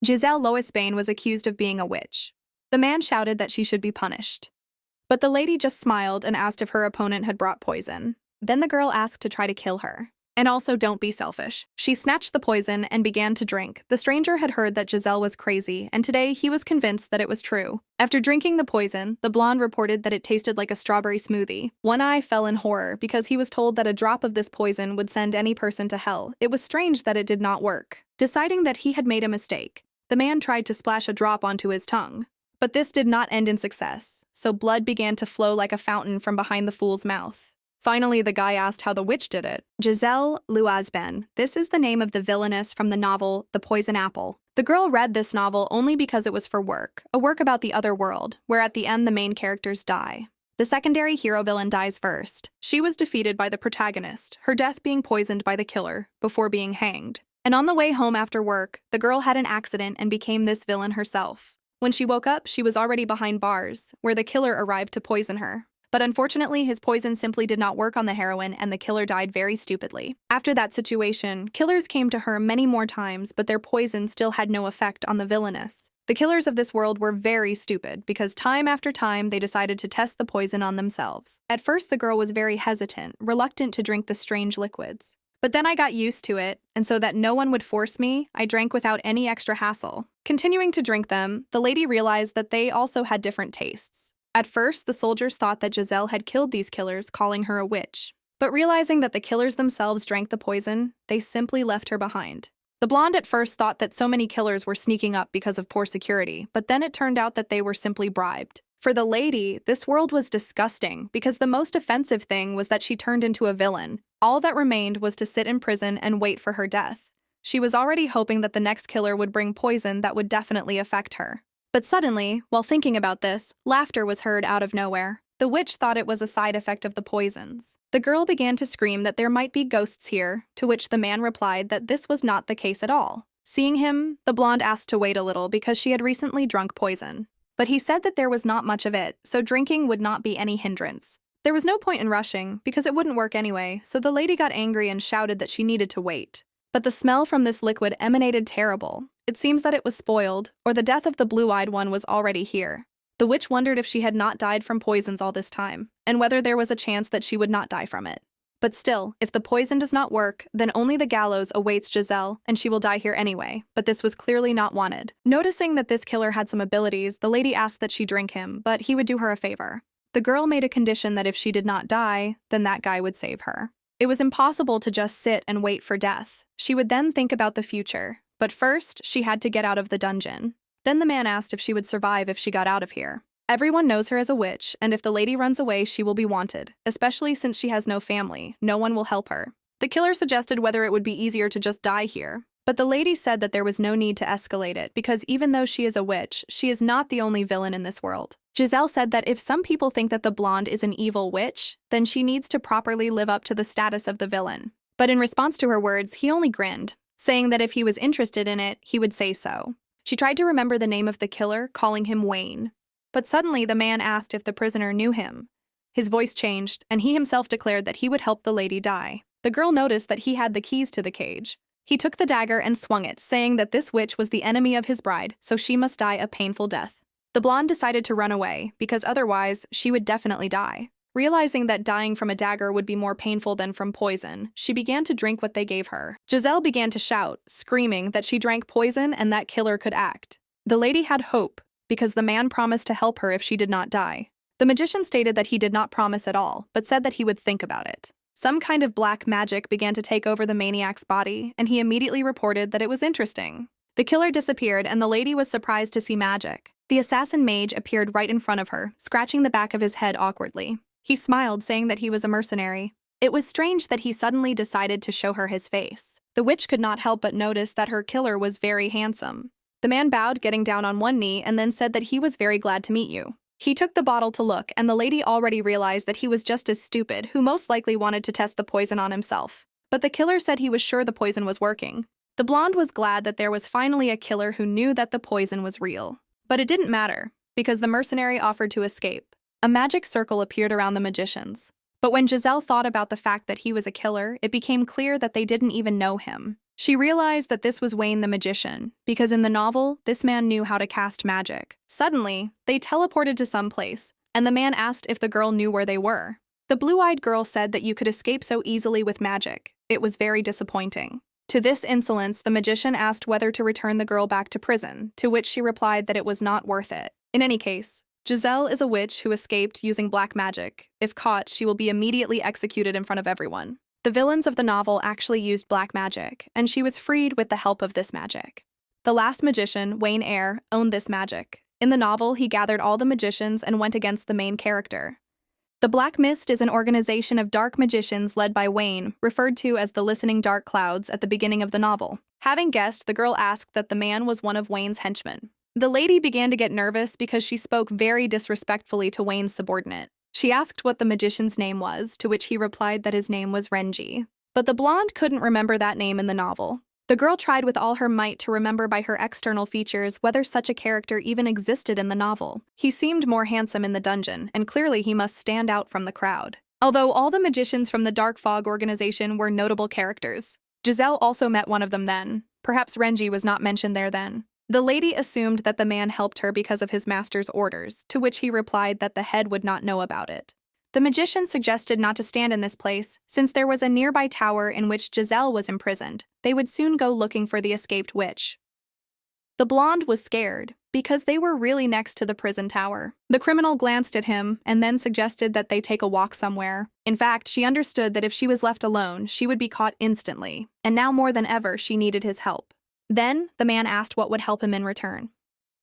Giselle Lois Bain was accused of being a witch. The man shouted that she should be punished. But the lady just smiled and asked if her opponent had brought poison. Then the girl asked to try to kill her. And also, don't be selfish. She snatched the poison and began to drink. The stranger had heard that Giselle was crazy, and today he was convinced that it was true. After drinking the poison, the blonde reported that it tasted like a strawberry smoothie. One eye fell in horror because he was told that a drop of this poison would send any person to hell. It was strange that it did not work. Deciding that he had made a mistake, the man tried to splash a drop onto his tongue. But this did not end in success, so blood began to flow like a fountain from behind the fool's mouth. Finally, the guy asked how the witch did it. Giselle Lois Bain. This is the name of the villainess from the novel The Poison Apple. The girl read this novel only because it was for work, a work about the other world, where at the end the main characters die. The secondary hero villain dies first. She was defeated by the protagonist, her death being poisoned by the killer, before being hanged. And on the way home after work, the girl had an accident and became this villain herself. When she woke up, she was already behind bars, where the killer arrived to poison her. But unfortunately, his poison simply did not work on the heroine, and the killer died very stupidly. After that situation, killers came to her many more times, but their poison still had no effect on the villainess. The killers of this world were very stupid, because time after time they decided to test the poison on themselves. At first, the girl was very hesitant, reluctant to drink the strange liquids. But then I got used to it, and so that no one would force me, I drank without any extra hassle. Continuing to drink them, the lady realized that they also had different tastes. At first, the soldiers thought that Giselle had killed these killers, calling her a witch. But realizing that the killers themselves drank the poison, they simply left her behind. The blonde at first thought that so many killers were sneaking up because of poor security, but then it turned out that they were simply bribed. For the lady, this world was disgusting because the most offensive thing was that she turned into a villain. All that remained was to sit in prison and wait for her death. She was already hoping that the next killer would bring poison that would definitely affect her. But suddenly, while thinking about this, laughter was heard out of nowhere. The witch thought it was a side effect of the poisons. The girl began to scream that there might be ghosts here, to which the man replied that this was not the case at all. Seeing him, the blonde asked to wait a little because she had recently drunk poison. But he said that there was not much of it, so drinking would not be any hindrance. There was no point in rushing, because it wouldn't work anyway, so the lady got angry and shouted that she needed to wait. But the smell from this liquid emanated terrible. It seems that it was spoiled, or the death of the blue-eyed one was already here. The witch wondered if she had not died from poisons all this time, and whether there was a chance that she would not die from it. But still, if the poison does not work, then only the gallows awaits Giselle, and she will die here anyway, but this was clearly not wanted. Noticing that this killer had some abilities, the lady asked that she drink him, but he would do her a favor. The girl made a condition that if she did not die, then that guy would save her. It was impossible to just sit and wait for death. She would then think about the future. But first, she had to get out of the dungeon. Then the man asked if she would survive if she got out of here. Everyone knows her as a witch, and if the lady runs away, she will be wanted, especially since she has no family. No one will help her. The killer suggested whether it would be easier to just die here. But the lady said that there was no need to escalate it, because even though she is a witch, she is not the only villain in this world. Giselle said that if some people think that the blonde is an evil witch, then she needs to properly live up to the status of the villain. But in response to her words, he only grinned, saying that if he was interested in it, he would say so. She tried to remember the name of the killer, calling him Wayne. But suddenly the man asked if the prisoner knew him. His voice changed, and he himself declared that he would help the lady die. The girl noticed that he had the keys to the cage. He took the dagger and swung it, saying that this witch was the enemy of his bride, so she must die a painful death. The blonde decided to run away, because otherwise she would definitely die. Realizing that dying from a dagger would be more painful than from poison, she began to drink what they gave her. Giselle began to shout, screaming that she drank poison and that killer could act. The lady had hope, because the man promised to help her if she did not die. The magician stated that he did not promise at all, but said that he would think about it. Some kind of black magic began to take over the maniac's body, and he immediately reported that it was interesting. The killer disappeared, and the lady was surprised to see magic. The assassin mage appeared right in front of her, scratching the back of his head awkwardly. He smiled, saying that he was a mercenary. It was strange that he suddenly decided to show her his face. The witch could not help but notice that her killer was very handsome. The man bowed, getting down on one knee, and then said that he was very glad to meet you. He took the bottle to look, and the lady already realized that he was just as stupid, who most likely wanted to test the poison on himself. But the killer said he was sure the poison was working. The blonde was glad that there was finally a killer who knew that the poison was real. But it didn't matter, because the mercenary offered to escape. A magic circle appeared around the magicians. But when Giselle thought about the fact that he was a killer, it became clear that they didn't even know him. She realized that this was Wayne the magician, because in the novel, this man knew how to cast magic. Suddenly, they teleported to some place, and the man asked if the girl knew where they were. The blue-eyed girl said that you could escape so easily with magic. It was very disappointing. To this insolence, the magician asked whether to return the girl back to prison, to which she replied that it was not worth it. In any case, Giselle is a witch who escaped using black magic. If caught, she will be immediately executed in front of everyone. The villains of the novel actually used black magic, and she was freed with the help of this magic. The last magician, Wayne Eyre, owned this magic. In the novel, he gathered all the magicians and went against the main character. The Black Mist is an organization of dark magicians led by Wayne, referred to as the Listening Dark Clouds at the beginning of the novel. Having guessed, the girl asked that the man was one of Wayne's henchmen. The lady began to get nervous because she spoke very disrespectfully to Wayne's subordinate. She asked what the magician's name was, to which he replied that his name was Renji. But the blonde couldn't remember that name in the novel. The girl tried with all her might to remember by her external features whether such a character even existed in the novel. He seemed more handsome in the dungeon, and clearly he must stand out from the crowd. Although all the magicians from the Dark Fog organization were notable characters, Giselle also met one of them then. Perhaps Renji was not mentioned there then. The lady assumed that the man helped her because of his master's orders, to which he replied that the head would not know about it. The magician suggested not to stand in this place, since there was a nearby tower in which Giselle was imprisoned. They would soon go looking for the escaped witch. The blonde was scared, because they were really next to the prison tower. The criminal glanced at him and then suggested that they take a walk somewhere. In fact, she understood that if she was left alone, she would be caught instantly, and now more than ever she needed his help. Then, the man asked what would help him in return.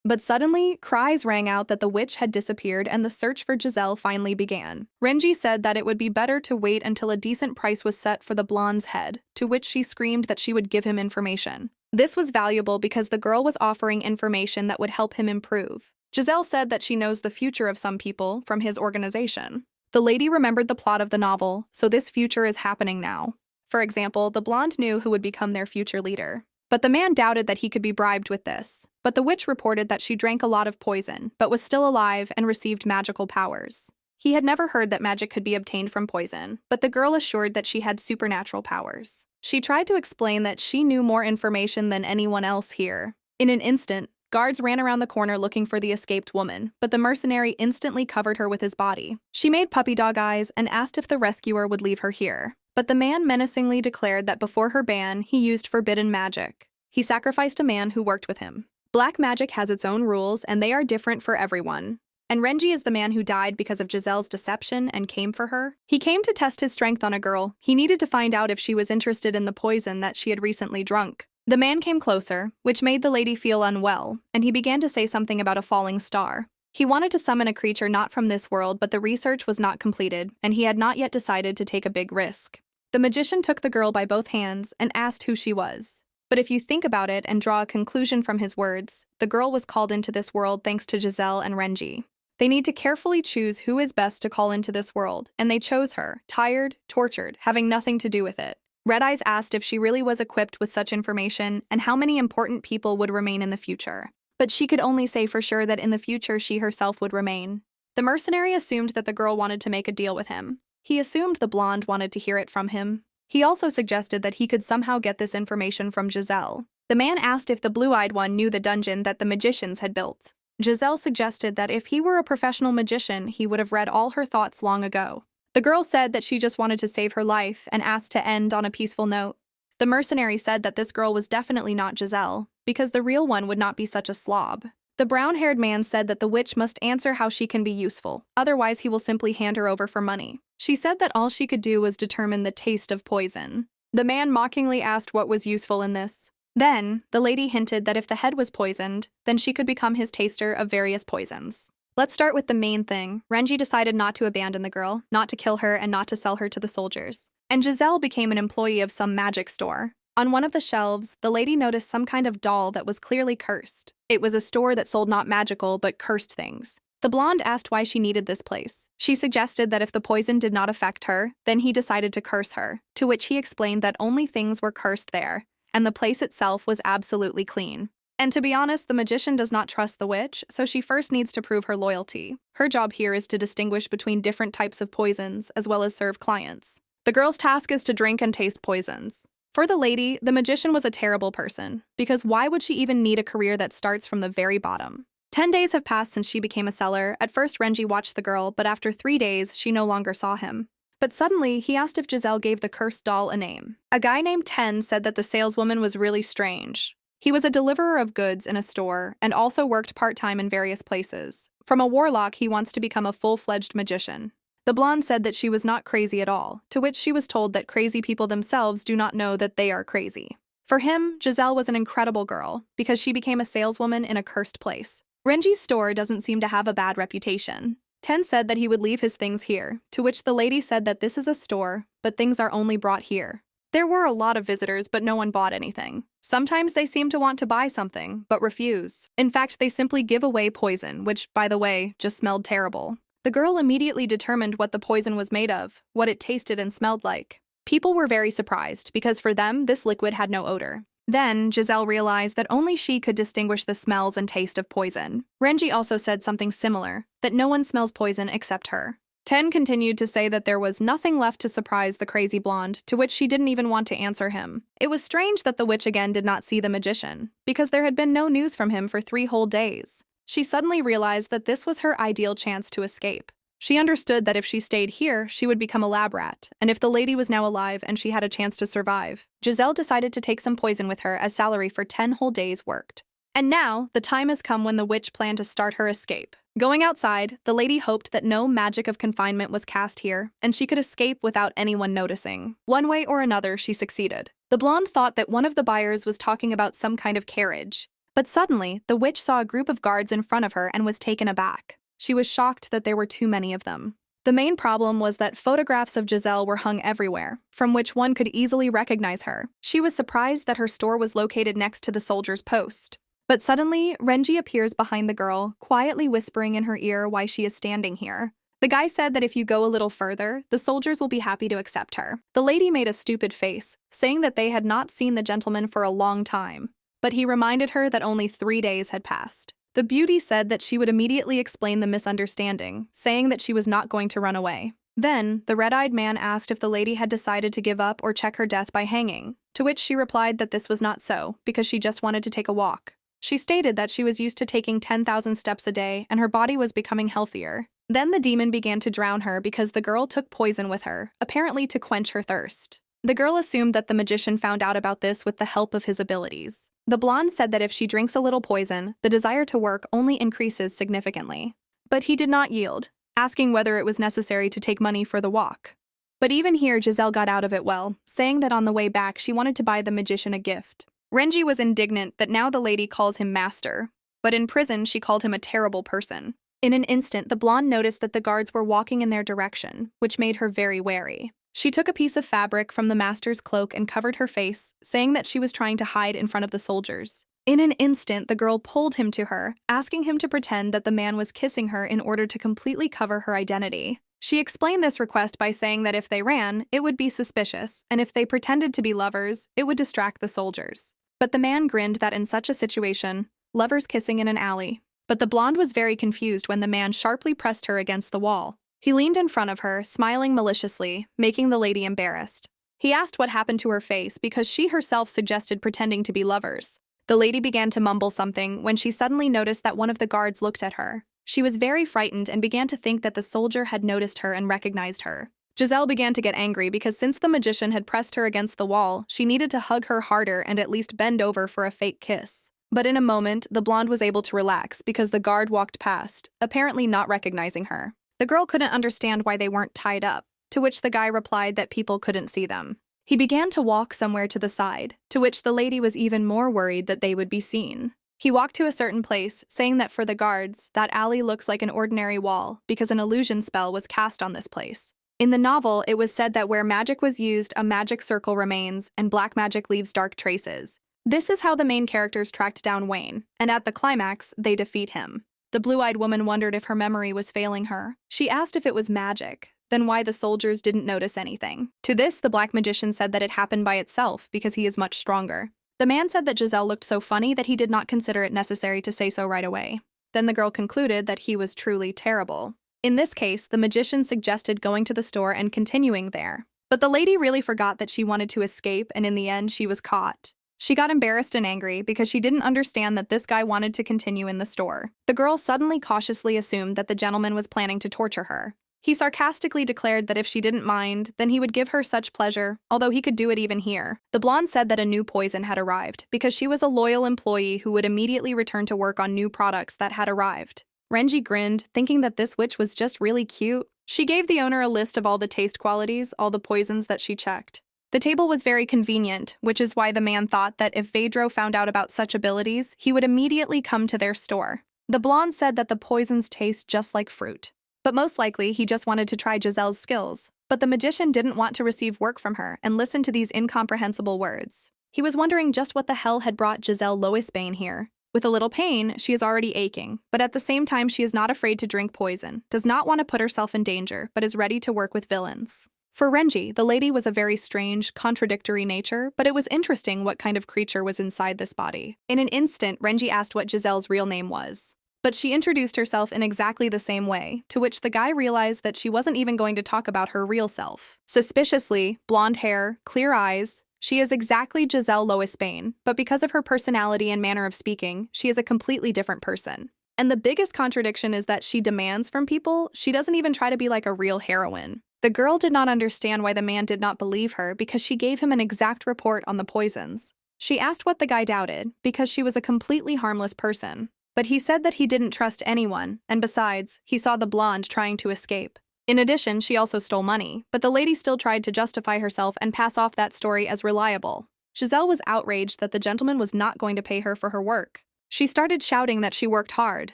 But suddenly, cries rang out that the witch had disappeared and the search for Giselle finally began. Renji said that it would be better to wait until a decent price was set for the blonde's head, to which she screamed that she would give him information. This was valuable because the girl was offering information that would help him improve. Giselle said that she knows the future of some people from his organization. The lady remembered the plot of the novel, so this future is happening now. For example, the blonde knew who would become their future leader. But the man doubted that he could be bribed with this. But the witch reported that she drank a lot of poison, but was still alive and received magical powers. He had never heard that magic could be obtained from poison, but the girl assured that she had supernatural powers. She tried to explain that she knew more information than anyone else here. In an instant, guards ran around the corner looking for the escaped woman, but the mercenary instantly covered her with his body. She made puppy dog eyes and asked if the rescuer would leave her here. But the man menacingly declared that before her ban, he used forbidden magic. He sacrificed a man who worked with him. Black magic has its own rules, and they are different for everyone. And Renji is the man who died because of Giselle's deception and came for her. He came to test his strength on a girl. He needed to find out if she was interested in the poison that she had recently drunk. The man came closer, which made the lady feel unwell, and he began to say something about a falling star. He wanted to summon a creature not from this world, but the research was not completed, and he had not yet decided to take a big risk. The magician took the girl by both hands and asked who she was. But if you think about it and draw a conclusion from his words, the girl was called into this world thanks to Giselle and Renji. They need to carefully choose who is best to call into this world, and they chose her, tired, tortured, having nothing to do with it. Red Eyes asked if she really was equipped with such information and how many important people would remain in the future. But she could only say for sure that in the future she herself would remain. The mercenary assumed that the girl wanted to make a deal with him. He assumed the blonde wanted to hear it from him. He also suggested that he could somehow get this information from Giselle. The man asked if the blue-eyed one knew the dungeon that the magicians had built. Giselle suggested that if he were a professional magician, he would have read all her thoughts long ago. The girl said that she just wanted to save her life and asked to end on a peaceful note. The mercenary said that this girl was definitely not Giselle, because the real one would not be such a slob. The brown-haired man said that the witch must answer how she can be useful, otherwise he will simply hand her over for money. She said that all she could do was determine the taste of poison. The man mockingly asked what was useful in this. Then, the lady hinted that if the head was poisoned, then she could become his taster of various poisons. Let's start with the main thing. Renji decided not to abandon the girl, not to kill her, and not to sell her to the soldiers. And Giselle became an employee of some magic store. On one of the shelves, the lady noticed some kind of doll that was clearly cursed. It was a store that sold not magical, but cursed things. The blonde asked why she needed this place. She suggested that if the poison did not affect her, then he decided to curse her, to which he explained that only things were cursed there, and the place itself was absolutely clean. And to be honest, the magician does not trust the witch, so she first needs to prove her loyalty. Her job here is to distinguish between different types of poisons, as well as serve clients. The girl's task is to drink and taste poisons. For the lady, the magician was a terrible person, because why would she even need a career that starts from the very bottom? 10 days have passed since she became a seller. At first, Renji watched the girl, but after 3 days, she no longer saw him. But suddenly, he asked if Giselle gave the cursed doll a name. A guy named Ten said that the saleswoman was really strange. He was a deliverer of goods in a store and also worked part-time in various places. From a warlock, he wants to become a full-fledged magician. The blonde said that she was not crazy at all, to which she was told that crazy people themselves do not know that they are crazy. For him, Giselle was an incredible girl because she became a saleswoman in a cursed place. Renji's store doesn't seem to have a bad reputation. Ten said that he would leave his things here, to which the lady said that this is a store, but things are only brought here. There were a lot of visitors, but no one bought anything. Sometimes they seem to want to buy something, but refuse. In fact, they simply give away poison, which, by the way, just smelled terrible. The girl immediately determined what the poison was made of, what it tasted and smelled like. People were very surprised, because for them, this liquid had no odor. Then, Giselle realized that only she could distinguish the smells and taste of poison. Renji also said something similar, that no one smells poison except her. Ten continued to say that there was nothing left to surprise the crazy blonde, to which she didn't even want to answer him. It was strange that the witch again did not see the magician, because there had been no news from him for 3 whole days. She suddenly realized that this was her ideal chance to escape. She understood that if she stayed here, she would become a lab rat, and if the lady was now alive and she had a chance to survive, Giselle decided to take some poison with her as salary for 10 whole days worked. And now, the time has come when the witch planned to start her escape. Going outside, the lady hoped that no magic of confinement was cast here, and she could escape without anyone noticing. One way or another, she succeeded. The blonde thought that one of the buyers was talking about some kind of carriage. But suddenly, the witch saw a group of guards in front of her and was taken aback. She was shocked that there were too many of them. The main problem was that photographs of Giselle were hung everywhere, from which one could easily recognize her. She was surprised that her store was located next to the soldier's post. But suddenly, Renji appears behind the girl, quietly whispering in her ear why she is standing here. The guy said that if you go a little further, the soldiers will be happy to accept her. The lady made a stupid face, saying that they had not seen the gentleman for a long time. But he reminded her that only 3 days had passed. The beauty said that she would immediately explain the misunderstanding, saying that she was not going to run away. Then, the red-eyed man asked if the lady had decided to give up or check her death by hanging, to which she replied that this was not so, because she just wanted to take a walk. She stated that she was used to taking 10,000 steps a day and her body was becoming healthier. Then the demon began to drown her because the girl took poison with her, apparently to quench her thirst. The girl assumed that the magician found out about this with the help of his abilities. The blonde said that if she drinks a little poison, the desire to work only increases significantly. But he did not yield, asking whether it was necessary to take money for the walk. But even here, Giselle got out of it well, saying that on the way back she wanted to buy the magician a gift. Renji was indignant that now the lady calls him master, but in prison she called him a terrible person. In an instant, the blonde noticed that the guards were walking in their direction, which made her very wary. She took a piece of fabric from the master's cloak and covered her face, saying that she was trying to hide in front of the soldiers. In an instant, the girl pulled him to her, asking him to pretend that the man was kissing her in order to completely cover her identity. She explained this request by saying that if they ran, it would be suspicious, and if they pretended to be lovers, it would distract the soldiers. But the man grinned that in such a situation, lovers kissing in an alley. But the blonde was very confused when the man sharply pressed her against the wall. He leaned in front of her, smiling maliciously, making the lady embarrassed. He asked what happened to her face because she herself suggested pretending to be lovers. The lady began to mumble something when she suddenly noticed that one of the guards looked at her. She was very frightened and began to think that the soldier had noticed her and recognized her. Giselle began to get angry because since the magician had pressed her against the wall, she needed to hug her harder and at least bend over for a fake kiss. But in a moment, the blonde was able to relax because the guard walked past, apparently not recognizing her. The girl couldn't understand why they weren't tied up, to which the guy replied that people couldn't see them. He began to walk somewhere to the side, to which the lady was even more worried that they would be seen. He walked to a certain place, saying that for the guards, that alley looks like an ordinary wall because an illusion spell was cast on this place. In the novel, it was said that where magic was used, a magic circle remains, and black magic leaves dark traces. This is how the main characters tracked down Wayne, and at the climax, they defeat him. The blue-eyed woman wondered if her memory was failing her. She asked if it was magic, then why the soldiers didn't notice anything. To this, the black magician said that it happened by itself because he is much stronger. The man said that Giselle looked so funny that he did not consider it necessary to say so right away. Then the girl concluded that he was truly terrible. In this case, the magician suggested going to the store and continuing there. But the lady really forgot that she wanted to escape, and in the end, she was caught. She got embarrassed and angry because she didn't understand that this guy wanted to continue in the store. The girl suddenly cautiously assumed that the gentleman was planning to torture her. He sarcastically declared that if she didn't mind, then he would give her such pleasure, although he could do it even here. The blonde said that a new poison had arrived because she was a loyal employee who would immediately return to work on new products that had arrived. Renji grinned, thinking that this witch was just really cute. She gave the owner a list of all the taste qualities, all the poisons that she checked. The table was very convenient, which is why the man thought that if Vedro found out about such abilities, he would immediately come to their store. The blonde said that the poisons taste just like fruit. But most likely, he just wanted to try Giselle's skills. But the magician didn't want to receive work from her and listen to these incomprehensible words. He was wondering just what the hell had brought Giselle Loisbane here. With a little pain, she is already aching, but at the same time she is not afraid to drink poison, does not want to put herself in danger, but is ready to work with villains. For Renji, the lady was a very strange, contradictory nature, but it was interesting what kind of creature was inside this body. In an instant, Renji asked what Giselle's real name was. But she introduced herself in exactly the same way, to which the guy realized that she wasn't even going to talk about her real self. Suspiciously, blonde hair, clear eyes, she is exactly Giselle Loisbane, but because of her personality and manner of speaking, she is a completely different person. And the biggest contradiction is that she demands from people, she doesn't even try to be like a real heroine. The girl did not understand why the man did not believe her because she gave him an exact report on the poisons. She asked what the guy doubted, because she was a completely harmless person. But he said that he didn't trust anyone, and besides, he saw the blonde trying to escape. In addition, she also stole money, but the lady still tried to justify herself and pass off that story as reliable. Giselle was outraged that the gentleman was not going to pay her for her work. She started shouting that she worked hard,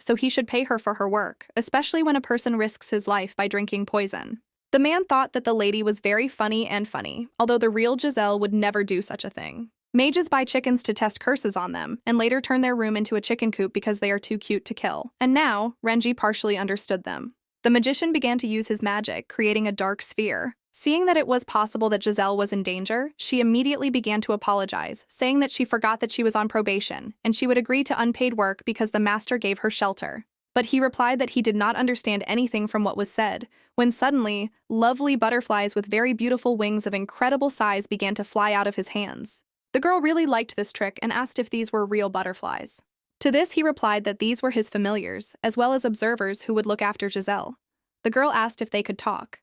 so he should pay her for her work, especially when a person risks his life by drinking poison. The man thought that the lady was very funny, although the real Giselle would never do such a thing. Mages buy chickens to test curses on them, and later turn their room into a chicken coop because they are too cute to kill. And now, Renji partially understood them. The magician began to use his magic, creating a dark sphere. Seeing that it was possible that Giselle was in danger, she immediately began to apologize, saying that she forgot that she was on probation, and she would agree to unpaid work because the master gave her shelter. But he replied that he did not understand anything from what was said, when suddenly, lovely butterflies with very beautiful wings of incredible size began to fly out of his hands. The girl really liked this trick and asked if these were real butterflies. To this, he replied that these were his familiars, as well as observers who would look after Giselle. The girl asked if they could talk.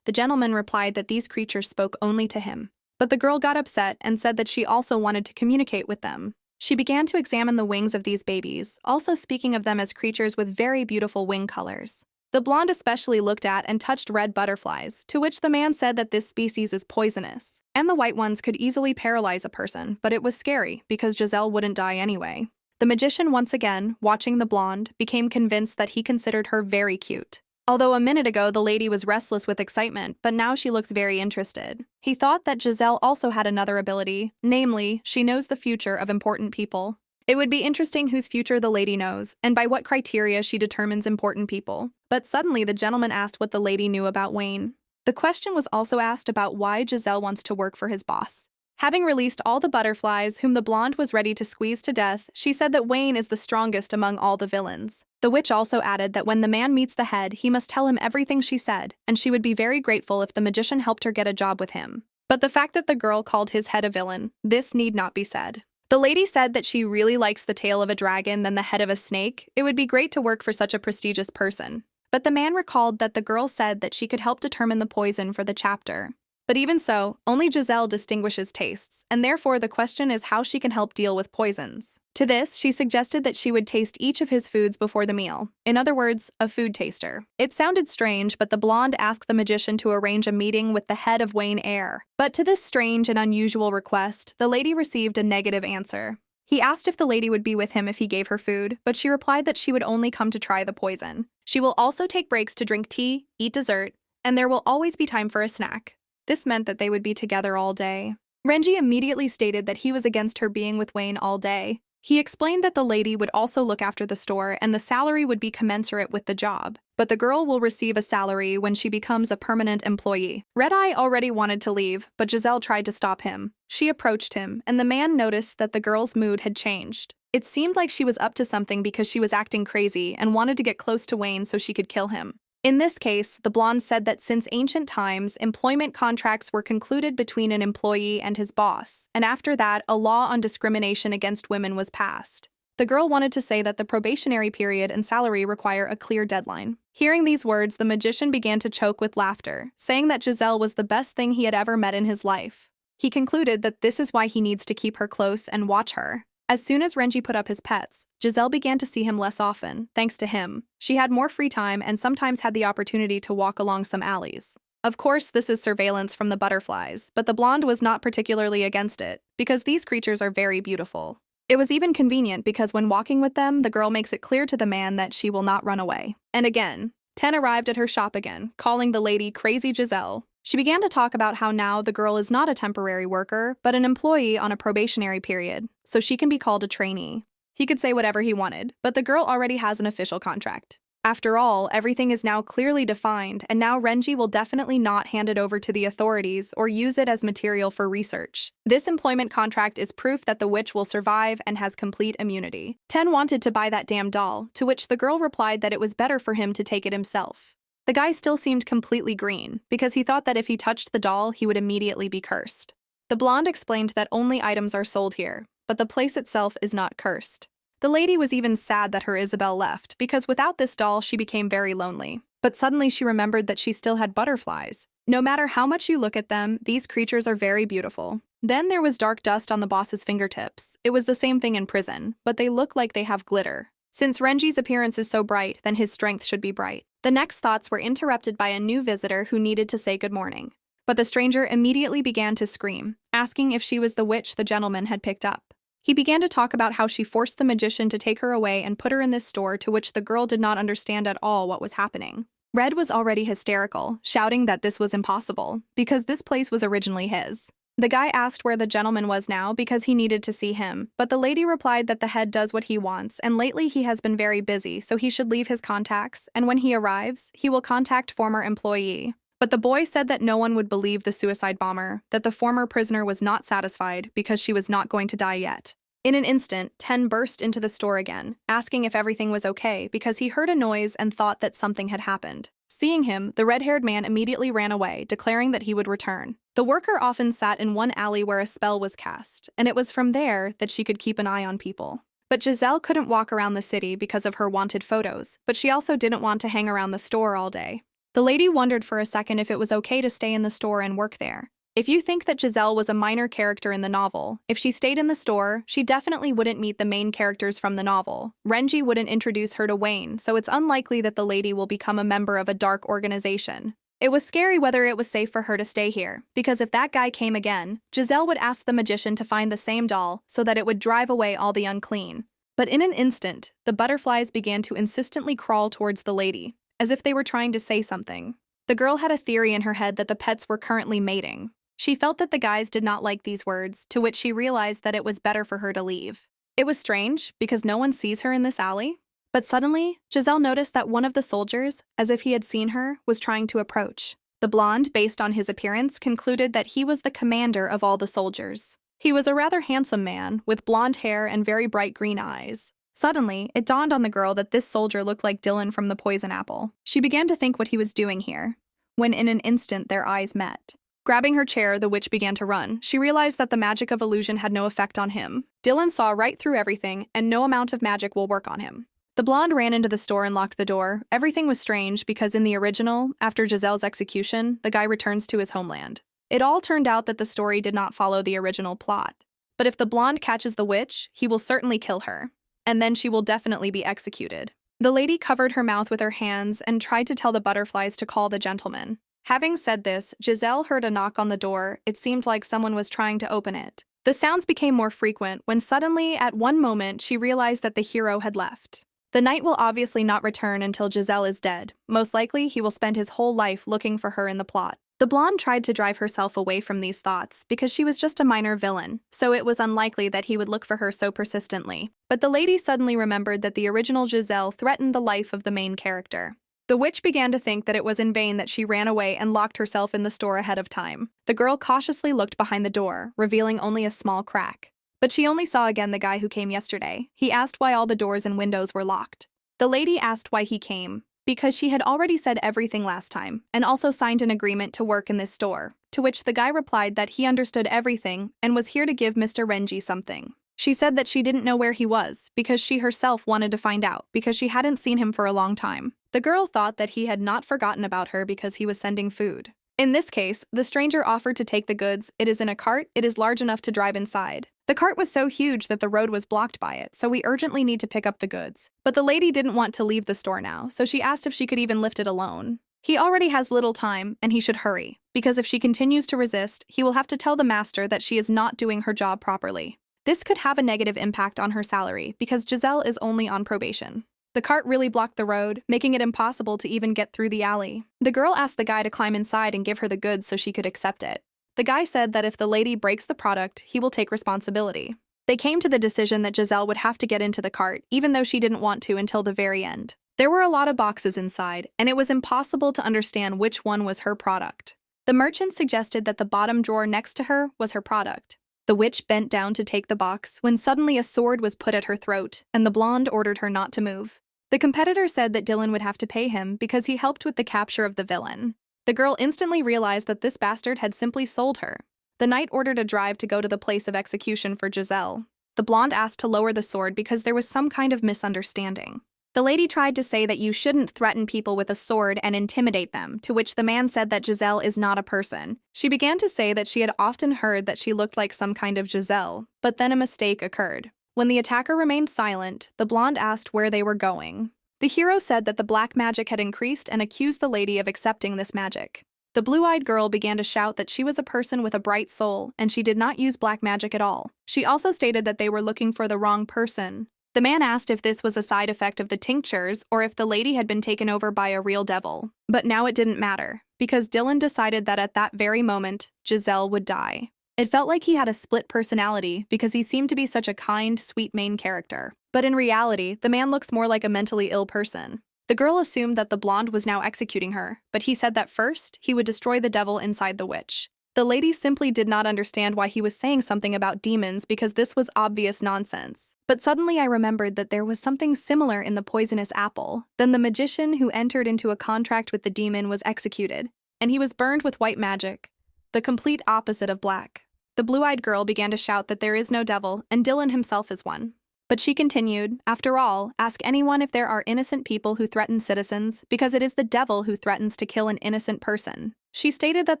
The gentleman replied that these creatures spoke only to him. But the girl got upset and said that she also wanted to communicate with them. She began to examine the wings of these babies, also speaking of them as creatures with very beautiful wing colors. The blonde especially looked at and touched red butterflies, to which the man said that this species is poisonous. And the white ones could easily paralyze a person, but it was scary because Giselle wouldn't die anyway. The magician, once again, watching the blonde, became convinced that he considered her very cute. Although a minute ago the lady was restless with excitement, but now she looks very interested. He thought that Giselle also had another ability, namely, she knows the future of important people. It would be interesting whose future the lady knows, and by what criteria she determines important people. But suddenly the gentleman asked what the lady knew about Wayne. The question was also asked about why Giselle wants to work for his boss. Having released all the butterflies, whom the blonde was ready to squeeze to death, she said that Wayne is the strongest among all the villains. The witch also added that when the man meets the head, he must tell him everything she said, and she would be very grateful if the magician helped her get a job with him. But the fact that the girl called his head a villain, this need not be said. The lady said that she really likes the tail of a dragon than the head of a snake. It would be great to work for such a prestigious person. But the man recalled that the girl said that she could help determine the poison for the chapter. But even so, only Giselle distinguishes tastes, and therefore the question is how she can help deal with poisons. To this, she suggested that she would taste each of his foods before the meal. In other words, a food taster. It sounded strange, but the blonde asked the magician to arrange a meeting with the head of Wayne Air. But to this strange and unusual request, the lady received a negative answer. He asked if the lady would be with him if he gave her food, but she replied that she would only come to try the poison. She will also take breaks to drink tea, eat dessert, and there will always be time for a snack. This meant that they would be together all day. Renji immediately stated that he was against her being with Wayne all day. He explained that the lady would also look after the store and the salary would be commensurate with the job. But the girl will receive a salary when she becomes a permanent employee. Red Eye already wanted to leave, but Giselle tried to stop him. She approached him, and the man noticed that the girl's mood had changed. It seemed like she was up to something because she was acting crazy and wanted to get close to Wayne so she could kill him. In this case, the blonde said that since ancient times, employment contracts were concluded between an employee and his boss, and after that, a law on discrimination against women was passed. The girl wanted to say that the probationary period and salary require a clear deadline. Hearing these words, the magician began to choke with laughter, saying that Giselle was the best thing he had ever met in his life. He concluded that this is why he needs to keep her close and watch her. As soon as Renji put up his pets, Giselle began to see him less often, thanks to him. She had more free time and sometimes had the opportunity to walk along some alleys. Of course, this is surveillance from the butterflies, but the blonde was not particularly against it, because these creatures are very beautiful. It was even convenient because when walking with them, the girl makes it clear to the man that she will not run away. And again, Ten arrived at her shop again, calling the lady Crazy Giselle. She began to talk about how now the girl is not a temporary worker, but an employee on a probationary period, so she can be called a trainee. He could say whatever he wanted, but the girl already has an official contract. After all, everything is now clearly defined, and now Renji will definitely not hand it over to the authorities or use it as material for research. This employment contract is proof that the witch will survive and has complete immunity. Ten wanted to buy that damn doll, to which the girl replied that it was better for him to take it himself. The guy still seemed completely green, because he thought that if he touched the doll, he would immediately be cursed. The blonde explained that only items are sold here, but the place itself is not cursed. The lady was even sad that her Isabel left, because without this doll, she became very lonely. But suddenly she remembered that she still had butterflies. No matter how much you look at them, these creatures are very beautiful. Then there was dark dust on the boss's fingertips. It was the same thing in prison, but they look like they have glitter. Since Renji's appearance is so bright, then his strength should be bright. The next thoughts were interrupted by a new visitor who needed to say good morning. But the stranger immediately began to scream, asking if she was the witch the gentleman had picked up. He began to talk about how she forced the magician to take her away and put her in this store, to which the girl did not understand at all what was happening. Red was already hysterical, shouting that this was impossible, because this place was originally his. The guy asked where the gentleman was now because he needed to see him, but the lady replied that the head does what he wants, and lately he has been very busy, so he should leave his contacts, and when he arrives, he will contact former employee. But the boy said that no one would believe the suicide bomber, that the former prisoner was not satisfied because she was not going to die yet. In an instant, Ten burst into the store again, asking if everything was okay because he heard a noise and thought that something had happened. Seeing him, the red-haired man immediately ran away, declaring that he would return. The worker often sat in one alley where a spell was cast, and it was from there that she could keep an eye on people. But Giselle couldn't walk around the city because of her wanted photos, but she also didn't want to hang around the store all day. The lady wondered for a second if it was okay to stay in the store and work there. If you think that Giselle was a minor character in the novel, if she stayed in the store, she definitely wouldn't meet the main characters from the novel. Renji wouldn't introduce her to Wayne, so it's unlikely that the lady will become a member of a dark organization. It was scary whether it was safe for her to stay here, because if that guy came again, Giselle would ask the magician to find the same doll so that it would drive away all the unclean. But in an instant, the butterflies began to insistently crawl towards the lady, as if they were trying to say something. The girl had a theory in her head that the pets were currently mating. She felt that the guys did not like these words, to which she realized that it was better for her to leave. It was strange, because no one sees her in this alley. But suddenly, Giselle noticed that one of the soldiers, as if he had seen her, was trying to approach. The blonde, based on his appearance, concluded that he was the commander of all the soldiers. He was a rather handsome man, with blonde hair and very bright green eyes. Suddenly, it dawned on the girl that this soldier looked like Dylan from the Poison Apple. She began to think what he was doing here, when in an instant their eyes met. Grabbing her chair, the witch began to run. She realized that the magic of illusion had no effect on him. Dylan saw right through everything, and no amount of magic will work on him. The blonde ran into the store and locked the door. Everything was strange because in the original, after Giselle's execution, the guy returns to his homeland. It all turned out that the story did not follow the original plot. But if the blonde catches the witch, he will certainly kill her. And then she will definitely be executed. The lady covered her mouth with her hands and tried to tell the butterflies to call the gentleman. Having said this, Giselle heard a knock on the door. It seemed like someone was trying to open it. The sounds became more frequent when suddenly, at one moment, she realized that the hero had left. The knight will obviously not return until Giselle is dead. Most likely, he will spend his whole life looking for her in the plot. The blonde tried to drive herself away from these thoughts because she was just a minor villain, so it was unlikely that he would look for her so persistently. But the lady suddenly remembered that the original Giselle threatened the life of the main character. The witch began to think that it was in vain that she ran away and locked herself in the store ahead of time. The girl cautiously looked behind the door, revealing only a small crack. But she only saw again the guy who came yesterday. He asked why all the doors and windows were locked. The lady asked why he came. because she had already said everything last time and also signed an agreement to work in this store, to which the guy replied that he understood everything and was here to give Mr. Renji something. She said that she didn't know where he was because she herself wanted to find out because she hadn't seen him for a long time. The girl thought that he had not forgotten about her because he was sending food. In this case, the stranger offered to take the goods. It is in a cart. It is large enough to drive inside. The cart was so huge that the road was blocked by it, so we urgently need to pick up the goods. But the lady didn't want to leave the store now, so she asked if she could even lift it alone. He already has little time, and he should hurry, because if she continues to resist, he will have to tell the master that she is not doing her job properly. This could have a negative impact on her salary, because Giselle is only on probation. The cart really blocked the road, making it impossible to even get through the alley. The girl asked the guy to climb inside and give her the goods so she could accept it. The guy said that if the lady breaks the product, he will take responsibility. They came to the decision that Giselle would have to get into the cart, even though she didn't want to until the very end. There were a lot of boxes inside, and it was impossible to understand which one was her product. The merchant suggested that the bottom drawer next to her was her product. The witch bent down to take the box when suddenly a sword was put at her throat, and the blonde ordered her not to move. The competitor said that Dylan would have to pay him because he helped with the capture of the villain. The girl instantly realized that this bastard had simply sold her. The knight ordered a drive to go to the place of execution for Giselle. The blonde asked to lower the sword because there was some kind of misunderstanding. The lady tried to say that you shouldn't threaten people with a sword and intimidate them, to which the man said that Giselle is not a person. She began to say that she had often heard that she looked like some kind of Giselle, but then a mistake occurred. When the attacker remained silent, the blonde asked where they were going. The hero said that the black magic had increased and accused the lady of accepting this magic. The blue-eyed girl began to shout that she was a person with a bright soul and she did not use black magic at all. She also stated that they were looking for the wrong person. The man asked if this was a side effect of the tinctures or if the lady had been taken over by a real devil. But now it didn't matter, because Dylan decided that at that very moment, Giselle would die. It felt like he had a split personality because he seemed to be such a kind, sweet main character. But in reality, the man looks more like a mentally ill person. The girl assumed that the blonde was now executing her, but he said that first, he would destroy the devil inside the witch. The lady simply did not understand why he was saying something about demons because this was obvious nonsense. But suddenly I remembered that there was something similar in the poisonous apple. Then the magician who entered into a contract with the demon was executed, and he was burned with white magic, the complete opposite of black. The blue-eyed girl began to shout that there is no devil, and Dylan himself is one. But she continued, after all, ask anyone if there are innocent people who threaten citizens, because it is the devil who threatens to kill an innocent person. She stated that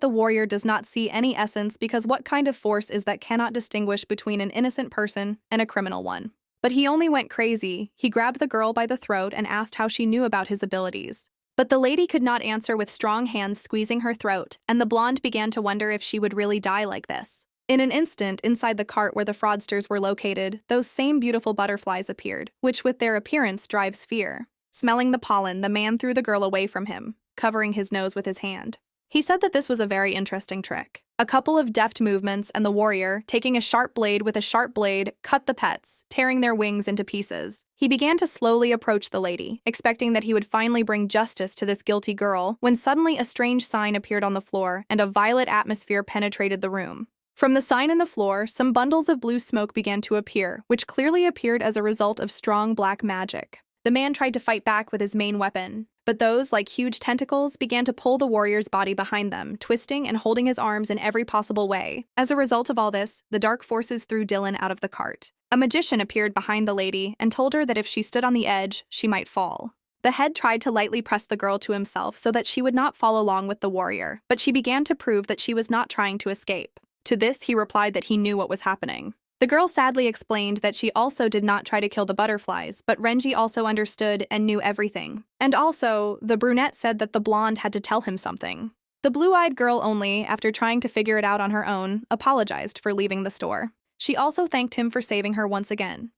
the warrior does not see any essence because what kind of force is that cannot distinguish between an innocent person and a criminal one. But he only went crazy. He grabbed the girl by the throat and asked how she knew about his abilities. But the lady could not answer with strong hands squeezing her throat, and the blonde began to wonder if she would really die like this. In an instant, inside the cart where the fraudsters were located, those same beautiful butterflies appeared, which with their appearance drives fear. Smelling the pollen, the man threw the girl away from him, covering his nose with his hand. He said that this was a very interesting trick. A couple of deft movements and the warrior, taking a sharp blade with a sharp blade, cut the pets, tearing their wings into pieces. He began to slowly approach the lady, expecting that he would finally bring justice to this guilty girl, when suddenly a strange sign appeared on the floor and a violet atmosphere penetrated the room. From the sign in the floor, some bundles of blue smoke began to appear, which clearly appeared as a result of strong black magic. The man tried to fight back with his main weapon, but those, like huge tentacles, began to pull the warrior's body behind them, twisting and holding his arms in every possible way. As a result of all this, the dark forces threw Dylan out of the cart. A magician appeared behind the lady and told her that if she stood on the edge, she might fall. The head tried to lightly press the girl to himself so that she would not fall along with the warrior, but she began to prove that she was not trying to escape. To this, he replied that he knew what was happening. The girl sadly explained that she also did not try to kill the butterflies, but Renji also understood and knew everything. And also, the brunette said that the blonde had to tell him something. The blue-eyed girl only, after trying to figure it out on her own, apologized for leaving the store. She also thanked him for saving her once again.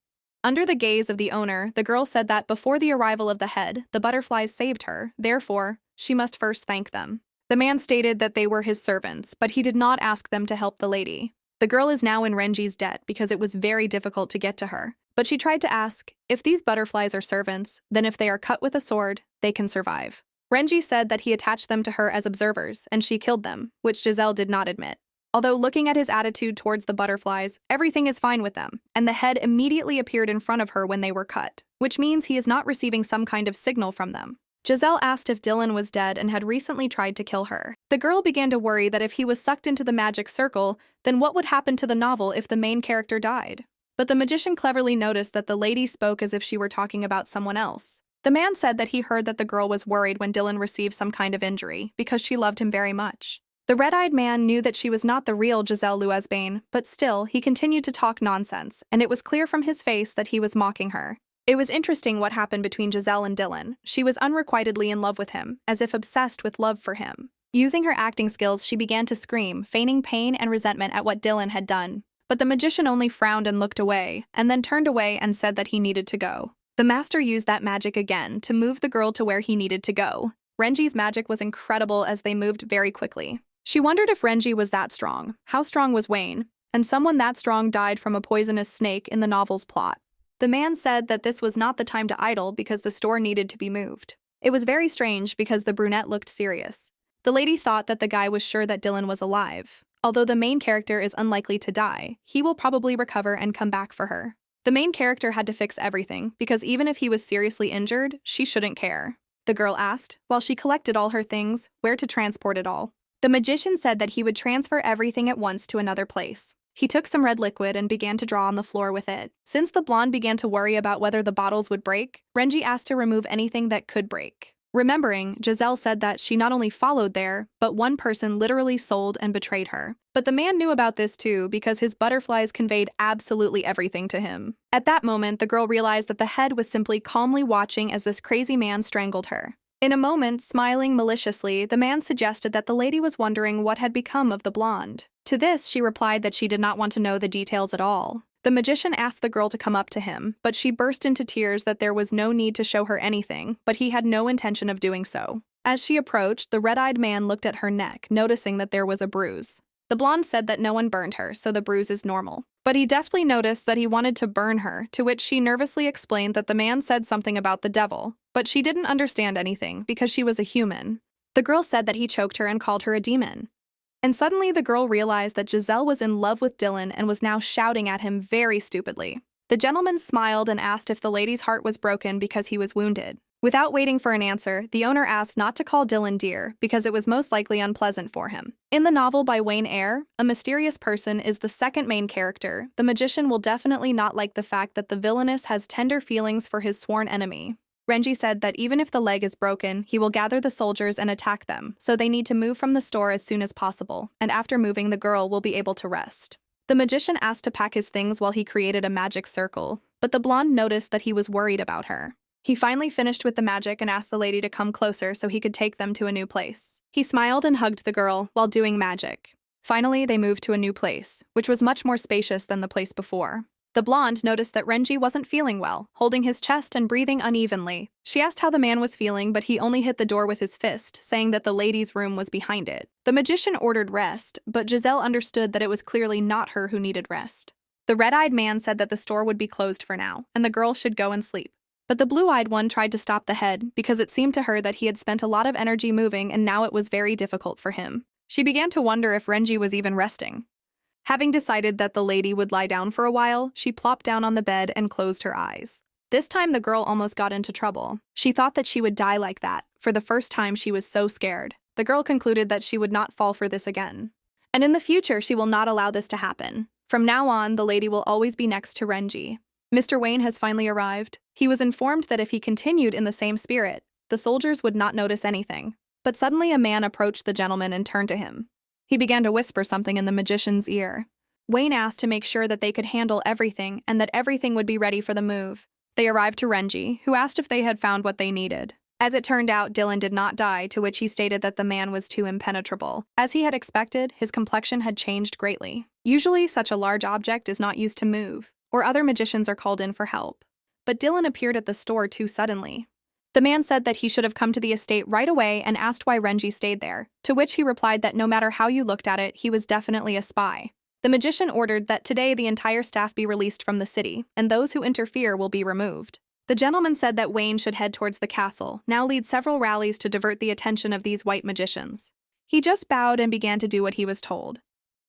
Under the gaze of the owner, the girl said that before the arrival of the head, the butterflies saved her, therefore, she must first thank them. The man stated that they were his servants, but he did not ask them to help the lady. The girl is now in Renji's debt because it was very difficult to get to her. But she tried to ask, if these butterflies are servants, then if they are cut with a sword, they can survive. Renji said that he attached them to her as observers, and she killed them, which Giselle did not admit. Although looking at his attitude towards the butterflies, everything is fine with them, and the head immediately appeared in front of her when they were cut, which means he is not receiving some kind of signal from them. Giselle asked if Dylan was dead and had recently tried to kill her. The girl began to worry that if he was sucked into the magic circle, then what would happen to the novel if the main character died? But the magician cleverly noticed that the lady spoke as if she were talking about someone else. The man said that he heard that the girl was worried when Dylan received some kind of injury because she loved him very much. The red-eyed man knew that she was not the real Giselle Luesbane, but still, he continued to talk nonsense, and it was clear from his face that he was mocking her. It was interesting what happened between Giselle and Dylan. She was unrequitedly in love with him, as if obsessed with love for him. Using her acting skills, she began to scream, feigning pain and resentment at what Dylan had done. But the magician only frowned and looked away, and then turned away and said that he needed to go. The master used that magic again to move the girl to where he needed to go. Renji's magic was incredible as they moved very quickly. She wondered if Renji was that strong. How strong was Wayne? And someone that strong died from a poisonous snake in the novel's plot. The man said that this was not the time to idle because the store needed to be moved. It was very strange because the brunette looked serious. The lady thought that the guy was sure that Dylan was alive. Although the main character is unlikely to die, he will probably recover and come back for her. The main character had to fix everything because even if he was seriously injured, she shouldn't care. The girl asked, while she collected all her things, where to transport it all. The magician said that he would transfer everything at once to another place. He took some red liquid and began to draw on the floor with it. Since the blonde began to worry about whether the bottles would break, Renji asked to remove anything that could break. Remembering, Giselle said that she not only followed there, but one person literally sold and betrayed her. But the man knew about this too because his butterflies conveyed absolutely everything to him. At that moment, the girl realized that the head was simply calmly watching as this crazy man strangled her. In a moment, smiling maliciously, the man suggested that the lady was wondering what had become of the blonde. To this, she replied that she did not want to know the details at all. The magician asked the girl to come up to him, but she burst into tears that there was no need to show her anything, but he had no intention of doing so. As she approached, the red-eyed man looked at her neck, noticing that there was a bruise. The blonde said that no one burned her, so the bruise is normal. But he deftly noticed that he wanted to burn her, to which she nervously explained that the man said something about the devil, but she didn't understand anything because she was a human. The girl said that he choked her and called her a demon. And suddenly the girl realized that Giselle was in love with Dylan and was now shouting at him very stupidly. The gentleman smiled and asked if the lady's heart was broken because he was wounded. Without waiting for an answer, the owner asked not to call Dylan dear because it was most likely unpleasant for him. In the novel by Wayne Eyre, a mysterious person is the second main character. The magician will definitely not like the fact that the villainess has tender feelings for his sworn enemy. Renji said that even if the leg is broken, he will gather the soldiers and attack them, so they need to move from the store as soon as possible, and after moving, the girl will be able to rest. The magician asked to pack his things while he created a magic circle, but the blonde noticed that he was worried about her. He finally finished with the magic and asked the lady to come closer so he could take them to a new place. He smiled and hugged the girl while doing magic. Finally, they moved to a new place, which was much more spacious than the place before. The blonde noticed that Renji wasn't feeling well, holding his chest and breathing unevenly. She asked how the man was feeling, but he only hit the door with his fist, saying that the lady's room was behind it. The magician ordered rest, but Giselle understood that it was clearly not her who needed rest. The red-eyed man said that the store would be closed for now, and the girl should go and sleep. But the blue-eyed one tried to stop the head because it seemed to her that he had spent a lot of energy moving and now it was very difficult for him. She began to wonder if Renji was even resting. Having decided that the lady would lie down for a while, she plopped down on the bed and closed her eyes. This time the girl almost got into trouble. She thought that she would die like that. For the first time, she was so scared. The girl concluded that she would not fall for this again. And in the future, she will not allow this to happen. From now on, the lady will always be next to Renji. Mr. Wayne has finally arrived. He was informed that if he continued in the same spirit, the soldiers would not notice anything. But suddenly a man approached the gentleman and turned to him. He began to whisper something in the magician's ear. Wayne asked to make sure that they could handle everything and that everything would be ready for the move. They arrived to Renji, who asked if they had found what they needed. As it turned out, Dylan did not die, to which he stated that the man was too impenetrable. As he had expected, his complexion had changed greatly. Usually, such a large object is not used to move, or other magicians are called in for help. But Dylan appeared at the store too suddenly. The man said that he should have come to the estate right away and asked why Renji stayed there, to which he replied that no matter how you looked at it, he was definitely a spy. The magician ordered that today the entire staff be released from the city, and those who interfere will be removed. The gentleman said that Wayne should head towards the castle, now lead several rallies to divert the attention of these white magicians. He just bowed and began to do what he was told.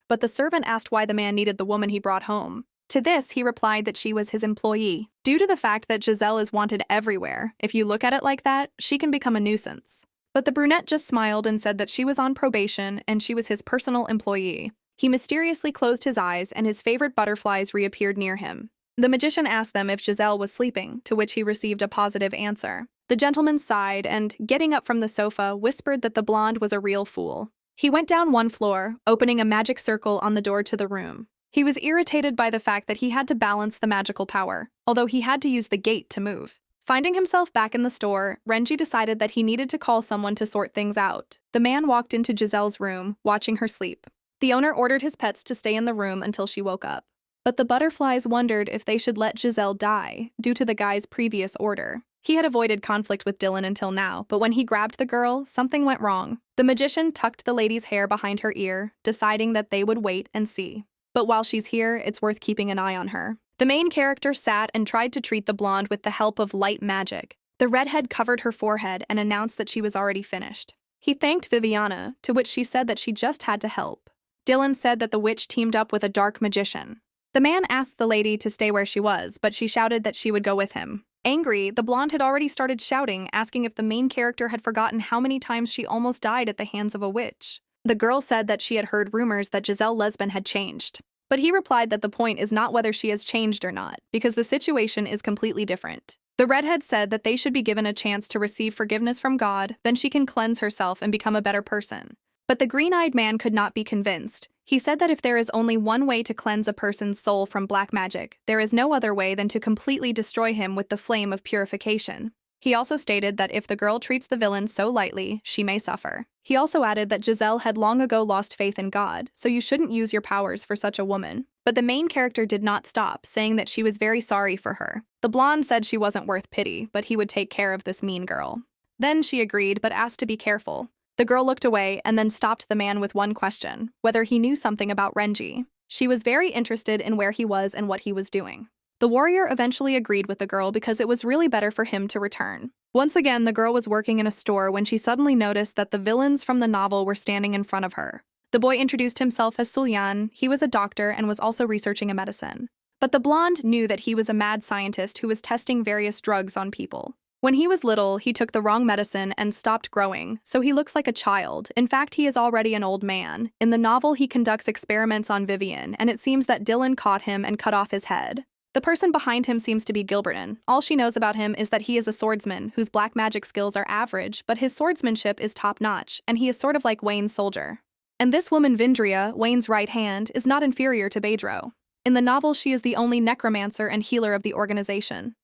But the servant asked why the man needed the woman he brought home. To this, he replied that she was his employee. Due to the fact that Giselle is wanted everywhere, if you look at it like that, she can become a nuisance. But the brunette just smiled and said that she was on probation and she was his personal employee. He mysteriously closed his eyes and his favorite butterflies reappeared near him. The magician asked them if Giselle was sleeping, to which he received a positive answer. The gentleman sighed and, getting up from the sofa, whispered that the blonde was a real fool. He went down one floor, opening a magic circle on the door to the room. He was irritated by the fact that he had to balance the magical power, although he had to use the gate to move. Finding himself back in the store, Renji decided that he needed to call someone to sort things out. The man walked into Giselle's room, watching her sleep. The owner ordered his pets to stay in the room until she woke up. But the butterflies wondered if they should let Giselle die, due to the guy's previous order. He had avoided conflict with Dylan until now, but when he grabbed the girl, something went wrong. The magician tucked the lady's hair behind her ear, deciding that they would wait and see. But while she's here, it's worth keeping an eye on her. The main character sat and tried to treat the blonde with the help of light magic. The redhead covered her forehead and announced that she was already finished. He thanked Viviana, to which she said that she just had to help. Dylan said that the witch teamed up with a dark magician. The man asked the lady to stay where she was, but she shouted that she would go with him. Angry, the blonde had already started shouting, asking if the main character had forgotten how many times she almost died at the hands of a witch. The girl said that she had heard rumors that Giselle Lesbin had changed. But he replied that the point is not whether she has changed or not, because the situation is completely different. The redhead said that they should be given a chance to receive forgiveness from God, then she can cleanse herself and become a better person. But the green-eyed man could not be convinced. He said that if there is only one way to cleanse a person's soul from black magic, there is no other way than to completely destroy him with the flame of purification. He also stated that if the girl treats the villain so lightly, she may suffer. He also added that Giselle had long ago lost faith in God, so you shouldn't use your powers for such a woman. But the main character did not stop, saying that she was very sorry for her. The blonde said she wasn't worth pity, but he would take care of this mean girl. Then she agreed, but asked to be careful. The girl looked away and then stopped the man with one question, whether he knew something about Renji. She was very interested in where he was and what he was doing. The warrior eventually agreed with the girl because it was really better for him to return. Once again, the girl was working in a store when she suddenly noticed that the villains from the novel were standing in front of her. The boy introduced himself as Sulyan. He was a doctor and was also researching a medicine. But the blonde knew that he was a mad scientist who was testing various drugs on people. When he was little, he took the wrong medicine and stopped growing, so he looks like a child. In fact, he is already an old man. In the novel, he conducts experiments on Vivian, and it seems that Dylan caught him and cut off his head. The person behind him seems to be Gilberton. All she knows about him is that he is a swordsman whose black magic skills are average, but his swordsmanship is top-notch, and he is sort of like Wayne's soldier. And this woman Vindria, Wayne's right hand, is not inferior to Beidro. In the novel, she is the only necromancer and healer of the organization.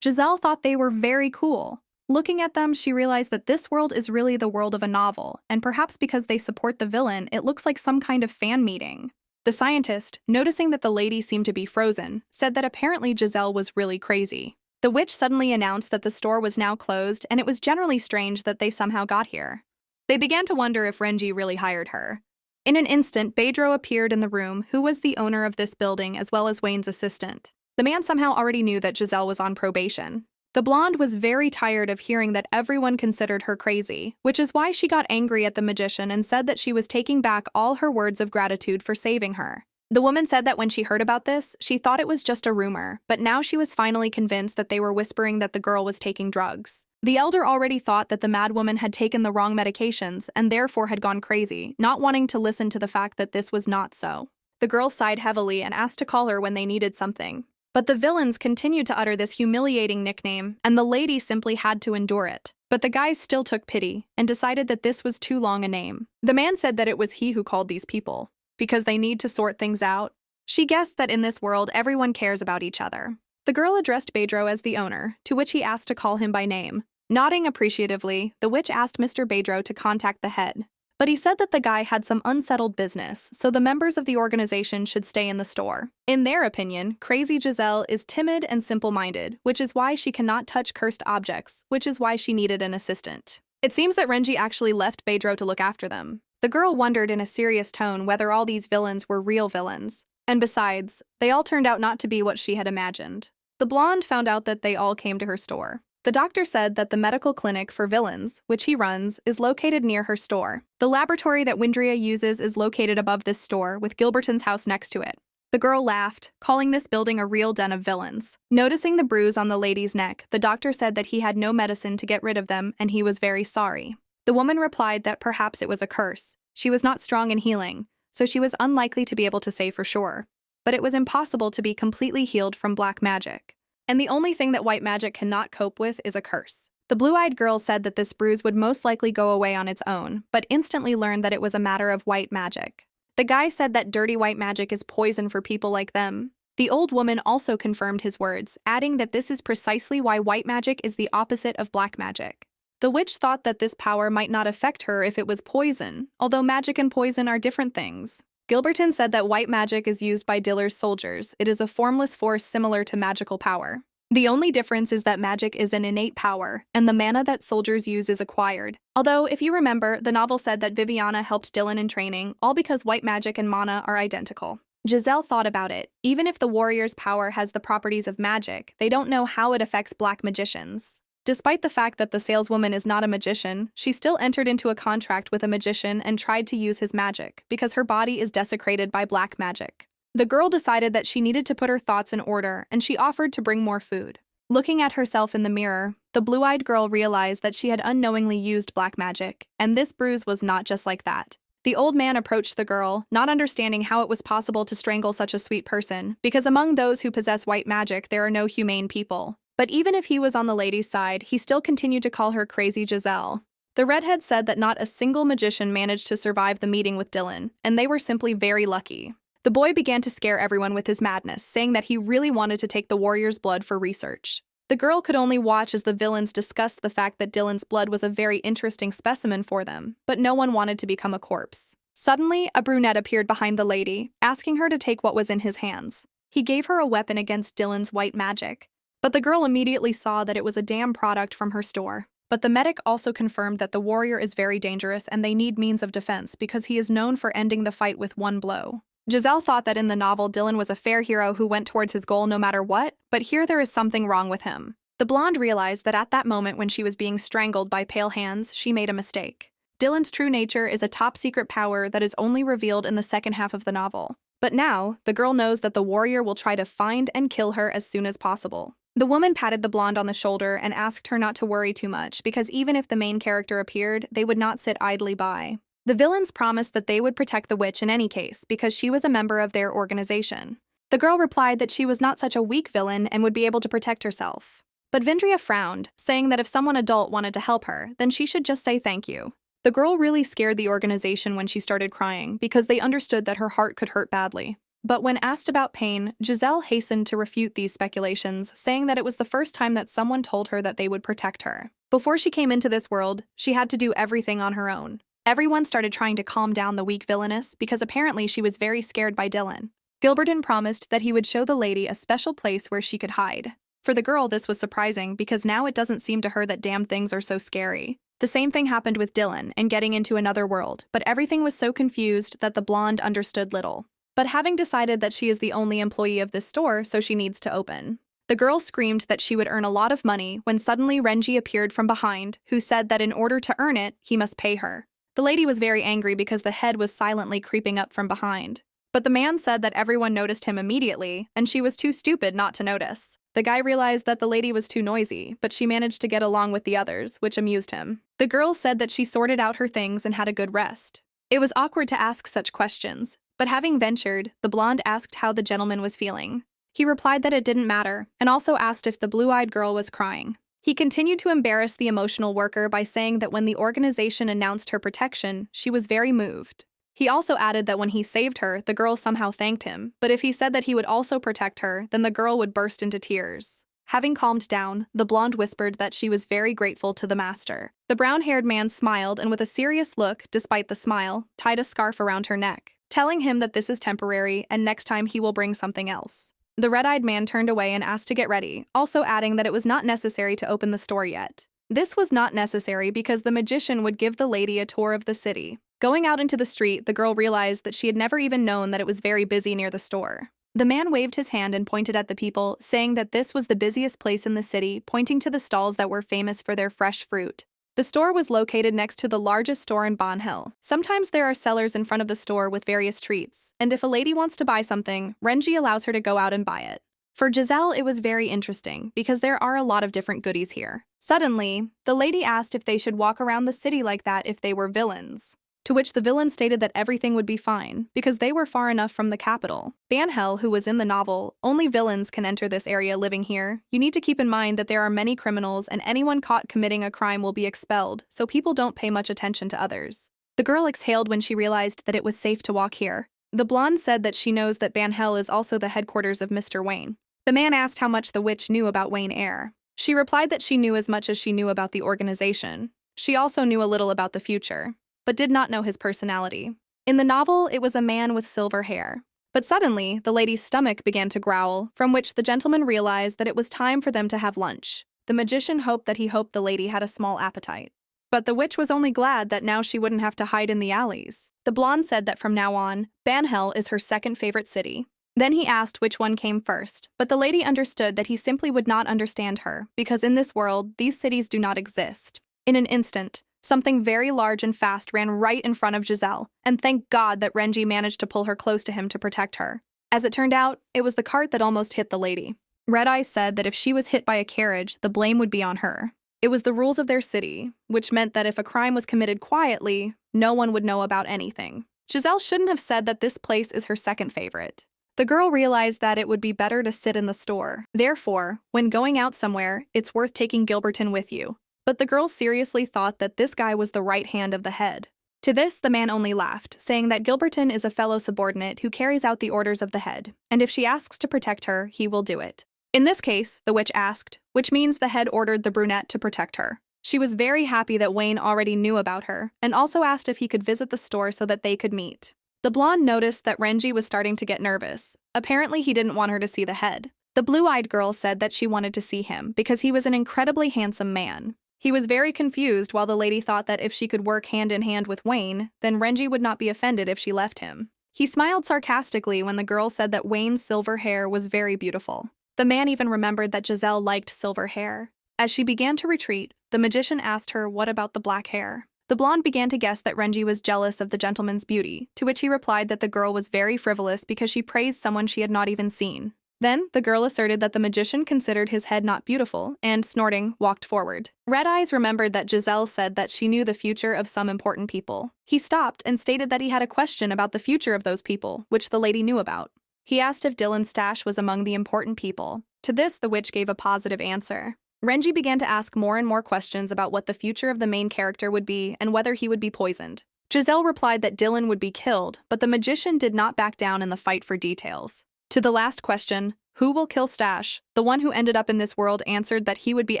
Giselle thought they were very cool. Looking at them, she realized that this world is really the world of a novel, and perhaps because they support the villain, it looks like some kind of fan meeting. The scientist, noticing that the lady seemed to be frozen, said that apparently Giselle was really crazy. The witch suddenly announced that the store was now closed, and it was generally strange that they somehow got here. They began to wonder if Renji really hired her. In an instant, Beidro appeared in the room, who was the owner of this building as well as Wayne's assistant. The man somehow already knew that Giselle was on probation. The blonde was very tired of hearing that everyone considered her crazy, which is why she got angry at the magician and said that she was taking back all her words of gratitude for saving her. The woman said that when she heard about this, she thought it was just a rumor, but now she was finally convinced that they were whispering that the girl was taking drugs. The elder already thought that the madwoman had taken the wrong medications and therefore had gone crazy, not wanting to listen to the fact that this was not so. The girl sighed heavily and asked to call her when they needed something. But the villains continued to utter this humiliating nickname, and the lady simply had to endure it. But the guys still took pity and decided that this was too long a name. The man said that it was he who called these people, because they need to sort things out. She guessed that in this world everyone cares about each other. The girl addressed Beidro as the owner, to which he asked to call him by name. Nodding appreciatively, the witch asked Mr. Beidro to contact the head. But he said that the guy had some unsettled business, so the members of the organization should stay in the store. In their opinion, Crazy Giselle is timid and simple-minded, which is why she cannot touch cursed objects, which is why she needed an assistant. It seems that Renji actually left Beidro to look after them. The girl wondered in a serious tone whether all these villains were real villains. And besides, they all turned out not to be what she had imagined. The blonde found out that they all came to her store. The doctor said that the medical clinic for villains, which he runs, is located near her store. The laboratory that Windria uses is located above this store, with Gilberton's house next to it. The girl laughed, calling this building a real den of villains. Noticing the bruise on the lady's neck, the doctor said that he had no medicine to get rid of them and he was very sorry. The woman replied that perhaps it was a curse. She was not strong in healing, so she was unlikely to be able to say for sure. But it was impossible to be completely healed from black magic. And the only thing that white magic cannot cope with is a curse. The blue-eyed girl said that this bruise would most likely go away on its own, but instantly learned that it was a matter of white magic. The guy said that dirty white magic is poison for people like them. The old woman also confirmed his words, adding that this is precisely why white magic is the opposite of black magic. The witch thought that this power might not affect her if it was poison, although magic and poison are different things. Gilberton said that white magic is used by Diller's soldiers. It is a formless force similar to magical power. The only difference is that magic is an innate power, and the mana that soldiers use is acquired. Although, if you remember, the novel said that Viviana helped Dylan in training, all because white magic and mana are identical. Giselle thought about it. Even if the warrior's power has the properties of magic, they don't know how it affects black magicians. Despite the fact that the saleswoman is not a magician, she still entered into a contract with a magician and tried to use his magic, because her body is desecrated by black magic. The girl decided that she needed to put her thoughts in order, and she offered to bring more food. Looking at herself in the mirror, the blue-eyed girl realized that she had unknowingly used black magic, and this bruise was not just like that. The old man approached the girl, not understanding how it was possible to strangle such a sweet person, because among those who possess white magic there are no humane people. But even if he was on the lady's side, he still continued to call her Crazy Giselle. The redhead said that not a single magician managed to survive the meeting with Dylan, and they were simply very lucky. The boy began to scare everyone with his madness, saying that he really wanted to take the warrior's blood for research. The girl could only watch as the villains discussed the fact that Dylan's blood was a very interesting specimen for them, but no one wanted to become a corpse. Suddenly, a brunette appeared behind the lady, asking her to take what was in his hands. He gave her a weapon against Dylan's white magic, but the girl immediately saw that it was a damn product from her store. But the medic also confirmed that the warrior is very dangerous and they need means of defense because he is known for ending the fight with one blow. Giselle thought that in the novel Dylan was a fair hero who went towards his goal no matter what, but here there is something wrong with him. The blonde realized that at that moment when she was being strangled by pale hands, she made a mistake. Dylan's true nature is a top-secret power that is only revealed in the second half of the novel. But now, the girl knows that the warrior will try to find and kill her as soon as possible. The woman patted the blonde on the shoulder and asked her not to worry too much because even if the main character appeared, they would not sit idly by. The villains promised that they would protect the witch in any case because she was a member of their organization. The girl replied that she was not such a weak villain and would be able to protect herself. But Vindria frowned, saying that if someone adult wanted to help her, then she should just say thank you. The girl really scared the organization when she started crying because they understood that her heart could hurt badly. But when asked about pain, Giselle hastened to refute these speculations, saying that it was the first time that someone told her that they would protect her. Before she came into this world, she had to do everything on her own. Everyone started trying to calm down the weak villainess because apparently she was very scared by Dylan. Gilberton promised that he would show the lady a special place where she could hide. For the girl, this was surprising because now it doesn't seem to her that damn things are so scary. The same thing happened with Dylan and getting into another world, but everything was so confused that the blonde understood little. But having decided that she is the only employee of this store, so she needs to open. The girl screamed that she would earn a lot of money when suddenly Renji appeared from behind, who said that in order to earn it, he must pay her. The lady was very angry because the head was silently creeping up from behind. But the man said that everyone noticed him immediately, and she was too stupid not to notice. The guy realized that the lady was too noisy, but she managed to get along with the others, which amused him. The girl said that she sorted out her things and had a good rest. It was awkward to ask such questions, but having ventured, the blonde asked how the gentleman was feeling. He replied that it didn't matter, and also asked if the blue-eyed girl was crying. He continued to embarrass the emotional worker by saying that when the organization announced her protection, she was very moved. He also added that when he saved her, the girl somehow thanked him, but if he said that he would also protect her, then the girl would burst into tears. Having calmed down, the blonde whispered that she was very grateful to the master. The brown-haired man smiled and with a serious look, despite the smile, tied a scarf around her neck, telling him that this is temporary and next time he will bring something else. The red-eyed man turned away and asked to get ready, also adding that it was not necessary to open the store yet. This was not necessary because the magician would give the lady a tour of the city. Going out into the street, the girl realized that she had never even known that it was very busy near the store. The man waved his hand and pointed at the people, saying that this was the busiest place in the city, pointing to the stalls that were famous for their fresh fruit. The store was located next to the largest store in Bon Hill. Sometimes there are sellers in front of the store with various treats, and if a lady wants to buy something, Renji allows her to go out and buy it. For Giselle, it was very interesting because there are a lot of different goodies here. Suddenly, the lady asked if they should walk around the city like that if they were villains. To which the villain stated that everything would be fine because they were far enough from the capital. Ban Hell, who was in the novel, only villains can enter this area living here. You need to keep in mind that there are many criminals and anyone caught committing a crime will be expelled, so people don't pay much attention to others. The girl exhaled when she realized that it was safe to walk here. The blonde said that she knows that Ban Hell is also the headquarters of Mr. Wayne. The man asked how much the witch knew about Wayne Air. She replied that she knew as much as she knew about the organization. She also knew a little about the future, but did not know his personality. In the novel, it was a man with silver hair. But suddenly, the lady's stomach began to growl, from which the gentleman realized that it was time for them to have lunch. The magician hoped the lady had a small appetite. But the witch was only glad that now she wouldn't have to hide in the alleys. The blonde said that from now on, Ban Hell is her second favorite city. Then he asked which one came first, but the lady understood that he simply would not understand her, because in this world, these cities do not exist. In an instant, something very large and fast ran right in front of Giselle, and thank God that Renji managed to pull her close to him to protect her. As it turned out, it was the cart that almost hit the lady. Red Eye said that if she was hit by a carriage, the blame would be on her. It was the rules of their city, which meant that if a crime was committed quietly, no one would know about anything. Giselle shouldn't have said that this place is her second favorite. The girl realized that it would be better to sit in the store. Therefore, when going out somewhere, it's worth taking Gilberton with you. But the girl seriously thought that this guy was the right hand of the head. To this, the man only laughed, saying that Gilberton is a fellow subordinate who carries out the orders of the head, and if she asks to protect her, he will do it. In this case, the witch asked, which means the head ordered the brunette to protect her. She was very happy that Wayne already knew about her, and also asked if he could visit the store so that they could meet. The blonde noticed that Renji was starting to get nervous. Apparently, he didn't want her to see the head. The blue-eyed girl said that she wanted to see him because he was an incredibly handsome man. He was very confused while the lady thought that if she could work hand in hand with Wayne, then Renji would not be offended if she left him. He smiled sarcastically when the girl said that Wayne's silver hair was very beautiful. The man even remembered that Giselle liked silver hair. As she began to retreat, the magician asked her what about the black hair. The blonde began to guess that Renji was jealous of the gentleman's beauty, to which he replied that the girl was very frivolous because she praised someone she had not even seen. Then, the girl asserted that the magician considered his head not beautiful and, snorting, walked forward. Red Eyes remembered that Giselle said that she knew the future of some important people. He stopped and stated that he had a question about the future of those people, which the lady knew about. He asked if Dylan Stash was among the important people. To this, the witch gave a positive answer. Renji began to ask more and more questions about what the future of the main character would be and whether he would be poisoned. Giselle replied that Dylan would be killed, but the magician did not back down in the fight for details. To the last question, who will kill Stash, the one who ended up in this world answered that he would be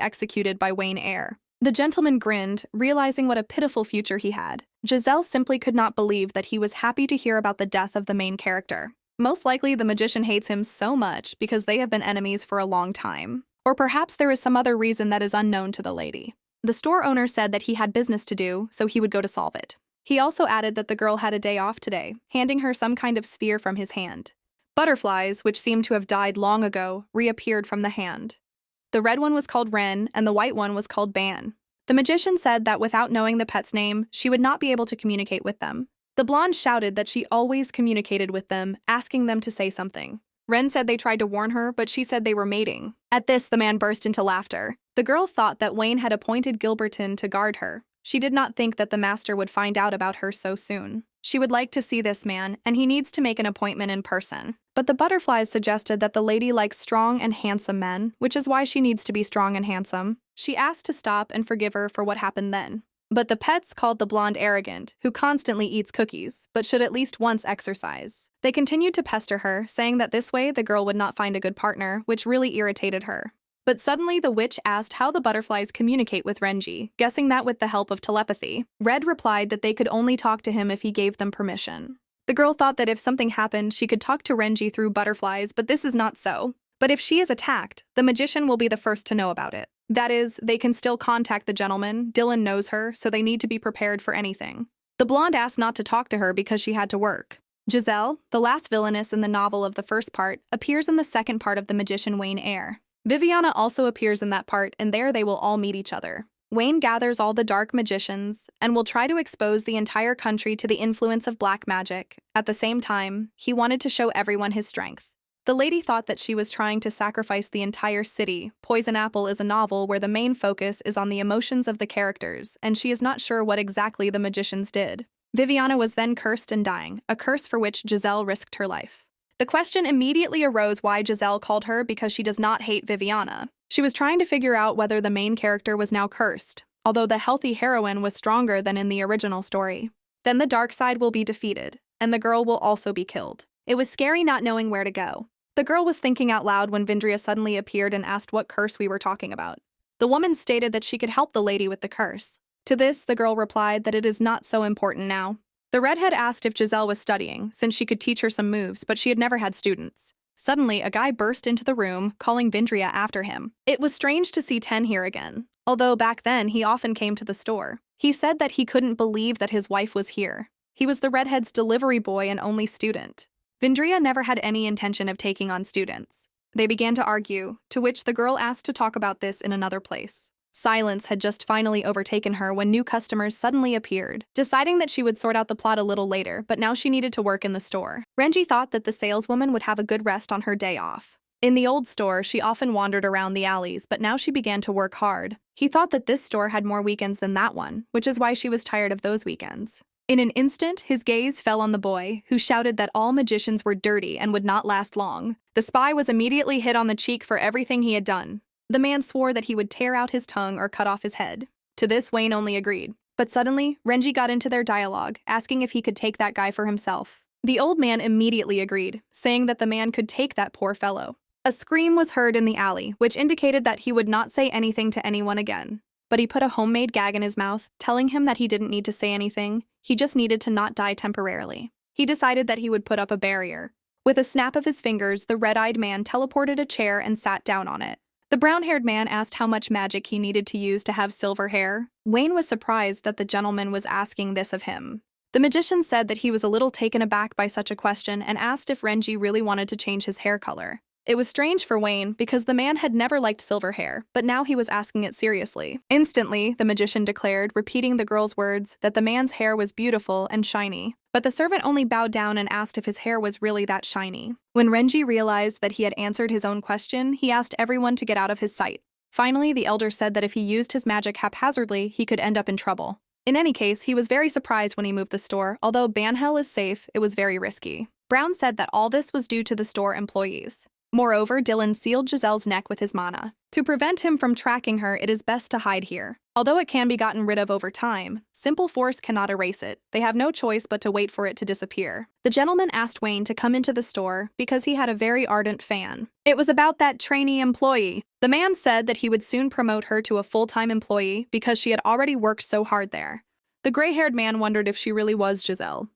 executed by Wayne Air. The gentleman grinned, realizing what a pitiful future he had. Giselle simply could not believe that he was happy to hear about the death of the main character. Most likely, the magician hates him so much because they have been enemies for a long time. Or perhaps there is some other reason that is unknown to the lady. The store owner said that he had business to do, so he would go to solve it. He also added that the girl had a day off today, handing her some kind of sphere from his hand. Butterflies, which seemed to have died long ago, reappeared from the hand. The red one was called Ren, and the white one was called Ban. The magician said that without knowing the pet's name, she would not be able to communicate with them. The blonde shouted that she always communicated with them, asking them to say something. Ren said they tried to warn her, but she said they were mating. At this, the man burst into laughter. The girl thought that Wayne had appointed Gilberton to guard her. She did not think that the master would find out about her so soon. She would like to see this man, and he needs to make an appointment in person. But the butterflies suggested that the lady likes strong and handsome men, which is why she needs to be strong and handsome. She asked to stop and forgive her for what happened then. But the pets called the blonde arrogant, who constantly eats cookies, but should at least once exercise. They continued to pester her, saying that this way the girl would not find a good partner, which really irritated her. But suddenly the witch asked how the butterflies communicate with Renji, guessing that with the help of telepathy. Red replied that they could only talk to him if he gave them permission. The girl thought that if something happened, she could talk to Renji through butterflies, but this is not so. But if she is attacked, the magician will be the first to know about it. That is, they can still contact the gentleman. Dylan knows her, so they need to be prepared for anything. The blonde asked not to talk to her because she had to work. Giselle, the last villainess in the novel of the first part, appears in the second part of The Magician Wayne Air. Viviana also appears in that part, and there they will all meet each other. Wayne gathers all the dark magicians and will try to expose the entire country to the influence of black magic. At the same time, he wanted to show everyone his strength. The lady thought that she was trying to sacrifice the entire city. Poison Apple is a novel where the main focus is on the emotions of the characters, and she is not sure what exactly the magicians did. Viviana was then cursed and dying, a curse for which Giselle risked her life. The question immediately arose why Giselle called her because she does not hate Viviana. She was trying to figure out whether the main character was now cursed, although the healthy heroine was stronger than in the original story. Then the dark side will be defeated, and the girl will also be killed. It was scary not knowing where to go. The girl was thinking out loud when Vindria suddenly appeared and asked what curse we were talking about. The woman stated that she could help the lady with the curse. To this, the girl replied that it is not so important now. The redhead asked if Giselle was studying, since she could teach her some moves, but she had never had students. Suddenly, a guy burst into the room, calling Vindria after him. It was strange to see Ten here again, although back then he often came to the store. He said that he couldn't believe that his wife was here. He was the redhead's delivery boy and only student. Vindria never had any intention of taking on students. They began to argue, to which the girl asked to talk about this in another place. Silence had just finally overtaken her when new customers suddenly appeared, deciding that she would sort out the plot a little later, but now she needed to work in the store. Renji thought that the saleswoman would have a good rest on her day off. In the old store, she often wandered around the alleys, but now she began to work hard. He thought that this store had more weekends than that one, which is why she was tired of those weekends. In an instant, his gaze fell on the boy, who shouted that all magicians were dirty and would not last long. The spy was immediately hit on the cheek for everything he had done. The man swore that he would tear out his tongue or cut off his head. To this, Wayne only agreed. But suddenly, Renji got into their dialogue, asking if he could take that guy for himself. The old man immediately agreed, saying that the man could take that poor fellow. A scream was heard in the alley, which indicated that he would not say anything to anyone again. But he put a homemade gag in his mouth, telling him that he didn't need to say anything, he just needed to not die temporarily. He decided that he would put up a barrier. With a snap of his fingers, the red-eyed man teleported a chair and sat down on it. The brown-haired man asked how much magic he needed to use to have silver hair. Wayne was surprised that the gentleman was asking this of him. The magician said that he was a little taken aback by such a question and asked if Renji really wanted to change his hair color. It was strange for Wayne because the man had never liked silver hair, but now he was asking it seriously. Instantly, the magician declared, repeating the girl's words, that the man's hair was beautiful and shiny. But the servant only bowed down and asked if his hair was really that shiny. When Renji realized that he had answered his own question, he asked everyone to get out of his sight. Finally, the elder said that if he used his magic haphazardly, he could end up in trouble. In any case, he was very surprised when he moved the store. Although Banhell is safe, it was very risky. Brown said that all this was due to the store employees. Moreover, Dylan sealed Giselle's neck with his mana. To prevent him from tracking her, it is best to hide here. Although it can be gotten rid of over time, simple force cannot erase it. They have no choice but to wait for it to disappear. The gentleman asked Wayne to come into the store because he had a very ardent fan. It was about that trainee employee. The man said that he would soon promote her to a full-time employee because she had already worked so hard there. The gray-haired man wondered if she really was Giselle.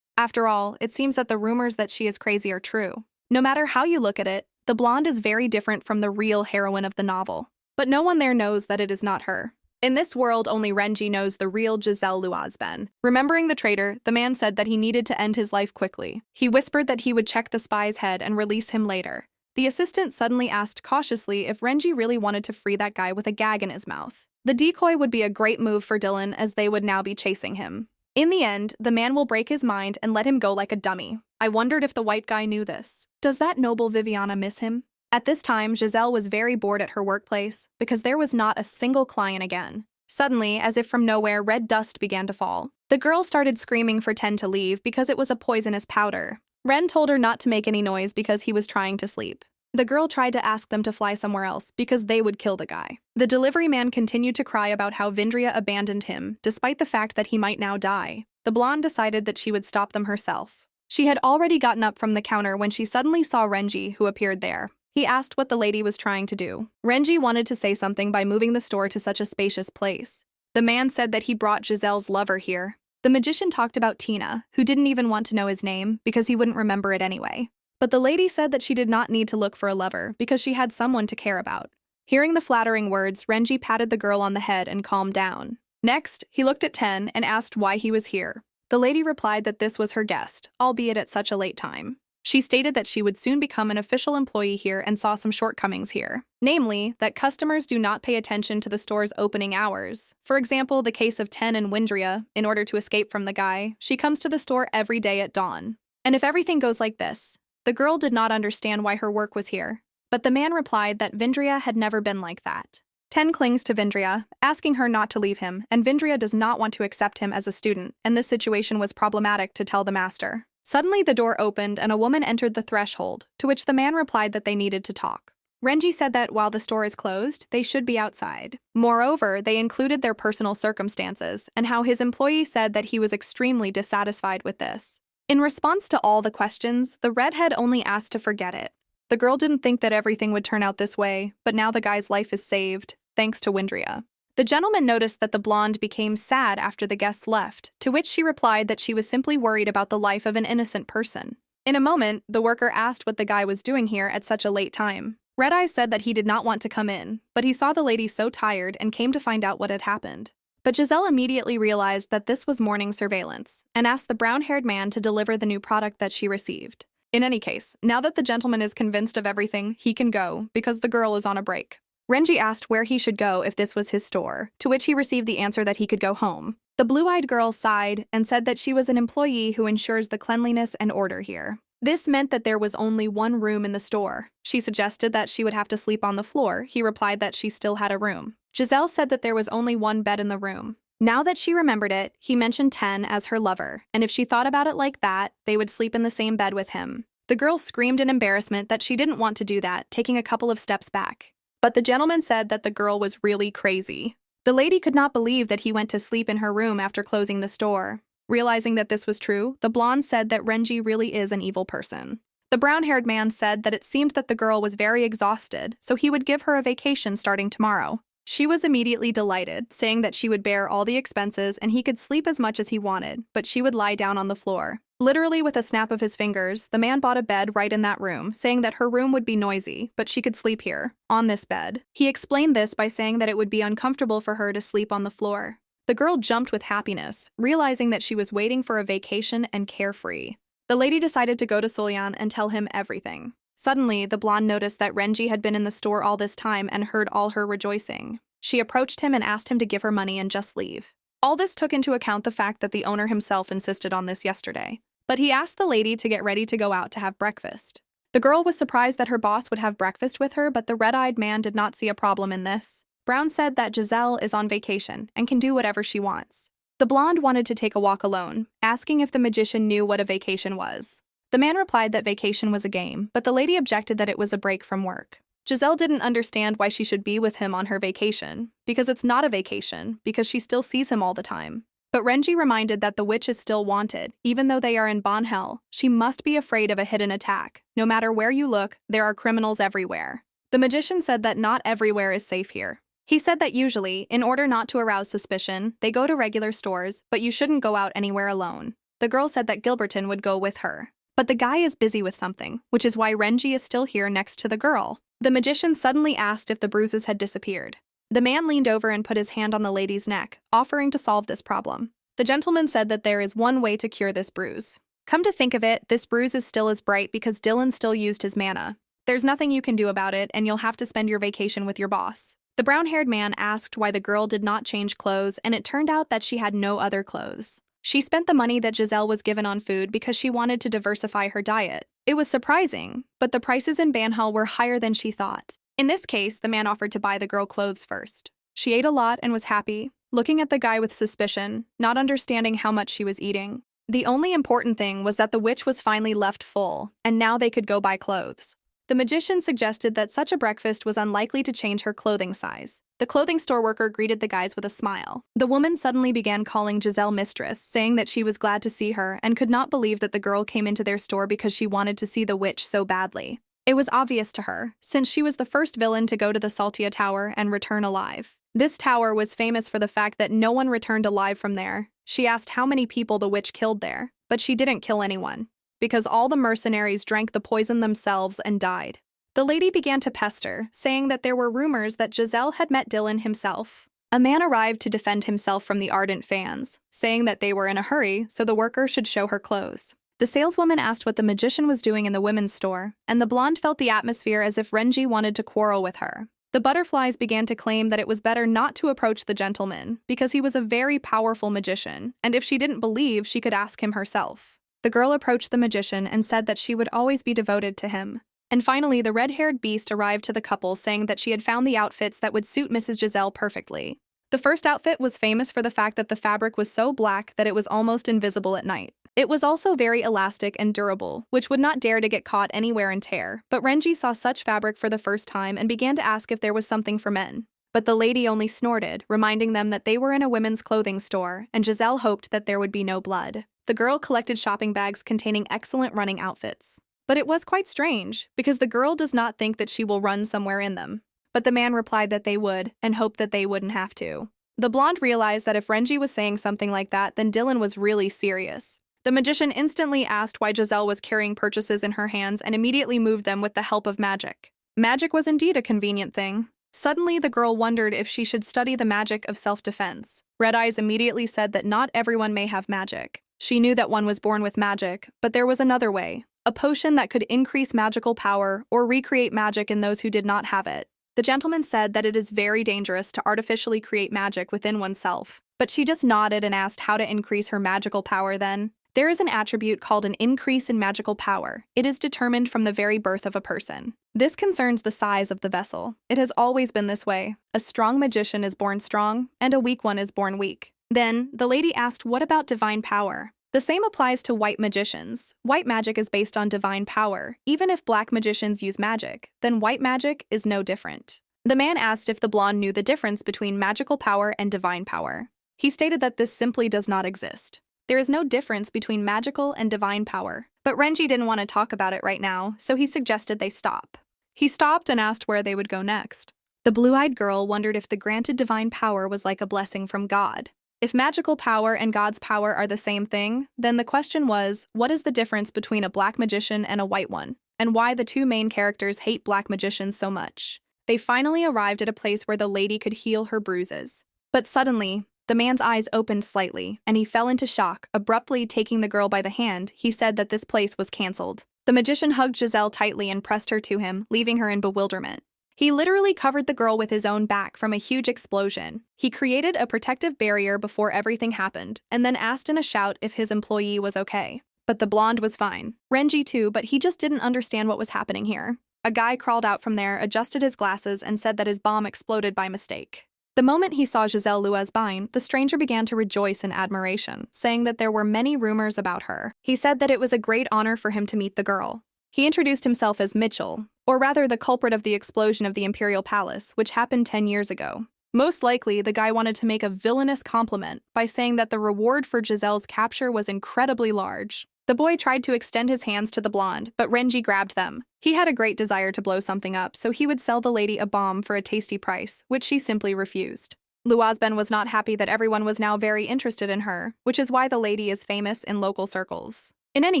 After all, it seems that the rumors that she is crazy are true. No matter how you look at it, the blonde is very different from the real heroine of the novel. But no one there knows that it is not her. In this world, only Renji knows the real Giselle Luazben. Remembering the traitor, the man said that he needed to end his life quickly. He whispered that he would check the spy's head and release him later. The assistant suddenly asked cautiously if Renji really wanted to free that guy with a gag in his mouth. The decoy would be a great move for Dylan as they would now be chasing him. In the end, the man will break his mind and let him go like a dummy. I wondered if the white guy knew this. Does that noble Viviana miss him? At this time, Giselle was very bored at her workplace because there was not a single client again. Suddenly, as if from nowhere, red dust began to fall. The girl started screaming for Ten to leave because it was a poisonous powder. Ren told her not to make any noise because he was trying to sleep. The girl tried to ask them to fly somewhere else because they would kill the guy. The delivery man continued to cry about how Vindria abandoned him, despite the fact that he might now die. The blonde decided that she would stop them herself. She had already gotten up from the counter when she suddenly saw Renji, who appeared there. He asked what the lady was trying to do. Renji wanted to say something by moving the store to such a spacious place. The man said that he brought Giselle's lover here. The magician talked about Tina, who didn't even want to know his name because he wouldn't remember it anyway. But the lady said that she did not need to look for a lover because she had someone to care about. Hearing the flattering words, Renji patted the girl on the head and calmed down. Next, he looked at Ten and asked why he was here. The lady replied that this was her guest, albeit at such a late time. She stated that she would soon become an official employee here and saw some shortcomings here. Namely, that customers do not pay attention to the store's opening hours. For example, the case of Ten and Windria, in order to escape from the guy, she comes to the store every day at dawn. And if everything goes like this, the girl did not understand why her work was here. But the man replied that Vindria had never been like that. Ten clings to Vindria, asking her not to leave him, and Vindria does not want to accept him as a student, and this situation was problematic to tell the master. Suddenly the door opened and a woman entered the threshold, to which the man replied that they needed to talk. Renji said that while the store is closed, they should be outside. Moreover, they included their personal circumstances, and how his employee said that he was extremely dissatisfied with this. In response to all the questions, the redhead only asked to forget it. The girl didn't think that everything would turn out this way, but now the guy's life is saved, thanks to Windria. The gentleman noticed that the blonde became sad after the guests left, to which she replied that she was simply worried about the life of an innocent person. In a moment, the worker asked what the guy was doing here at such a late time. Red Eye said that he did not want to come in, but he saw the lady so tired and came to find out what had happened. But Giselle immediately realized that this was morning surveillance, and asked the brown-haired man to deliver the new product that she received. In any case, now that the gentleman is convinced of everything, he can go, because the girl is on a break. Renji asked where he should go if this was his store, to which he received the answer that he could go home. The blue-eyed girl sighed and said that she was an employee who ensures the cleanliness and order here. This meant that there was only one room in the store. She suggested that she would have to sleep on the floor. He replied that she still had a room. Giselle said that there was only one bed in the room. Now that she remembered it, he mentioned Ten as her lover, and if she thought about it like that, they would sleep in the same bed with him. The girl screamed in embarrassment that she didn't want to do that, taking a couple of steps back. But the gentleman said that the girl was really crazy. The lady could not believe that he went to sleep in her room after closing the store. Realizing that this was true, the blonde said that Renji really is an evil person. The brown-haired man said that it seemed that the girl was very exhausted, so he would give her a vacation starting tomorrow. She was immediately delighted, saying that she would bear all the expenses and he could sleep as much as he wanted, but she would lie down on the floor. Literally with a snap of his fingers, the man bought a bed right in that room, saying that her room would be noisy, but she could sleep here, on this bed. He explained this by saying that it would be uncomfortable for her to sleep on the floor. The girl jumped with happiness, realizing that she was waiting for a vacation and carefree. The lady decided to go to Solyan and tell him everything. Suddenly, the blonde noticed that Renji had been in the store all this time and heard all her rejoicing. She approached him and asked him to give her money and just leave. All this took into account the fact that the owner himself insisted on this yesterday. But he asked the lady to get ready to go out to have breakfast. The girl was surprised that her boss would have breakfast with her, but the red-eyed man did not see a problem in this. Brown said that Giselle is on vacation and can do whatever she wants. The blonde wanted to take a walk alone, asking if the magician knew what a vacation was. The man replied that vacation was a game, but the lady objected that it was a break from work. Giselle didn't understand why she should be with him on her vacation, because it's not a vacation, because she still sees him all the time. But Renji reminded that the witch is still wanted, even though they are in Bonhell. She must be afraid of a hidden attack. No matter where you look, there are criminals everywhere. The magician said that not everywhere is safe here. He said that usually, in order not to arouse suspicion, they go to regular stores, but you shouldn't go out anywhere alone. The girl said that Gilberton would go with her. But the guy is busy with something, which is why Renji is still here next to the girl. The magician suddenly asked if the bruises had disappeared. The man leaned over and put his hand on the lady's neck, offering to solve this problem. The gentleman said that there is one way to cure this bruise. Come to think of it, this bruise is still as bright because Dylan still used his mana. There's nothing you can do about it, and you'll have to spend your vacation with your boss. The brown-haired man asked why the girl did not change clothes, and it turned out that she had no other clothes. She spent the money that Giselle was given on food because she wanted to diversify her diet. It was surprising, but the prices in Banhall were higher than she thought. In this case, the man offered to buy the girl clothes first. She ate a lot and was happy, looking at the guy with suspicion, not understanding how much she was eating. The only important thing was that the witch was finally left full, and now they could go buy clothes. The magician suggested that such a breakfast was unlikely to change her clothing size. The clothing store worker greeted the guys with a smile. The woman suddenly began calling Giselle mistress, saying that she was glad to see her and could not believe that the girl came into their store because she wanted to see the witch so badly. It was obvious to her, since she was the first villain to go to the Saltia Tower and return alive. This tower was famous for the fact that no one returned alive from there. She asked how many people the witch killed there, but she didn't kill anyone, because all the mercenaries drank the poison themselves and died. The lady began to pester, saying that there were rumors that Giselle had met Dylan himself. A man arrived to defend himself from the ardent fans, saying that they were in a hurry, so the worker should show her clothes. The saleswoman asked what the magician was doing in the women's store, and the blonde felt the atmosphere as if Renji wanted to quarrel with her. The butterflies began to claim that it was better not to approach the gentleman because he was a very powerful magician, and if she didn't believe, she could ask him herself. The girl approached the magician and said that she would always be devoted to him. And finally, the red-haired beast arrived to the couple saying that she had found the outfits that would suit Mrs. Giselle perfectly. The first outfit was famous for the fact that the fabric was so black that it was almost invisible at night. It was also very elastic and durable, which would not dare to get caught any wear and tear, but Renji saw such fabric for the first time and began to ask if there was something for men. But the lady only snorted, reminding them that they were in a women's clothing store, and Giselle hoped that there would be no blood. The girl collected shopping bags containing excellent running outfits. But it was quite strange, because the girl does not think that she will run somewhere in them. But the man replied that they would, and hoped that they wouldn't have to. The blonde realized that if Renji was saying something like that, then Dylan was really serious. The magician instantly asked why Giselle was carrying purchases in her hands and immediately moved them with the help of magic. Magic was indeed a convenient thing. Suddenly, the girl wondered if she should study the magic of self-defense. Red Eyes immediately said that not everyone may have magic. She knew that one was born with magic, but there was another way. A potion that could increase magical power or recreate magic in those who did not have it. The gentleman said that it is very dangerous to artificially create magic within oneself, but she just nodded and asked how to increase her magical power then. There is an attribute called an increase in magical power. It is determined from the very birth of a person. This concerns the size of the vessel. It has always been this way. A strong magician is born strong, and a weak one is born weak. Then, the lady asked, what about divine power? The same applies to white magicians. White magic is based on divine power. Even if black magicians use magic, then white magic is no different. The man asked if the blonde knew the difference between magical power and divine power. He stated that this simply does not exist. There is no difference between magical and divine power. But Renji didn't want to talk about it right now, so he suggested they stop. He stopped and asked where they would go next. The blue-eyed girl wondered if the granted divine power was like a blessing from God. If magical power and God's power are the same thing, then the question was, what is the difference between a black magician and a white one, and why the two main characters hate black magicians so much? They finally arrived at a place where the lady could heal her bruises. But suddenly, the man's eyes opened slightly, and he fell into shock. Abruptly taking the girl by the hand, he said that this place was cancelled. The magician hugged Giselle tightly and pressed her to him, leaving her in bewilderment. He literally covered the girl with his own back from a huge explosion. He created a protective barrier before everything happened, and then asked in a shout if his employee was okay. But the blonde was fine. Renji too, but he just didn't understand what was happening here. A guy crawled out from there, adjusted his glasses, and said that his bomb exploded by mistake. The moment he saw Giselle Luazbine, the stranger began to rejoice in admiration, saying that there were many rumors about her. He said that it was a great honor for him to meet the girl. He introduced himself as Mitchell, or rather the culprit of the explosion of the Imperial Palace, which happened 10 years ago. Most likely, the guy wanted to make a villainous compliment by saying that the reward for Giselle's capture was incredibly large. The boy tried to extend his hands to the blonde, but Renji grabbed them. He had a great desire to blow something up, so he would sell the lady a bomb for a tasty price, which she simply refused. Luazben was not happy that everyone was now very interested in her, which is why the lady is famous in local circles. In any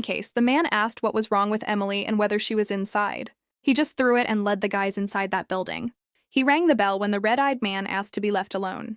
case, the man asked what was wrong with Emily and whether she was inside. He just threw it and led the guys inside that building. He rang the bell when the red-eyed man asked to be left alone.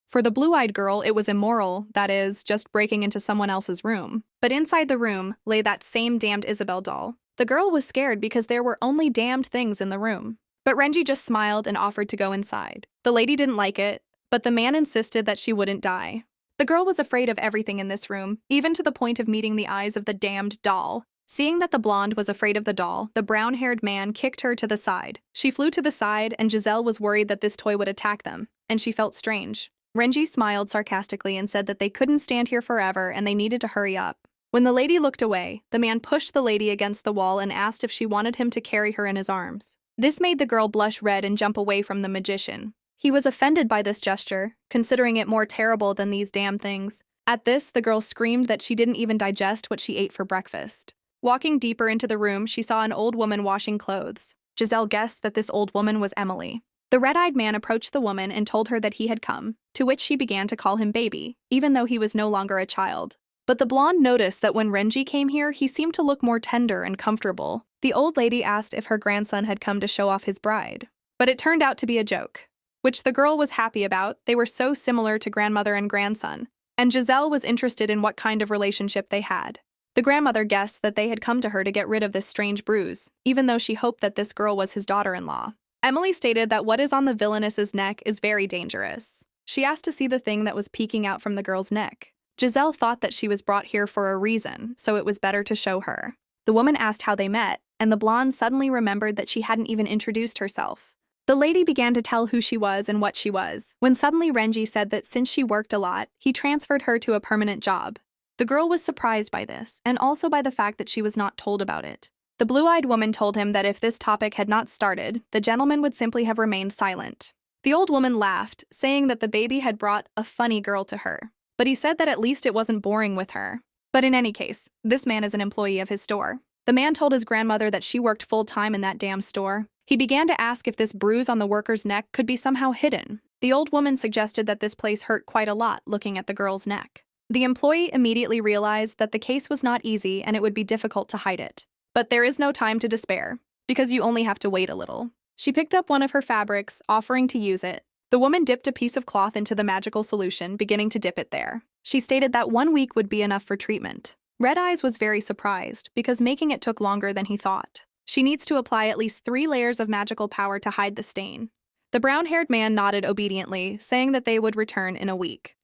For the blue-eyed girl, it was immoral, that is, just breaking into someone else's room. But inside the room lay that same damned Isabel doll. The girl was scared because there were only damned things in the room. But Renji just smiled and offered to go inside. The lady didn't like it, but the man insisted that she wouldn't die. The girl was afraid of everything in this room, even to the point of meeting the eyes of the damned doll. Seeing that the blonde was afraid of the doll, the brown-haired man kicked her to the side. She flew to the side, and Giselle was worried that this toy would attack them, and she felt strange. Renji smiled sarcastically and said that they couldn't stand here forever and they needed to hurry up. When the lady looked away, the man pushed the lady against the wall and asked if she wanted him to carry her in his arms. This made the girl blush red and jump away from the magician. He was offended by this gesture, considering it more terrible than these damn things. At this, the girl screamed that she didn't even digest what she ate for breakfast. Walking deeper into the room, she saw an old woman washing clothes. Giselle guessed that this old woman was Emily. The red-eyed man approached the woman and told her that he had come, to which she began to call him baby, even though he was no longer a child. But the blonde noticed that when Renji came here, he seemed to look more tender and comfortable. The old lady asked if her grandson had come to show off his bride. But it turned out to be a joke, which the girl was happy about. They were so similar to grandmother and grandson, and Giselle was interested in what kind of relationship they had. The grandmother guessed that they had come to her to get rid of this strange bruise, even though she hoped that this girl was his daughter-in-law. Emily stated that what is on the villainess's neck is very dangerous. She asked to see the thing that was peeking out from the girl's neck. Giselle thought that she was brought here for a reason, so it was better to show her. The woman asked how they met, and the blonde suddenly remembered that she hadn't even introduced herself. The lady began to tell who she was and what she was, when suddenly Renji said that since she worked a lot, he transferred her to a permanent job. The girl was surprised by this, and also by the fact that she was not told about it. The blue-eyed woman told him that if this topic had not started, the gentleman would simply have remained silent. The old woman laughed, saying that the baby had brought a funny girl to her, but he said that at least it wasn't boring with her. But in any case, this man is an employee of his store. The man told his grandmother that she worked full-time in that damn store. He began to ask if this bruise on the worker's neck could be somehow hidden. The old woman suggested that this place hurt quite a lot looking at the girl's neck. The employee immediately realized that the case was not easy and it would be difficult to hide it. But there is no time to despair, because you only have to wait a little. She picked up one of her fabrics, offering to use it. The woman dipped a piece of cloth into the magical solution, beginning to dip it there. She stated that 1 week would be enough for treatment. Red Eyes was very surprised, because making it took longer than he thought. She needs to apply at least 3 layers of magical power to hide the stain. The brown-haired man nodded obediently, saying that they would return in a week.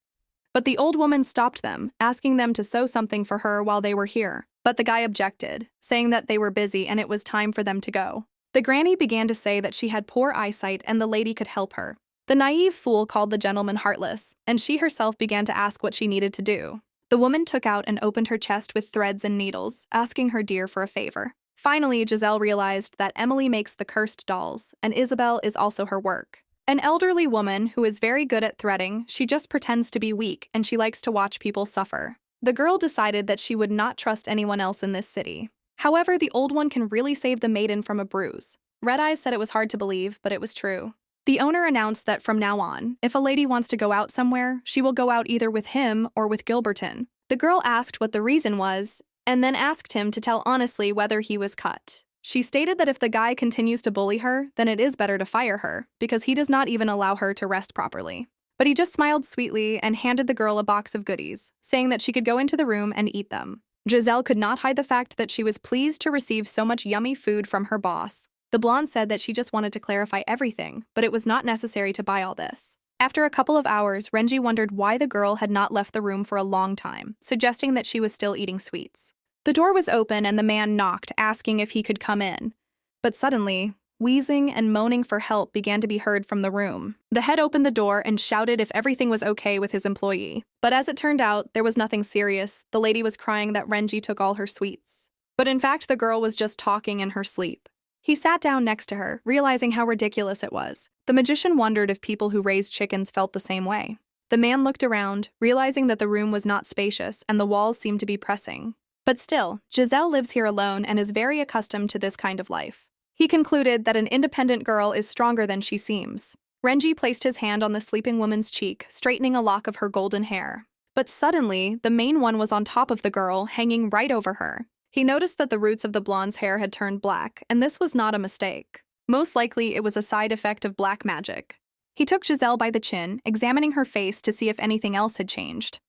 But the old woman stopped them, asking them to sew something for her while they were here. But the guy objected, saying that they were busy and it was time for them to go. The granny began to say that she had poor eyesight and the lady could help her. The naive fool called the gentleman heartless, and she herself began to ask what she needed to do. The woman took out and opened her chest with threads and needles, asking her dear for a favor. Finally, Giselle realized that Emily makes the cursed dolls, and Isabel is also her work. An elderly woman who is very good at threading, she just pretends to be weak and she likes to watch people suffer. The girl decided that she would not trust anyone else in this city. However, the old one can really save the maiden from a bruise. Red Eyes said it was hard to believe, but it was true. The owner announced that from now on, if a lady wants to go out somewhere, she will go out either with him or with Gilberton. The girl asked what the reason was, and then asked him to tell honestly whether he was cut. She stated that if the guy continues to bully her, then it is better to fire her, because he does not even allow her to rest properly. But he just smiled sweetly and handed the girl a box of goodies, saying that she could go into the room and eat them. Giselle could not hide the fact that she was pleased to receive so much yummy food from her boss. The blonde said that she just wanted to clarify everything, but it was not necessary to buy all this. After a couple of hours, Renji wondered why the girl had not left the room for a long time, suggesting that she was still eating sweets. The door was open and the man knocked, asking if he could come in. But suddenly, wheezing and moaning for help began to be heard from the room. The head opened the door and shouted if everything was okay with his employee. But as it turned out, there was nothing serious. The lady was crying that Renji took all her sweets. But in fact, the girl was just talking in her sleep. He sat down next to her, realizing how ridiculous it was. The magician wondered if people who raised chickens felt the same way. The man looked around, realizing that the room was not spacious and the walls seemed to be pressing. But still, Giselle lives here alone and is very accustomed to this kind of life. He concluded that an independent girl is stronger than she seems. Renji placed his hand on the sleeping woman's cheek, straightening a lock of her golden hair. But suddenly, the main one was on top of the girl, hanging right over her. He noticed that the roots of the blonde's hair had turned black, and this was not a mistake. Most likely, it was a side effect of black magic. He took Giselle by the chin, examining her face to see if anything else had changed.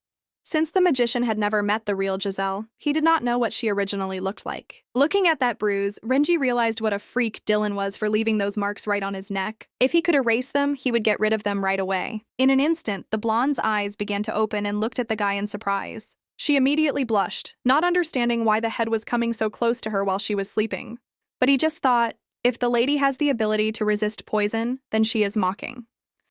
Since the magician had never met the real Giselle, he did not know what she originally looked like. Looking at that bruise, Renji realized what a freak Dylan was for leaving those marks right on his neck. If he could erase them, he would get rid of them right away. In an instant, the blonde's eyes began to open and looked at the guy in surprise. She immediately blushed, not understanding why the head was coming so close to her while she was sleeping. But he just thought, if the lady has the ability to resist poison, then she is mocking.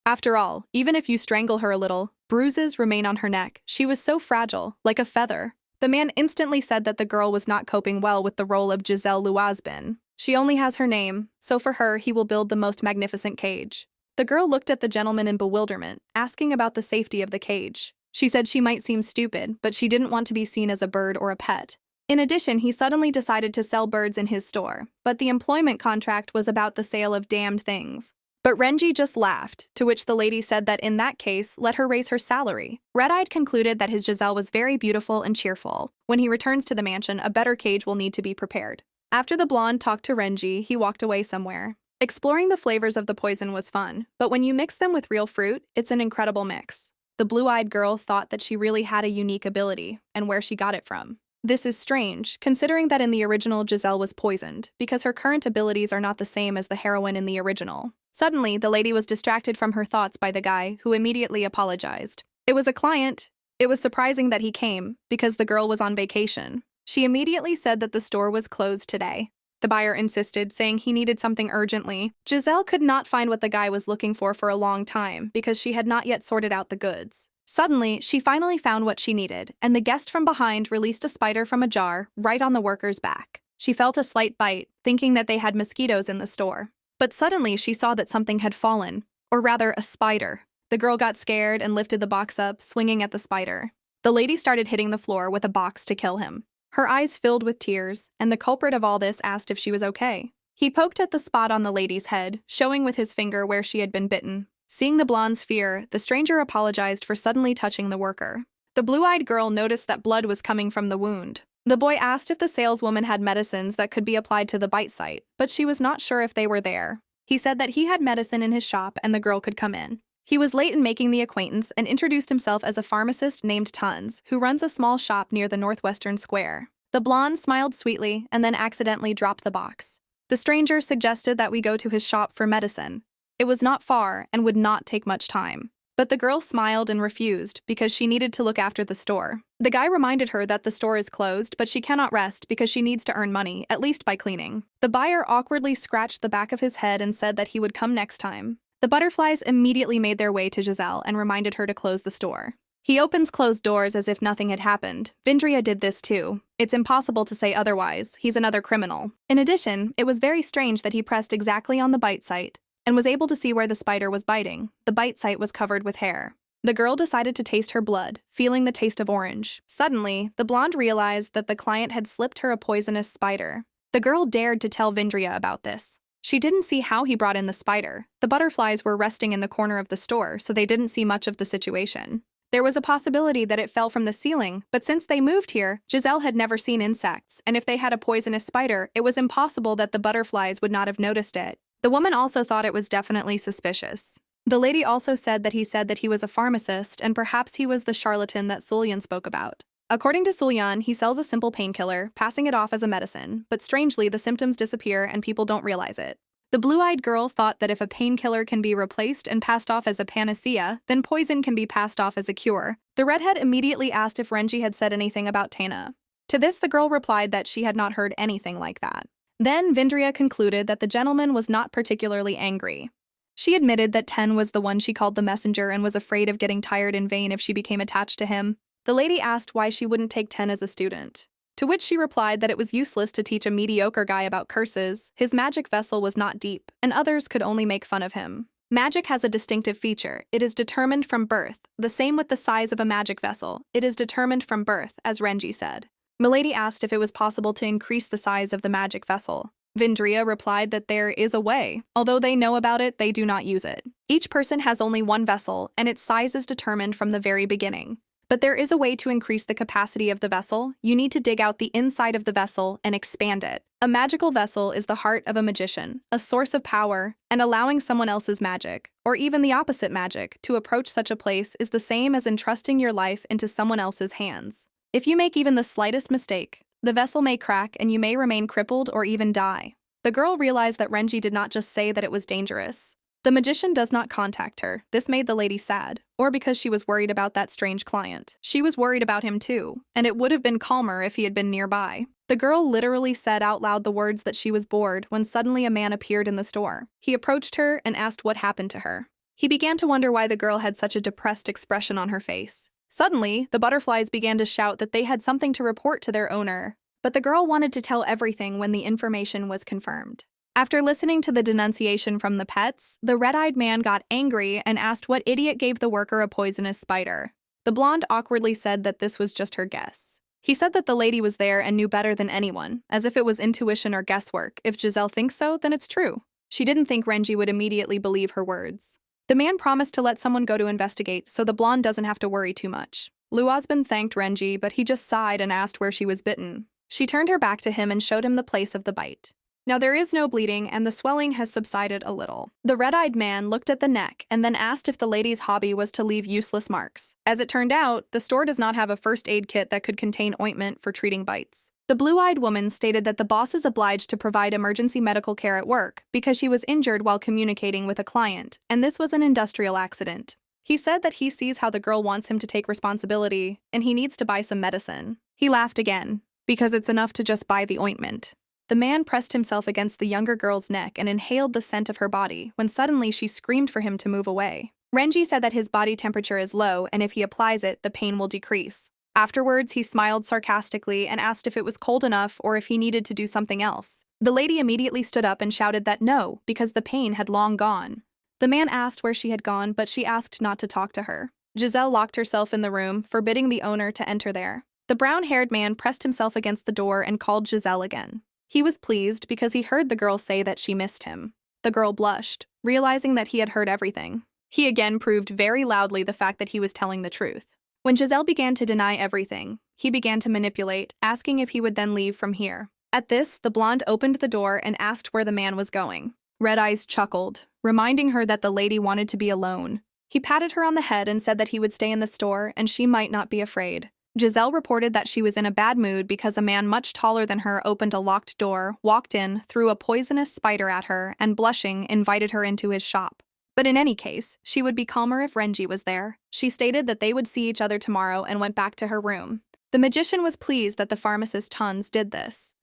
After all, even if you strangle her a little, bruises remain on her neck. She was so fragile, like a feather. The man instantly said that the girl was not coping well with the role of Giselle Luazbin. She only has her name, so for her, he will build the most magnificent cage. The girl looked at the gentleman in bewilderment, asking about the safety of the cage. She said she might seem stupid, but she didn't want to be seen as a bird or a pet. In addition, he suddenly decided to sell birds in his store, but the employment contract was about the sale of damned things. But Renji just laughed, to which the lady said that in that case, let her raise her salary. Red-Eyed concluded that his Giselle was very beautiful and cheerful. When he returns to the mansion, a better cage will need to be prepared. After the blonde talked to Renji, he walked away somewhere. Exploring the flavors of the poison was fun, but when you mix them with real fruit, it's an incredible mix. The blue-eyed girl thought that she really had a unique ability, and where she got it from. This is strange, considering that in the original Giselle was poisoned, because her current abilities are not the same as the heroine in the original. Suddenly, the lady was distracted from her thoughts by the guy, who immediately apologized. It was a client. It was surprising that he came, because the girl was on vacation. She immediately said that the store was closed today. The buyer insisted, saying he needed something urgently. Giselle could not find what the guy was looking for a long time, because she had not yet sorted out the goods. Suddenly, she finally found what she needed, and the guest from behind released a spider from a jar right on the worker's back. She felt a slight bite, thinking that they had mosquitoes in the store. But suddenly, she saw that something had fallen, or rather, a spider. The girl got scared and lifted the box up, swinging at the spider. The lady started hitting the floor with a box to kill him. Her eyes filled with tears, and the culprit of all this asked if she was okay. He poked at the spot on the lady's head, showing with his finger where she had been bitten. Seeing the blonde's fear, the stranger apologized for suddenly touching the worker. The blue-eyed girl noticed that blood was coming from the wound. The boy asked if the saleswoman had medicines that could be applied to the bite site, but she was not sure if they were there. He said that he had medicine in his shop and the girl could come in. He was late in making the acquaintance and introduced himself as a pharmacist named Tons, who runs a small shop near the Northwestern Square. The blonde smiled sweetly and then accidentally dropped the box. The stranger suggested that we go to his shop for medicine. It was not far and would not take much time. But the girl smiled and refused because she needed to look after the store. The guy reminded her that the store is closed, but she cannot rest because she needs to earn money, at least by cleaning. The buyer awkwardly scratched the back of his head and said that he would come next time. The butterflies immediately made their way to Giselle and reminded her to close the store. He opens closed doors as if nothing had happened. Vindria did this too. It's impossible to say otherwise. He's another criminal. In addition, it was very strange that he pressed exactly on the bite site and was able to see where the spider was biting. The bite site was covered with hair. The girl decided to taste her blood, feeling the taste of orange. Suddenly, the blonde realized that the client had slipped her a poisonous spider. The girl dared to tell Vindria about this. She didn't see how he brought in the spider. The butterflies were resting in the corner of the store, so they didn't see much of the situation. There was a possibility that it fell from the ceiling, but since they moved here, Giselle had never seen insects, and if they had a poisonous spider, it was impossible that the butterflies would not have noticed it. The woman also thought it was definitely suspicious. The lady also said that he was a pharmacist, and perhaps he was the charlatan that Sulyan spoke about. According to Sulyan, he sells a simple painkiller, passing it off as a medicine, but strangely, the symptoms disappear and people don't realize it. The blue-eyed girl thought that if a painkiller can be replaced and passed off as a panacea, then poison can be passed off as a cure. The redhead immediately asked if Renji had said anything about Tana. To this, the girl replied that she had not heard anything like that. Then Vindria concluded that the gentleman was not particularly angry. She admitted that Ten was the one she called the messenger and was afraid of getting tired in vain if she became attached to him. The lady asked why she wouldn't take Ten as a student, to which she replied that it was useless to teach a mediocre guy about curses. His magic vessel was not deep, and others could only make fun of him. Magic has a distinctive feature. It is determined from birth. The same with the size of a magic vessel. It is determined from birth, as Renji said. Milady asked if it was possible to increase the size of the magic vessel. Vindria replied that there is a way. Although they know about it, they do not use it. Each person has only one vessel, and its size is determined from the very beginning. But there is a way to increase the capacity of the vessel. You need to dig out the inside of the vessel and expand it. A magical vessel is the heart of a magician, a source of power, and allowing someone else's magic, or even the opposite magic, to approach such a place is the same as entrusting your life into someone else's hands. If you make even the slightest mistake, the vessel may crack and you may remain crippled or even die. The girl realized that Renji did not just say that it was dangerous. The magician does not contact her. This made the lady sad, or because she was worried about that strange client. She was worried about him too, and it would have been calmer if he had been nearby. The girl literally said out loud the words that she was bored when suddenly a man appeared in the store. He approached her and asked what happened to her. He began to wonder why the girl had such a depressed expression on her face. Suddenly, the butterflies began to shout that they had something to report to their owner, but the girl wanted to tell everything when the information was confirmed. After listening to the denunciation from the pets, the red-eyed man got angry and asked what idiot gave the worker a poisonous spider. The blonde awkwardly said that this was just her guess. He said that the lady was there and knew better than anyone, as if it was intuition or guesswork. If Giselle thinks so, then it's true. She didn't think Renji would immediately believe her words. The man promised to let someone go to investigate, so the blonde doesn't have to worry too much. Luosban thanked Renji, but he just sighed and asked where she was bitten. She turned her back to him and showed him the place of the bite. Now there is no bleeding and the swelling has subsided a little. The red-eyed man looked at the neck and then asked if the lady's hobby was to leave useless marks. As it turned out, the store does not have a first aid kit that could contain ointment for treating bites. The blue-eyed woman stated that the boss is obliged to provide emergency medical care at work because she was injured while communicating with a client, and this was an industrial accident. He said that he sees how the girl wants him to take responsibility, and he needs to buy some medicine. He laughed again, because it's enough to just buy the ointment. The man pressed himself against the younger girl's neck and inhaled the scent of her body when suddenly she screamed for him to move away. Renji said that his body temperature is low and if he applies it, the pain will decrease. Afterwards, he smiled sarcastically and asked if it was cold enough or if he needed to do something else. The lady immediately stood up and shouted that no, because the pain had long gone. The man asked where she had gone, but she asked not to talk to her. Giselle locked herself in the room, forbidding the owner to enter there. The brown-haired man pressed himself against the door and called Giselle again. He was pleased because he heard the girl say that she missed him. The girl blushed, realizing that he had heard everything. He again proved very loudly the fact that he was telling the truth. When Giselle began to deny everything, he began to manipulate, asking if he would then leave from here. At this, the blonde opened the door and asked where the man was going. Red Eyes chuckled, reminding her that the lady wanted to be alone. He patted her on the head and said that he would stay in the store and she might not be afraid. Giselle reported that she was in a bad mood because a man much taller than her opened a locked door, walked in, threw a poisonous spider at her, and blushing, invited her into his shop. But in any case, she would be calmer if Renji was there. She stated that they would see each other tomorrow and went back to her room. The magician was pleased that the pharmacist Hans did this.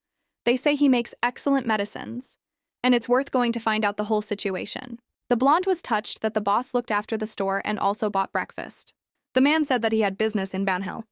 They say he makes excellent medicines, and it's worth going to find out the whole situation. The blonde was touched that the boss looked after the store and also bought breakfast. The man said that he had business in Banhill.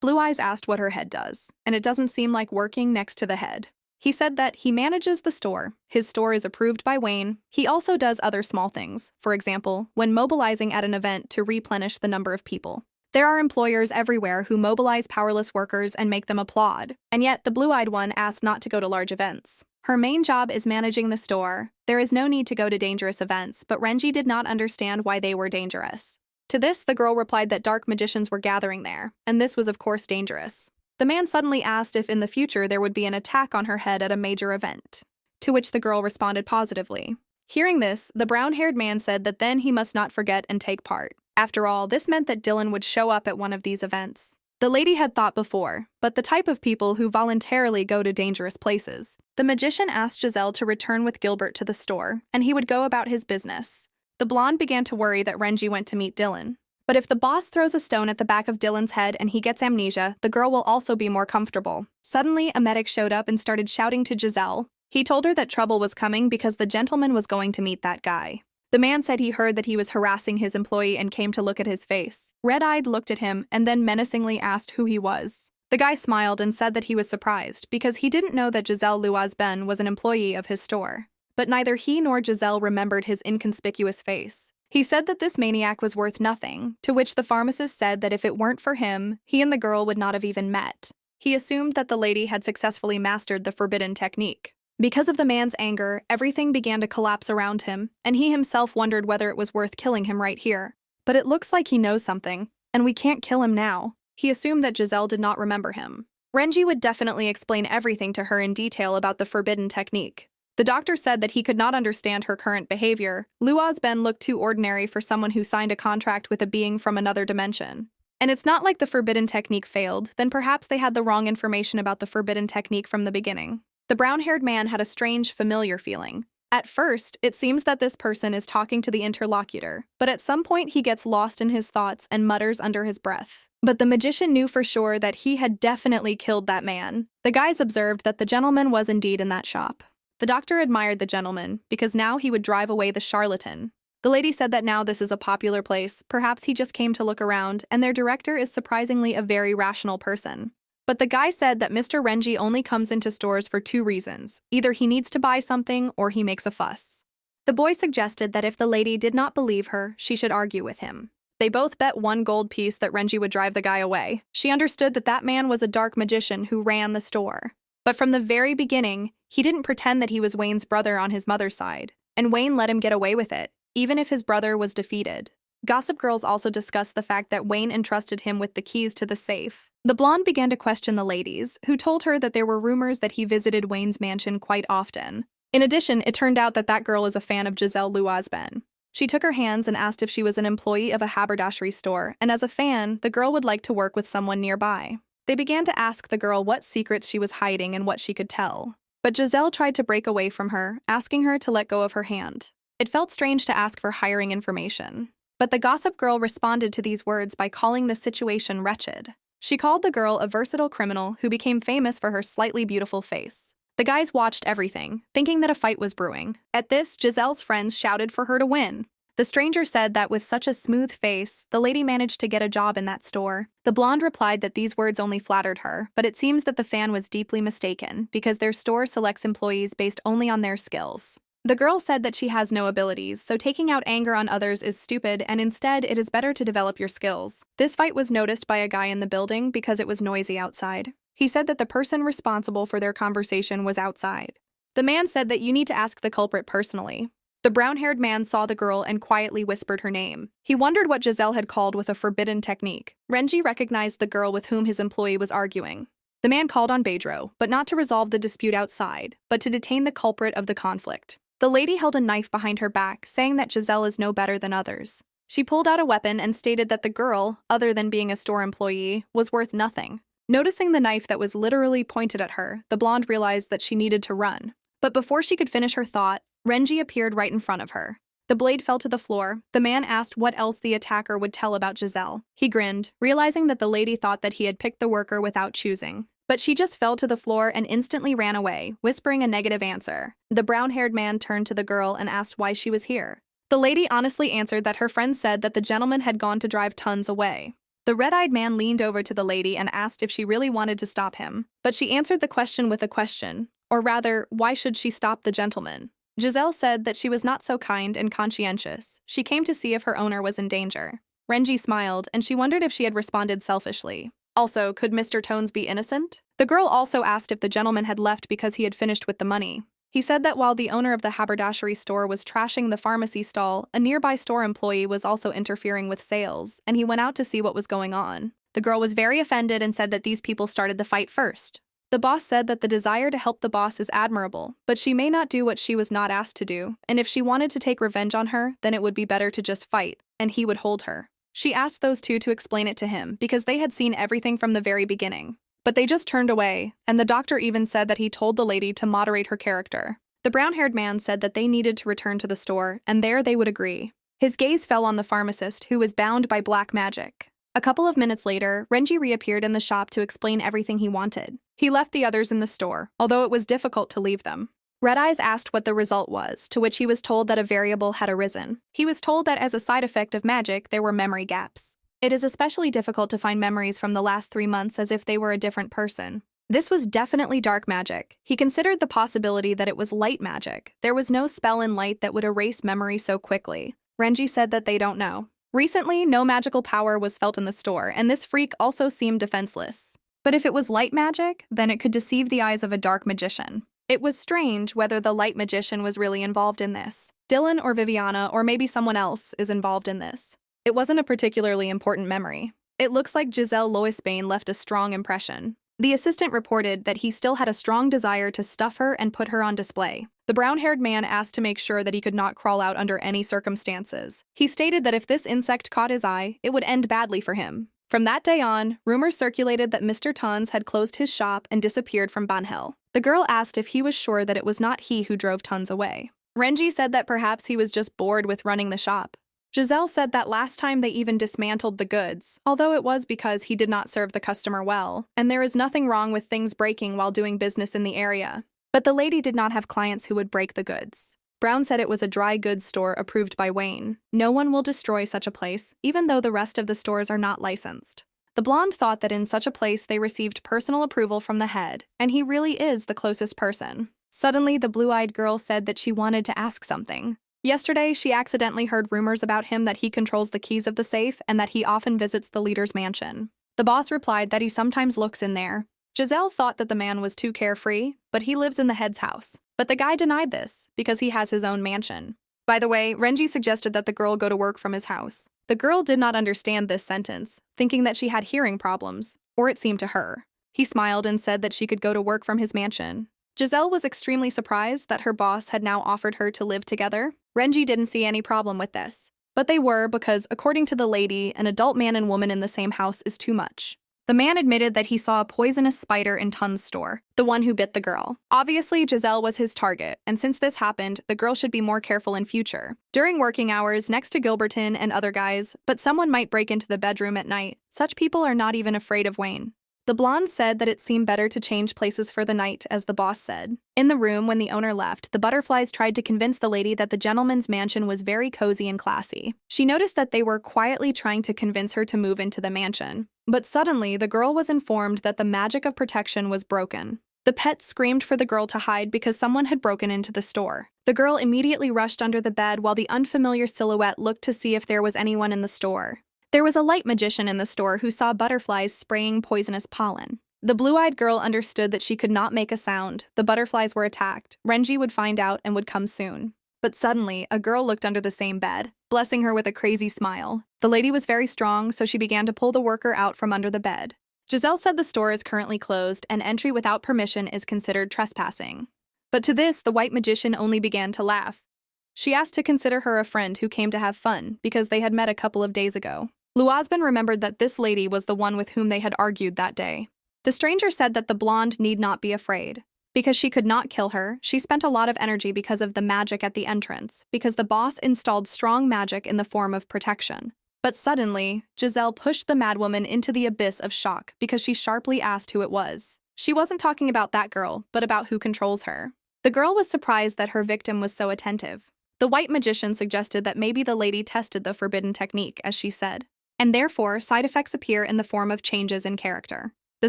Blue Eyes asked what her head does, and it doesn't seem like working next to the head. He said that he manages the store. His store is approved by Wayne. He also does other small things, for example, when mobilizing at an event to replenish the number of people. There are employers everywhere who mobilize powerless workers and make them applaud, and yet the blue-eyed one asked not to go to large events. Her main job is managing the store. There is no need to go to dangerous events, but Renji did not understand why they were dangerous. To this, the girl replied that dark magicians were gathering there, and this was of course dangerous. The man suddenly asked if in the future there would be an attack on her head at a major event, to which the girl responded positively. Hearing this, the brown-haired man said that then he must not forget and take part. After all, this meant that Dylan would show up at one of these events. The lady had thought before, but the type of people who voluntarily go to dangerous places. The magician asked Giselle to return with Gilbert to the store, and he would go about his business. The blonde began to worry that Renji went to meet Dylan. But if the boss throws a stone at the back of Dylan's head and he gets amnesia, the girl will also be more comfortable. Suddenly, a medic showed up and started shouting to Giselle. He told her that trouble was coming because the gentleman was going to meet that guy. The man said he heard that he was harassing his employee and came to look at his face. Red-eyed looked at him and then menacingly asked who he was. The guy smiled and said that he was surprised because he didn't know that Giselle Luazben was an employee of his store. But neither he nor Giselle remembered his inconspicuous face. He said that this maniac was worth nothing, to which the pharmacist said that if it weren't for him, he and the girl would not have even met. He assumed that the lady had successfully mastered the forbidden technique. Because of the man's anger, everything began to collapse around him, and he himself wondered whether it was worth killing him right here. But it looks like he knows something, and we can't kill him now. He assumed that Giselle did not remember him. Renji would definitely explain everything to her in detail about the forbidden technique. The doctor said that he could not understand her current behavior. Luazben looked too ordinary for someone who signed a contract with a being from another dimension. And it's not like the forbidden technique failed, then perhaps they had the wrong information about the forbidden technique from the beginning. The brown-haired man had a strange, familiar feeling. At first, it seems that this person is talking to the interlocutor, but at some point he gets lost in his thoughts and mutters under his breath. But the magician knew for sure that he had definitely killed that man. The guys observed that the gentleman was indeed in that shop. The doctor admired the gentleman, because now he would drive away the charlatan. The lady said that now this is a popular place, perhaps he just came to look around, and their director is surprisingly a very rational person. But the guy said that Mr. Renji only comes into stores for 2 reasons. Either he needs to buy something, or he makes a fuss. The boy suggested that if the lady did not believe her, she should argue with him. They both bet 1 gold piece that Renji would drive the guy away. She understood that that man was a dark magician who ran the store. But from the very beginning, he didn't pretend that he was Wayne's brother on his mother's side, and Wayne let him get away with it, even if his brother was defeated. Gossip Girls also discussed the fact that Wayne entrusted him with the keys to the safe. The blonde began to question the ladies, who told her that there were rumors that he visited Wayne's mansion quite often. In addition, it turned out that that girl is a fan of Giselle Luazben. She took her hands and asked if she was an employee of a haberdashery store, and as a fan, the girl would like to work with someone nearby. They began to ask the girl what secrets she was hiding and what she could tell. But Giselle tried to break away from her, asking her to let go of her hand. It felt strange to ask for hiring information. But the Gossip Girl responded to these words by calling the situation wretched. She called the girl a versatile criminal who became famous for her slightly beautiful face. The guys watched everything, thinking that a fight was brewing. At this, Giselle's friends shouted for her to win. The stranger said that with such a smooth face, the lady managed to get a job in that store. The blonde replied that these words only flattered her, but it seems that the fan was deeply mistaken because their store selects employees based only on their skills. The girl said that she has no abilities, so taking out anger on others is stupid, and instead it is better to develop your skills. This fight was noticed by a guy in the building because it was noisy outside. He said that the person responsible for their conversation was outside. The man said that you need to ask the culprit personally. The brown-haired man saw the girl and quietly whispered her name. He wondered what Giselle had called with a forbidden technique. Renji recognized the girl with whom his employee was arguing. The man called on Bedro, but not to resolve the dispute outside, but to detain the culprit of the conflict. The lady held a knife behind her back, saying that Giselle is no better than others. She pulled out a weapon and stated that the girl, other than being a store employee, was worth nothing. Noticing the knife that was literally pointed at her, the blonde realized that she needed to run. But before she could finish her thought, Renji appeared right in front of her. The blade fell to the floor. The man asked what else the attacker would tell about Giselle. He grinned, realizing that the lady thought that he had picked the worker without choosing. But she just fell to the floor and instantly ran away, whispering a negative answer. The brown-haired man turned to the girl and asked why she was here. The lady honestly answered that her friend said that the gentleman had gone to drive tons away. The red-eyed man leaned over to the lady and asked if she really wanted to stop him. But she answered the question with a question, or rather, why should she stop the gentleman? Giselle said that she was not so kind and conscientious. She came to see if her owner was in danger. Renji smiled, and she wondered if she had responded selfishly. Also, could Mr. Tones be innocent? The girl also asked if the gentleman had left because he had finished with the money. He said that while the owner of the haberdashery store was trashing the pharmacy stall, a nearby store employee was also interfering with sales, and he went out to see what was going on. The girl was very offended and said that these people started the fight first. The boss said that the desire to help the boss is admirable, but she may not do what she was not asked to do, and if she wanted to take revenge on her, then it would be better to just fight, and he would hold her. She asked those two to explain it to him because they had seen everything from the very beginning. But they just turned away, and the doctor even said that he told the lady to moderate her character. The brown-haired man said that they needed to return to the store, and there they would agree. His gaze fell on the pharmacist, who was bound by black magic. A couple of minutes later, Renji reappeared in the shop to explain everything he wanted. He left the others in the store, although it was difficult to leave them. Red Eyes asked what the result was, to which he was told that a variable had arisen. He was told that as a side effect of magic, there were memory gaps. It is especially difficult to find memories from the last 3 months as if they were a different person. This was definitely dark magic. He considered the possibility that it was light magic. There was no spell in light that would erase memory so quickly. Renji said that they don't know. Recently, no magical power was felt in the store, and this freak also seemed defenseless. But if it was light magic, then it could deceive the eyes of a dark magician. It was strange whether the light magician was really involved in this. Dylan or Viviana, or maybe someone else, is involved in this. It wasn't a particularly important memory. It looks like Giselle Loisbane left a strong impression. The assistant reported that he still had a strong desire to stuff her and put her on display. The brown-haired man asked to make sure that he could not crawl out under any circumstances. He stated that if this insect caught his eye, it would end badly for him. From that day on, rumors circulated that Mr. Tons had closed his shop and disappeared from Banhel. The girl asked if he was sure that it was not he who drove Tons away. Renji said that perhaps he was just bored with running the shop. Giselle said that last time they even dismantled the goods, although it was because he did not serve the customer well, and there is nothing wrong with things breaking while doing business in the area. But the lady did not have clients who would break the goods. Brown said it was a dry goods store approved by Wayne. No one will destroy such a place, even though the rest of the stores are not licensed. The blonde thought that in such a place they received personal approval from the head, and he really is the closest person. Suddenly, the blue-eyed girl said that she wanted to ask something. Yesterday, she accidentally heard rumors about him that he controls the keys of the safe and that he often visits the leader's mansion. The boss replied that he sometimes looks in there. Giselle thought that the man was too carefree, but he lives in the head's house. But the guy denied this, because he has his own mansion. By the way, Renji suggested that the girl go to work from his house. The girl did not understand this sentence, thinking that she had hearing problems, or it seemed to her. He smiled and said that she could go to work from his mansion. Giselle was extremely surprised that her boss had now offered her to live together. Renji didn't see any problem with this. But they were because, according to the lady, an adult man and woman in the same house is too much. The man admitted that he saw a poisonous spider in Tun's store, the one who bit the girl. Obviously, Giselle was his target, and since this happened, the girl should be more careful in future. During working hours, next to Gilberton and other guys, but someone might break into the bedroom at night. Such people are not even afraid of Wayne. The blonde said that it seemed better to change places for the night, as the boss said. In the room, when the owner left, the butterflies tried to convince the lady that the gentleman's mansion was very cozy and classy. She noticed that they were quietly trying to convince her to move into the mansion. But suddenly, the girl was informed that the magic of protection was broken. The pet screamed for the girl to hide because someone had broken into the store. The girl immediately rushed under the bed while the unfamiliar silhouette looked to see if there was anyone in the store. There was a light magician in the store who saw butterflies spraying poisonous pollen. The blue-eyed girl understood that she could not make a sound. The butterflies were attacked. Renji would find out and would come soon. But suddenly, a girl looked under the same bed, blessing her with a crazy smile. The lady was very strong, so she began to pull the worker out from under the bed. Giselle said the store is currently closed and entry without permission is considered trespassing. But to this, the white magician only began to laugh. She asked to consider her a friend who came to have fun because they had met a couple of days ago. Luazban remembered that this lady was the one with whom they had argued that day. The stranger said that the blonde need not be afraid. Because she could not kill her, she spent a lot of energy because of the magic at the entrance, because the boss installed strong magic in the form of protection. But suddenly, Giselle pushed the madwoman into the abyss of shock because she sharply asked who it was. She wasn't talking about that girl, but about who controls her. The girl was surprised that her victim was so attentive. The white magician suggested that maybe the lady tested the forbidden technique, as she said. And therefore, side effects appear in the form of changes in character. The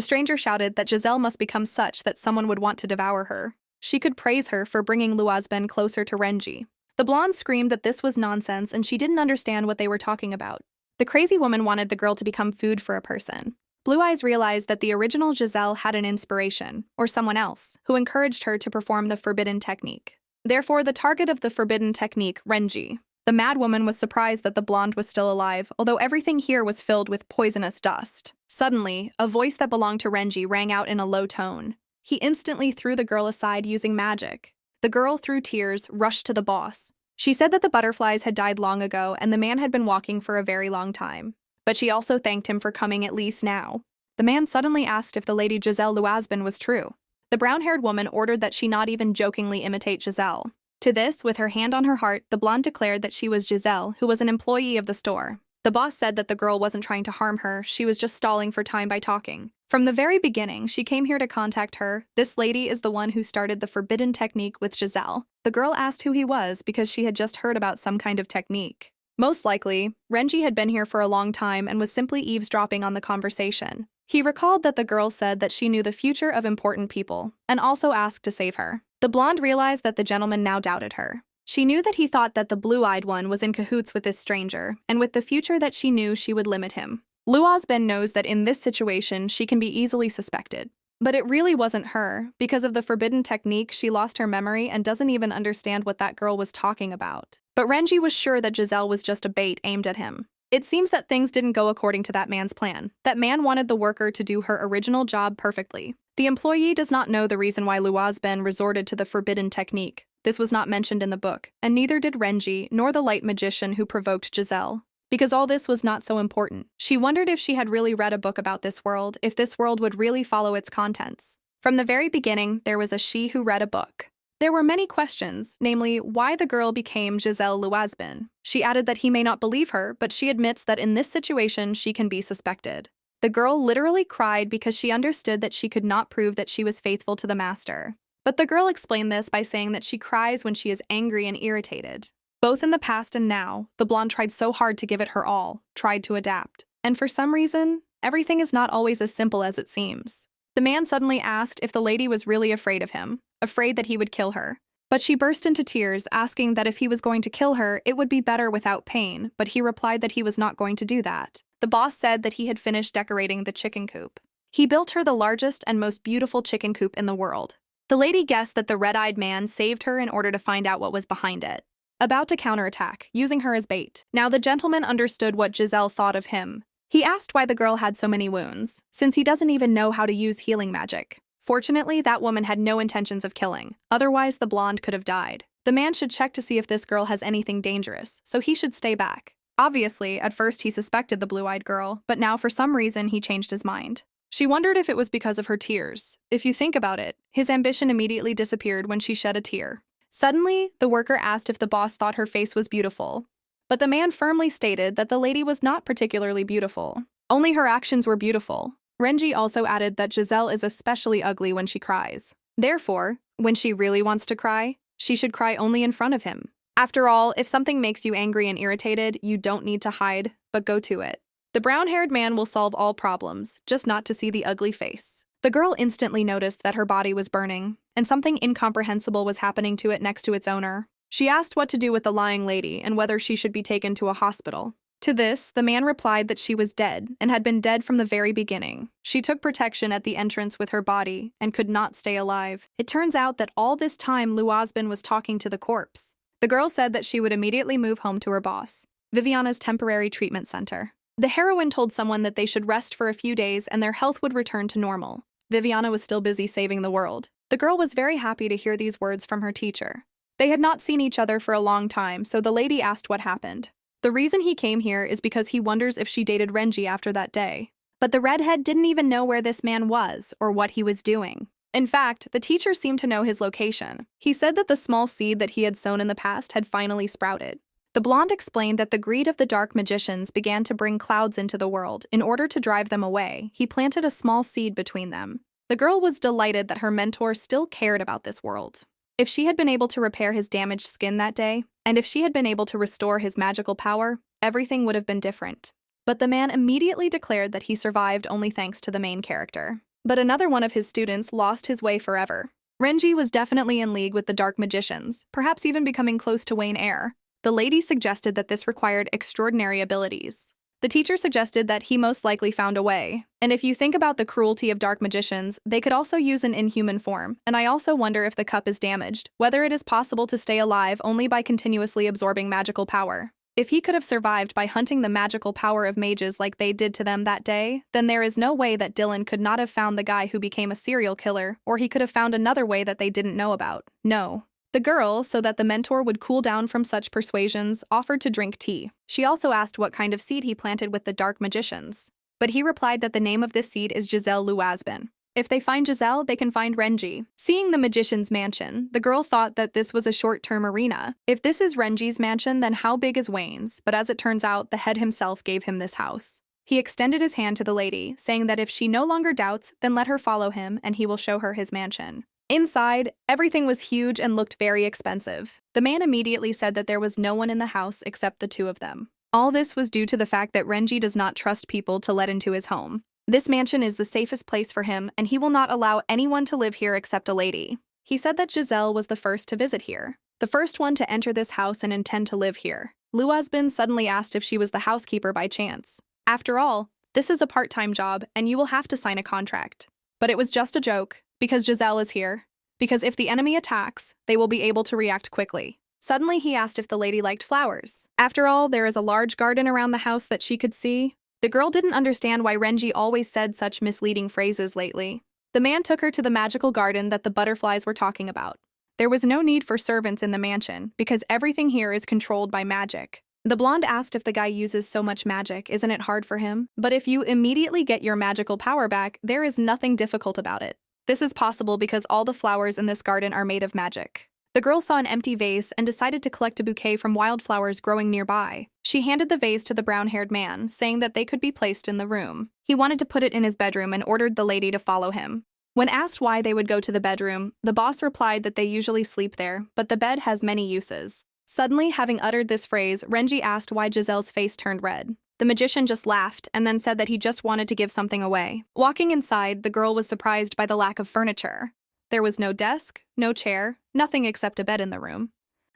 stranger shouted that Giselle must become such that someone would want to devour her. She could praise her for bringing Luazban closer to Renji. The blonde screamed that this was nonsense and she didn't understand what they were talking about. The crazy woman wanted the girl to become food for a person. Blue Eyes realized that the original Giselle had an inspiration, or someone else, who encouraged her to perform the forbidden technique. Therefore, the target of the forbidden technique, Renji. The madwoman was surprised that the blonde was still alive, although everything here was filled with poisonous dust. Suddenly, a voice that belonged to Renji rang out in a low tone. He instantly threw the girl aside using magic. The girl, through tears, rushed to the boss. She said that the butterflies had died long ago and the man had been walking for a very long time. But she also thanked him for coming at least now. The man suddenly asked if the lady Giselle Luazban was true. The brown-haired woman ordered that she not even jokingly imitate Giselle. To this, with her hand on her heart, the blonde declared that she was Giselle, who was an employee of the store. The boss said that the girl wasn't trying to harm her, she was just stalling for time by talking. From the very beginning, she came here to contact her. This lady is the one who started the forbidden technique with Giselle. The girl asked who he was because she had just heard about some kind of technique. Most likely, Renji had been here for a long time and was simply eavesdropping on the conversation. He recalled that the girl said that she knew the future of important people, and also asked to save her. The blonde realized that the gentleman now doubted her. She knew that he thought that the blue-eyed one was in cahoots with this stranger, and with the future that she knew she would limit him. Luazban knows that in this situation she can be easily suspected. But it really wasn't her. Because of the forbidden technique, she lost her memory and doesn't even understand what that girl was talking about. But Renji was sure that Giselle was just a bait aimed at him. It seems that things didn't go according to that man's plan. That man wanted the worker to do her original job perfectly. The employee does not know the reason why Luazban resorted to the forbidden technique. This was not mentioned in the book, and neither did Renji nor the light magician who provoked Giselle. Because all this was not so important. She wondered if she had really read a book about this world, if this world would really follow its contents. From the very beginning, there was a she who read a book. There were many questions, namely, why the girl became Giselle Luazban. She added that he may not believe her, but she admits that in this situation she can be suspected. The girl literally cried because she understood that she could not prove that she was faithful to the master. But the girl explained this by saying that she cries when she is angry and irritated. Both in the past and now, the blonde tried so hard to give it her all, tried to adapt. And for some reason, everything is not always as simple as it seems. The man suddenly asked if the lady was really afraid of him, afraid that he would kill her. But she burst into tears, asking that if he was going to kill her, it would be better without pain, but he replied that he was not going to do that. The boss said that he had finished decorating the chicken coop. He built her the largest and most beautiful chicken coop in the world. The lady guessed that the red-eyed man saved her in order to find out what was behind it. about to counterattack, using her as bait. Now the gentleman understood what Giselle thought of him. He asked why the girl had so many wounds, since he doesn't even know how to use healing magic. Fortunately, that woman had no intentions of killing, otherwise the blonde could have died. The man should check to see if this girl has anything dangerous, so he should stay back. Obviously, at first he suspected the blue-eyed girl, but now for some reason he changed his mind. She wondered if it was because of her tears. If you think about it, his ambition immediately disappeared when she shed a tear. Suddenly, the worker asked if the boss thought her face was beautiful, but the man firmly stated that the lady was not particularly beautiful. Only her actions were beautiful. Renji also added that Giselle is especially ugly when she cries. Therefore, when she really wants to cry, she should cry only in front of him. After all, if something makes you angry and irritated, you don't need to hide, but go to it. The brown-haired man will solve all problems, just not to see the ugly face. The girl instantly noticed that her body was burning, and something incomprehensible was happening to it next to its owner. She asked what to do with the lying lady and whether she should be taken to a hospital. To this, the man replied that she was dead and had been dead from the very beginning. She took protection at the entrance with her body and could not stay alive. It turns out that all this time Luazben was talking to the corpse. The girl said that she would immediately move home to her boss, Viviana's temporary treatment center. The heroine told someone that they should rest for a few days and their health would return to normal. Viviana was still busy saving the world. The girl was very happy to hear these words from her teacher. They had not seen each other for a long time, so the lady asked what happened. The reason he came here is because he wonders if she dated Renji after that day. But the redhead didn't even know where this man was or what he was doing. In fact, the teacher seemed to know his location. He said that the small seed that he had sown in the past had finally sprouted. The blonde explained that the greed of the dark magicians began to bring clouds into the world. In order to drive them away, he planted a small seed between them. The girl was delighted that her mentor still cared about this world. If she had been able to repair his damaged skin that day, and if she had been able to restore his magical power, everything would have been different. But the man immediately declared that he survived only thanks to the main character. But another one of his students lost his way forever. Renji was definitely in league with the dark magicians, perhaps even becoming close to Wayne Eyre. The lady suggested that this required extraordinary abilities. The teacher suggested that he most likely found a way. And if you think about the cruelty of dark magicians, they could also use an inhuman form. And I also wonder if the cup is damaged, whether it is possible to stay alive only by continuously absorbing magical power. If he could have survived by hunting the magical power of mages like they did to them that day, then there is no way that Dylan could not have found the guy who became a serial killer, or he could have found another way that they didn't know about. No. The girl, so that the mentor would cool down from such persuasions, offered to drink tea. She also asked what kind of seed he planted with the dark magicians. But he replied that the name of this seed is Giselle Luazben. If they find Giselle, they can find Renji. Seeing the magician's mansion, the girl thought that this was a short-term arena. If this is Renji's mansion, then how big is Wayne's? But as it turns out, the head himself gave him this house. He extended his hand to the lady, saying that if she no longer doubts, then let her follow him and he will show her his mansion. Inside, everything was huge and looked very expensive. The man immediately said that there was no one in the house except the two of them. All this was due to the fact that Renji does not trust people to let into his home. This mansion is the safest place for him, and he will not allow anyone to live here except a lady. He said that Giselle was the first to visit here, the first one to enter this house and intend to live here. Luazben suddenly asked if she was the housekeeper by chance. After all, this is a part-time job, and you will have to sign a contract. But it was just a joke. Because Giselle is here. Because if the enemy attacks, they will be able to react quickly. Suddenly, he asked if the lady liked flowers. After all, there is a large garden around the house that she could see. The girl didn't understand why Renji always said such misleading phrases lately. The man took her to the magical garden that the butterflies were talking about. There was no need for servants in the mansion, because everything here is controlled by magic. The blonde asked if the guy uses so much magic, isn't it hard for him? But if you immediately get your magical power back, there is nothing difficult about it. This is possible because all the flowers in this garden are made of magic. The girl saw an empty vase and decided to collect a bouquet from wildflowers growing nearby. She handed the vase to the brown-haired man, saying that they could be placed in the room. He wanted to put it in his bedroom and ordered the lady to follow him. When asked why they would go to the bedroom, the boss replied that they usually sleep there, but the bed has many uses. Suddenly, having uttered this phrase, Renji asked why Giselle's face turned red. The magician just laughed and then said that he just wanted to give something away. Walking inside, the girl was surprised by the lack of furniture. There was no desk, no chair, nothing except a bed in the room.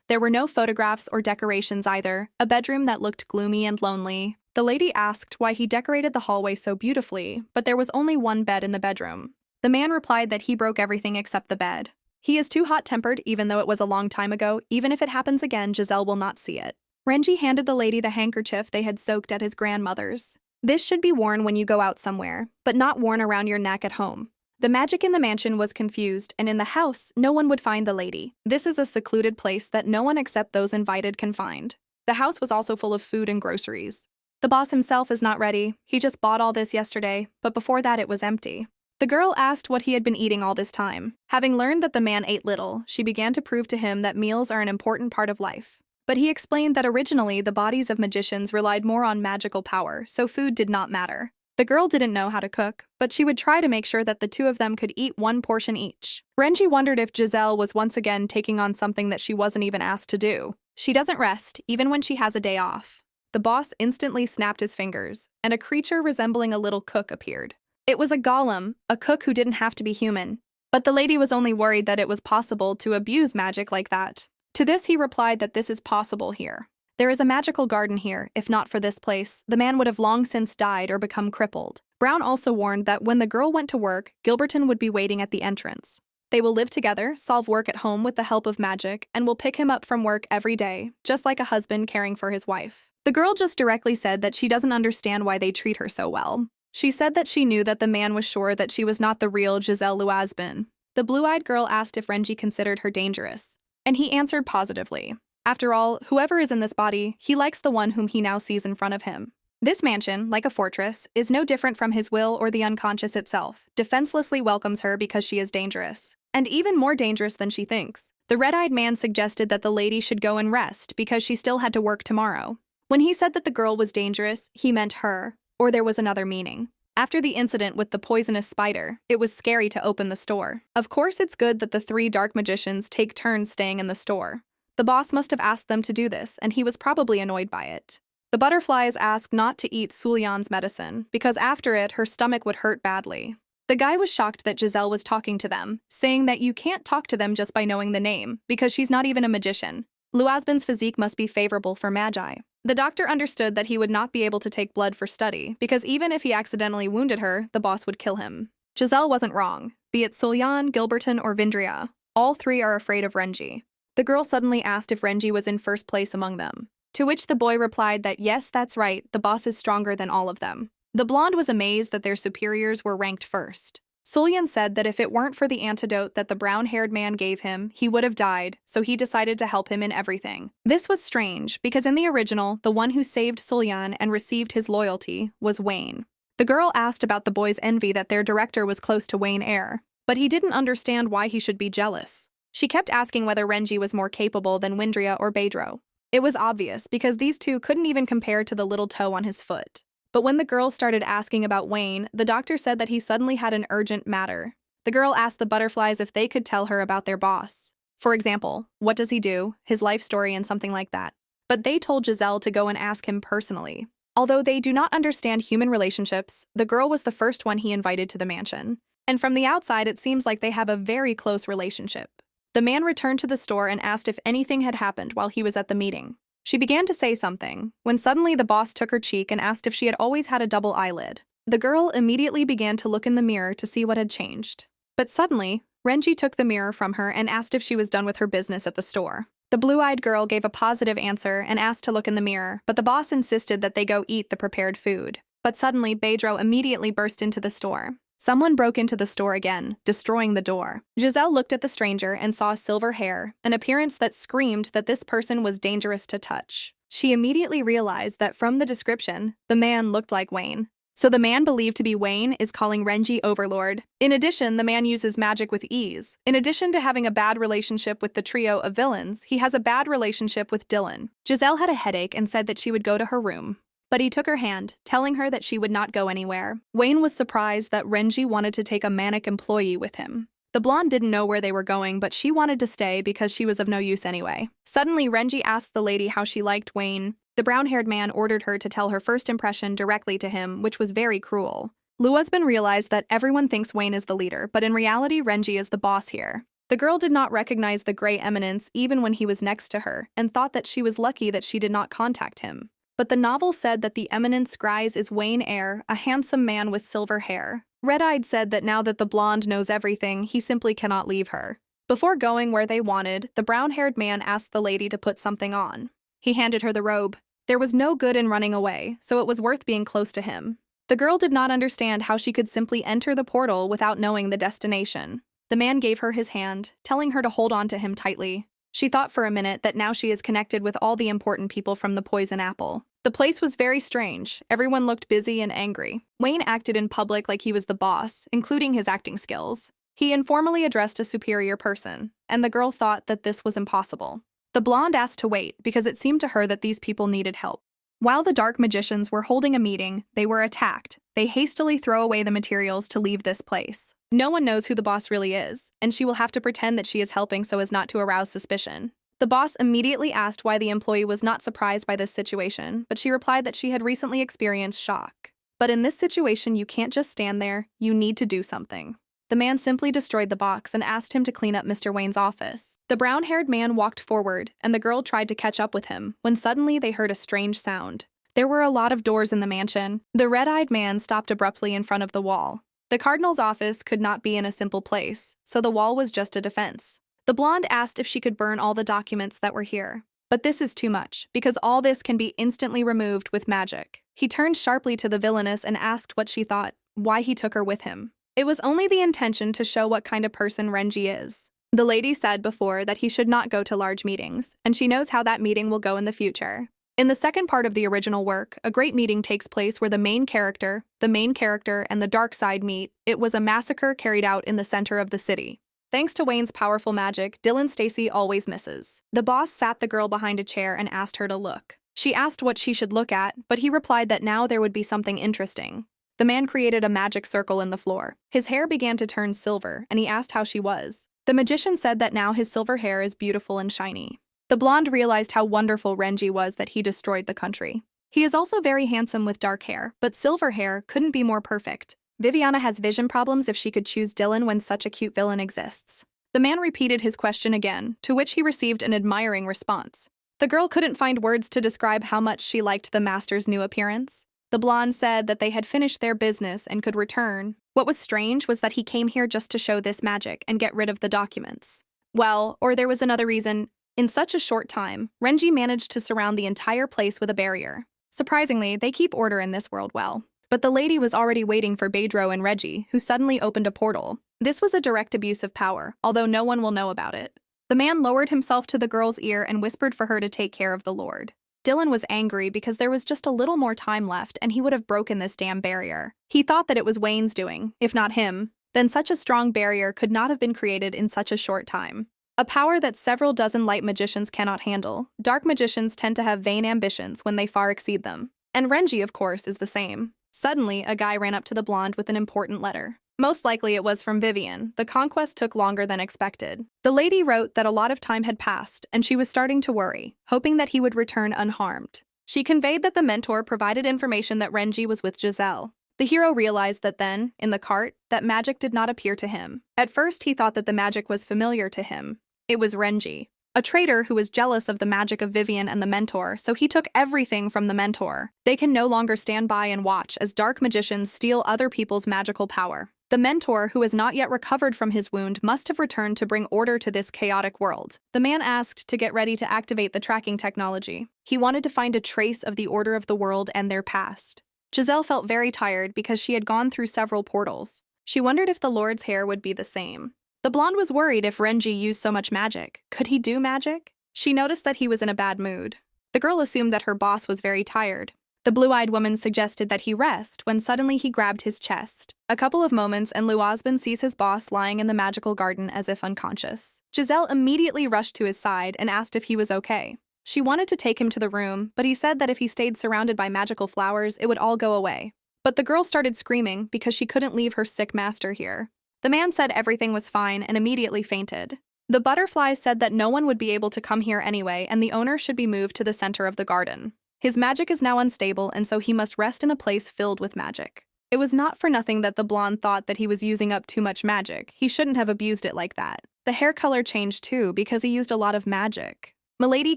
There were no photographs or decorations either, a bedroom that looked gloomy and lonely. The lady asked why he decorated the hallway so beautifully, but there was only one bed in the bedroom. The man replied that he broke everything except the bed. He is too hot-tempered even though it was a long time ago. Even if it happens again, Giselle will not see it. Renji handed the lady the handkerchief they had soaked at his grandmother's. This should be worn when you go out somewhere, but not worn around your neck at home. The magic in the mansion was confused, and in the house, no one would find the lady. This is a secluded place that no one except those invited can find. The house was also full of food and groceries. The boss himself is not ready. He just bought all this yesterday, but before that it was empty. The girl asked what he had been eating all this time. Having learned that the man ate little, she began to prove to him that meals are an important part of life. But he explained that originally the bodies of magicians relied more on magical power, so food did not matter. The girl didn't know how to cook, but she would try to make sure that the two of them could eat one portion each. Renji wondered if Giselle was once again taking on something that she wasn't even asked to do. She doesn't rest, even when she has a day off. The boss instantly snapped his fingers, and a creature resembling a little cook appeared. It was a golem, a cook who didn't have to be human. But the lady was only worried that it was possible to abuse magic like that. To this he replied that this is possible here. There is a magical garden here. If not for this place, the man would have long since died or become crippled. Brown also warned that when the girl went to work, Gilberton would be waiting at the entrance. They will live together, solve work at home with the help of magic, and will pick him up from work every day, just like a husband caring for his wife. The girl just directly said that she doesn't understand why they treat her so well. She said that she knew that the man was sure that she was not the real Giselle Luazbin. The blue-eyed girl asked if Renji considered her dangerous, and he answered positively. After all, whoever is in this body, he likes the one whom he now sees in front of him. This mansion, like a fortress, is no different from his will or the unconscious itself, defenselessly welcomes her because she is dangerous. And even more dangerous than she thinks. The red-eyed man suggested that the lady should go and rest because she still had to work tomorrow. When he said that the girl was dangerous, he meant her, or there was another meaning. After the incident with the poisonous spider, it was scary to open the store. Of course, it's good that the three dark magicians take turns staying in the store. The boss must have asked them to do this, and he was probably annoyed by it. The butterflies asked not to eat Sulyan's medicine, because after it, her stomach would hurt badly. The guy was shocked that Giselle was talking to them, saying that you can't talk to them just by knowing the name, because she's not even a magician. Luazbin's physique must be favorable for magi. The doctor understood that he would not be able to take blood for study, because even if he accidentally wounded her, the boss would kill him. Giselle wasn't wrong. Be it Sulyan, Gilberton, or Vindria, all three are afraid of Renji. The girl suddenly asked if Renji was in first place among them, to which the boy replied that yes, that's right, the boss is stronger than all of them. The blonde was amazed that their superiors were ranked first. Sulyan said that if it weren't for the antidote that the brown-haired man gave him, he would have died, so he decided to help him in everything. This was strange, because in the original, the one who saved Sulyan and received his loyalty was Wayne. The girl asked about the boy's envy that their director was close to Wayne Eyre, but he didn't understand why he should be jealous. She kept asking whether Renji was more capable than Windria or Beidro. It was obvious, because these two couldn't even compare to the little toe on his foot. But when the girl started asking about Wayne, the doctor said that he suddenly had an urgent matter. The girl asked the butterflies if they could tell her about their boss. For example, what does he do, his life story, and something like that. But they told Giselle to go and ask him personally. Although they do not understand human relationships, the girl was the first one he invited to the mansion. And from the outside, it seems like they have a very close relationship. The man returned to the store and asked if anything had happened while he was at the meeting. She began to say something, when suddenly the boss took her cheek and asked if she had always had a double eyelid. The girl immediately began to look in the mirror to see what had changed. But suddenly, Renji took the mirror from her and asked if she was done with her business at the store. The blue-eyed girl gave a positive answer and asked to look in the mirror, but the boss insisted that they go eat the prepared food. But suddenly, Beidro immediately burst into the store. Someone broke into the store again, destroying the door. Giselle looked at the stranger and saw silver hair, an appearance that screamed that this person was dangerous to touch. She immediately realized that from the description, the man looked like Wayne. So the man believed to be Wayne is calling Renji Overlord. In addition, the man uses magic with ease. In addition to having a bad relationship with the trio of villains, he has a bad relationship with Dylan. Giselle had a headache and said that she would go to her room. But he took her hand, telling her that she would not go anywhere. Wayne was surprised that Renji wanted to take a manic employee with him. The blonde didn't know where they were going, but she wanted to stay because she was of no use anyway. Suddenly, Renji asked the lady how she liked Wayne. The brown-haired man ordered her to tell her first impression directly to him, which was very cruel. Luazbin realized that everyone thinks Wayne is the leader, but in reality, Renji is the boss here. The girl did not recognize the gray eminence even when he was next to her, and thought that she was lucky that she did not contact him. But the novel said that the eminence grise is Wayne Eyre, a handsome man with silver hair. Red-Eyed said that now that the blonde knows everything, he simply cannot leave her. Before going where they wanted, the brown-haired man asked the lady to put something on. He handed her the robe. There was no good in running away, so it was worth being close to him. The girl did not understand how she could simply enter the portal without knowing the destination. The man gave her his hand, telling her to hold on to him tightly. She thought for a minute that now she is connected with all the important people from the Poison Apple. The place was very strange. Everyone looked busy and angry. Wayne acted in public like he was the boss, including his acting skills. He informally addressed a superior person, and the girl thought that this was impossible. The blonde asked to wait because it seemed to her that these people needed help. While the dark magicians were holding a meeting, they were attacked. They hastily throw away the materials to leave this place. No one knows who the boss really is, and she will have to pretend that she is helping so as not to arouse suspicion. The boss immediately asked why the employee was not surprised by this situation, but she replied that she had recently experienced shock. But in this situation, you can't just stand there, you need to do something. The man simply destroyed the box and asked him to clean up Mr. Wayne's office. The brown-haired man walked forward, and the girl tried to catch up with him, when suddenly they heard a strange sound. There were a lot of doors in the mansion. The red-eyed man stopped abruptly in front of the wall. The cardinal's office could not be in a simple place, so the wall was just a defense. The blonde asked if she could burn all the documents that were here. But this is too much, because all this can be instantly removed with magic. He turned sharply to the villainess and asked what she thought, why he took her with him. It was only the intention to show what kind of person Renji is. The lady said before that he should not go to large meetings, and she knows how that meeting will go in the future. In the second part of the original work, a great meeting takes place where the main character, and the dark side meet. It was a massacre carried out in the center of the city. Thanks to Wayne's powerful magic, Dylan Stacy always misses. The boss sat the girl behind a chair and asked her to look. She asked what she should look at, but he replied that now there would be something interesting. The man created a magic circle in the floor. His hair began to turn silver, and he asked how she was. The magician said that now his silver hair is beautiful and shiny. The blonde realized how wonderful Renji was that he destroyed the country. He is also very handsome with dark hair, but silver hair couldn't be more perfect. Viviana has vision problems if she could choose Dylan when such a cute villain exists. The man repeated his question again, to which he received an admiring response. The girl couldn't find words to describe how much she liked the master's new appearance. The blonde said that they had finished their business and could return. What was strange was that he came here just to show this magic and get rid of the documents. Well, or there was another reason. In such a short time, Renji managed to surround the entire place with a barrier. Surprisingly, they keep order in this world well. But the lady was already waiting for Beidro and Reggie, who suddenly opened a portal. This was a direct abuse of power, although no one will know about it. The man lowered himself to the girl's ear and whispered for her to take care of the Lord. Dylan was angry because there was just a little more time left and he would have broken this damn barrier. He thought that it was Wayne's doing, if not him. Then such a strong barrier could not have been created in such a short time. A power that several dozen light magicians cannot handle. Dark magicians tend to have vain ambitions when they far exceed them. And Renji, of course, is the same. Suddenly, a guy ran up to the blonde with an important letter. Most likely it was from Vivian. The conquest took longer than expected. The lady wrote that a lot of time had passed, and she was starting to worry, hoping that he would return unharmed. She conveyed that the mentor provided information that Renji was with Giselle. The hero realized that then, in the cart, that magic did not appear to him. At first, he thought that the magic was familiar to him. It was Renji, a traitor who was jealous of the magic of Vivian and the mentor, so he took everything from the mentor. They can no longer stand by and watch as dark magicians steal other people's magical power. The mentor, who has not yet recovered from his wound, must have returned to bring order to this chaotic world. The man asked to get ready to activate the tracking technology. He wanted to find a trace of the order of the world and their past. Giselle felt very tired because she had gone through several portals. She wondered if the Lord's hair would be the same. The blonde was worried if Renji used so much magic. Could he do magic? She noticed that he was in a bad mood. The girl assumed that her boss was very tired. The blue-eyed woman suggested that he rest when suddenly he grabbed his chest. A couple of moments and Luosban sees his boss lying in the magical garden as if unconscious. Giselle immediately rushed to his side and asked if he was okay. She wanted to take him to the room, but he said that if he stayed surrounded by magical flowers, it would all go away. But the girl started screaming because she couldn't leave her sick master here. The man said everything was fine and immediately fainted. The butterfly said that no one would be able to come here anyway and the owner should be moved to the center of the garden. His magic is now unstable and so he must rest in a place filled with magic. It was not for nothing that the blonde thought that he was using up too much magic. He shouldn't have abused it like that. The hair color changed too because he used a lot of magic. Milady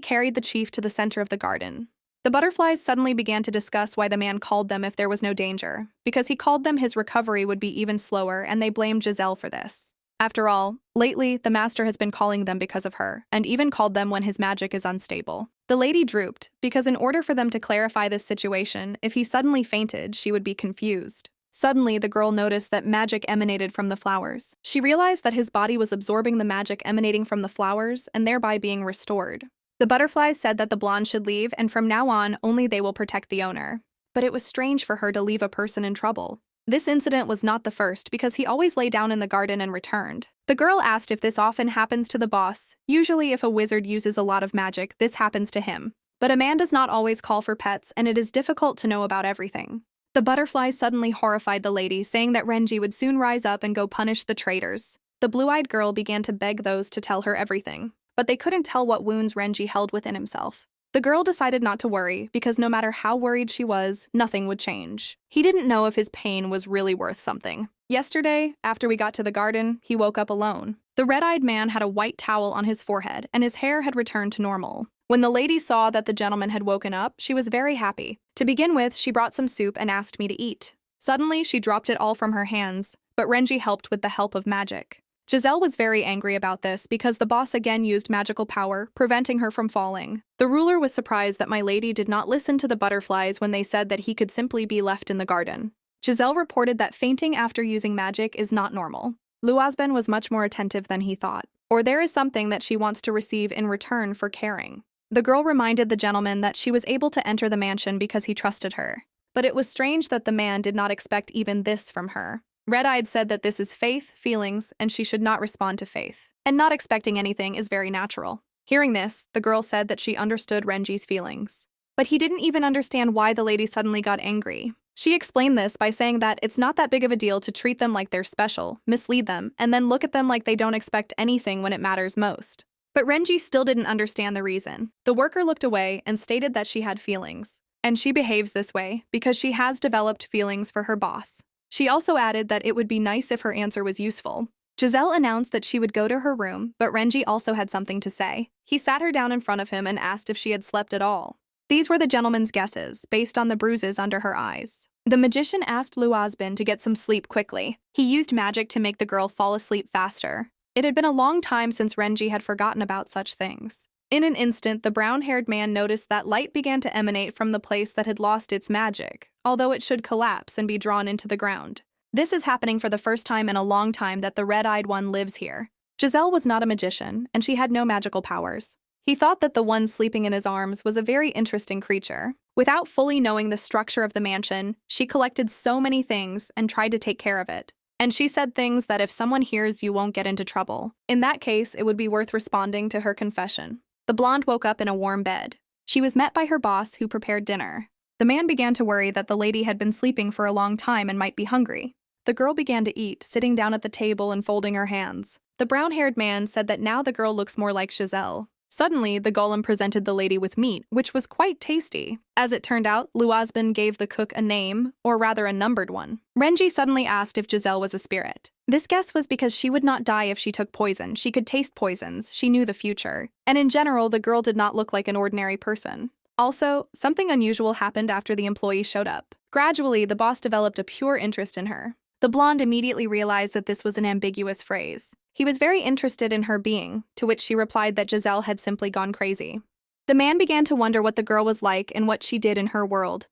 carried the chief to the center of the garden. The butterflies suddenly began to discuss why the man called them if there was no danger. Because he called them, his recovery would be even slower and they blamed Giselle for this. After all, lately, the master has been calling them because of her, and even called them when his magic is unstable. The lady drooped, because in order for them to clarify this situation, if he suddenly fainted, she would be confused. Suddenly, the girl noticed that magic emanated from the flowers. She realized that his body was absorbing the magic emanating from the flowers and thereby being restored. The butterflies said that the blonde should leave, and from now on, only they will protect the owner. But it was strange for her to leave a person in trouble. This incident was not the first because he always lay down in the garden and returned. The girl asked if this often happens to the boss. Usually if a wizard uses a lot of magic, this happens to him. But a man does not always call for pets, and it is difficult to know about everything. The butterfly suddenly horrified the lady, saying that Renji would soon rise up and go punish the traitors. The blue-eyed girl began to beg those to tell her everything, but they couldn't tell what wounds Renji held within himself. The girl decided not to worry, because no matter how worried she was, nothing would change. He didn't know if his pain was really worth something. Yesterday, after we got to the garden, he woke up alone. The red-eyed man had a white towel on his forehead, and his hair had returned to normal. When the lady saw that the gentleman had woken up, she was very happy. To begin with, she brought some soup and asked me to eat. Suddenly, she dropped it all from her hands, but Renji helped with the help of magic. Giselle was very angry about this because the boss again used magical power, preventing her from falling. The ruler was surprised that my lady did not listen to the butterflies when they said that he could simply be left in the garden. Giselle reported that fainting after using magic is not normal. Luazben was much more attentive than he thought. Or there is something that she wants to receive in return for caring. The girl reminded the gentleman that she was able to enter the mansion because he trusted her. But it was strange that the man did not expect even this from her. Red-Eyed said that this is faith, feelings, and she should not respond to faith. And not expecting anything is very natural. Hearing this, the girl said that she understood Renji's feelings. But he didn't even understand why the lady suddenly got angry. She explained this by saying that it's not that big of a deal to treat them like they're special, mislead them, and then look at them like they don't expect anything when it matters most. But Renji still didn't understand the reason. The worker looked away and stated that she had feelings. And she behaves this way because she has developed feelings for her boss. She also added that it would be nice if her answer was useful. Giselle announced that she would go to her room, but Renji also had something to say. He sat her down in front of him and asked if she had slept at all. These were the gentleman's guesses, based on the bruises under her eyes. The magician asked Luazben to get some sleep quickly. He used magic to make the girl fall asleep faster. It had been a long time since Renji had forgotten about such things. In an instant, the brown-haired man noticed that light began to emanate from the place that had lost its magic, although it should collapse and be drawn into the ground. This is happening for the first time in a long time that the red-eyed one lives here. Giselle was not a magician, and she had no magical powers. He thought that the one sleeping in his arms was a very interesting creature. Without fully knowing the structure of the mansion, she collected so many things and tried to take care of it. And she said things that if someone hears, you won't get into trouble. In that case, it would be worth responding to her confession. The blonde woke up in a warm bed. She was met by her boss, who prepared dinner. The man began to worry that the lady had been sleeping for a long time and might be hungry. The girl began to eat, sitting down at the table and folding her hands. The brown-haired man said that now the girl looks more like Giselle. Suddenly, the golem presented the lady with meat, which was quite tasty. As it turned out, Luazben gave the cook a name, or rather a numbered one. Renji suddenly asked if Giselle was a spirit. This guess was because she would not die if she took poison. She could taste poisons. She knew the future. And in general, the girl did not look like an ordinary person. Also, something unusual happened after the employee showed up. Gradually, the boss developed a pure interest in her. The blonde immediately realized that this was an ambiguous phrase. He was very interested in her being, to which she replied that Giselle had simply gone crazy. The man began to wonder what the girl was like and what she did in her world.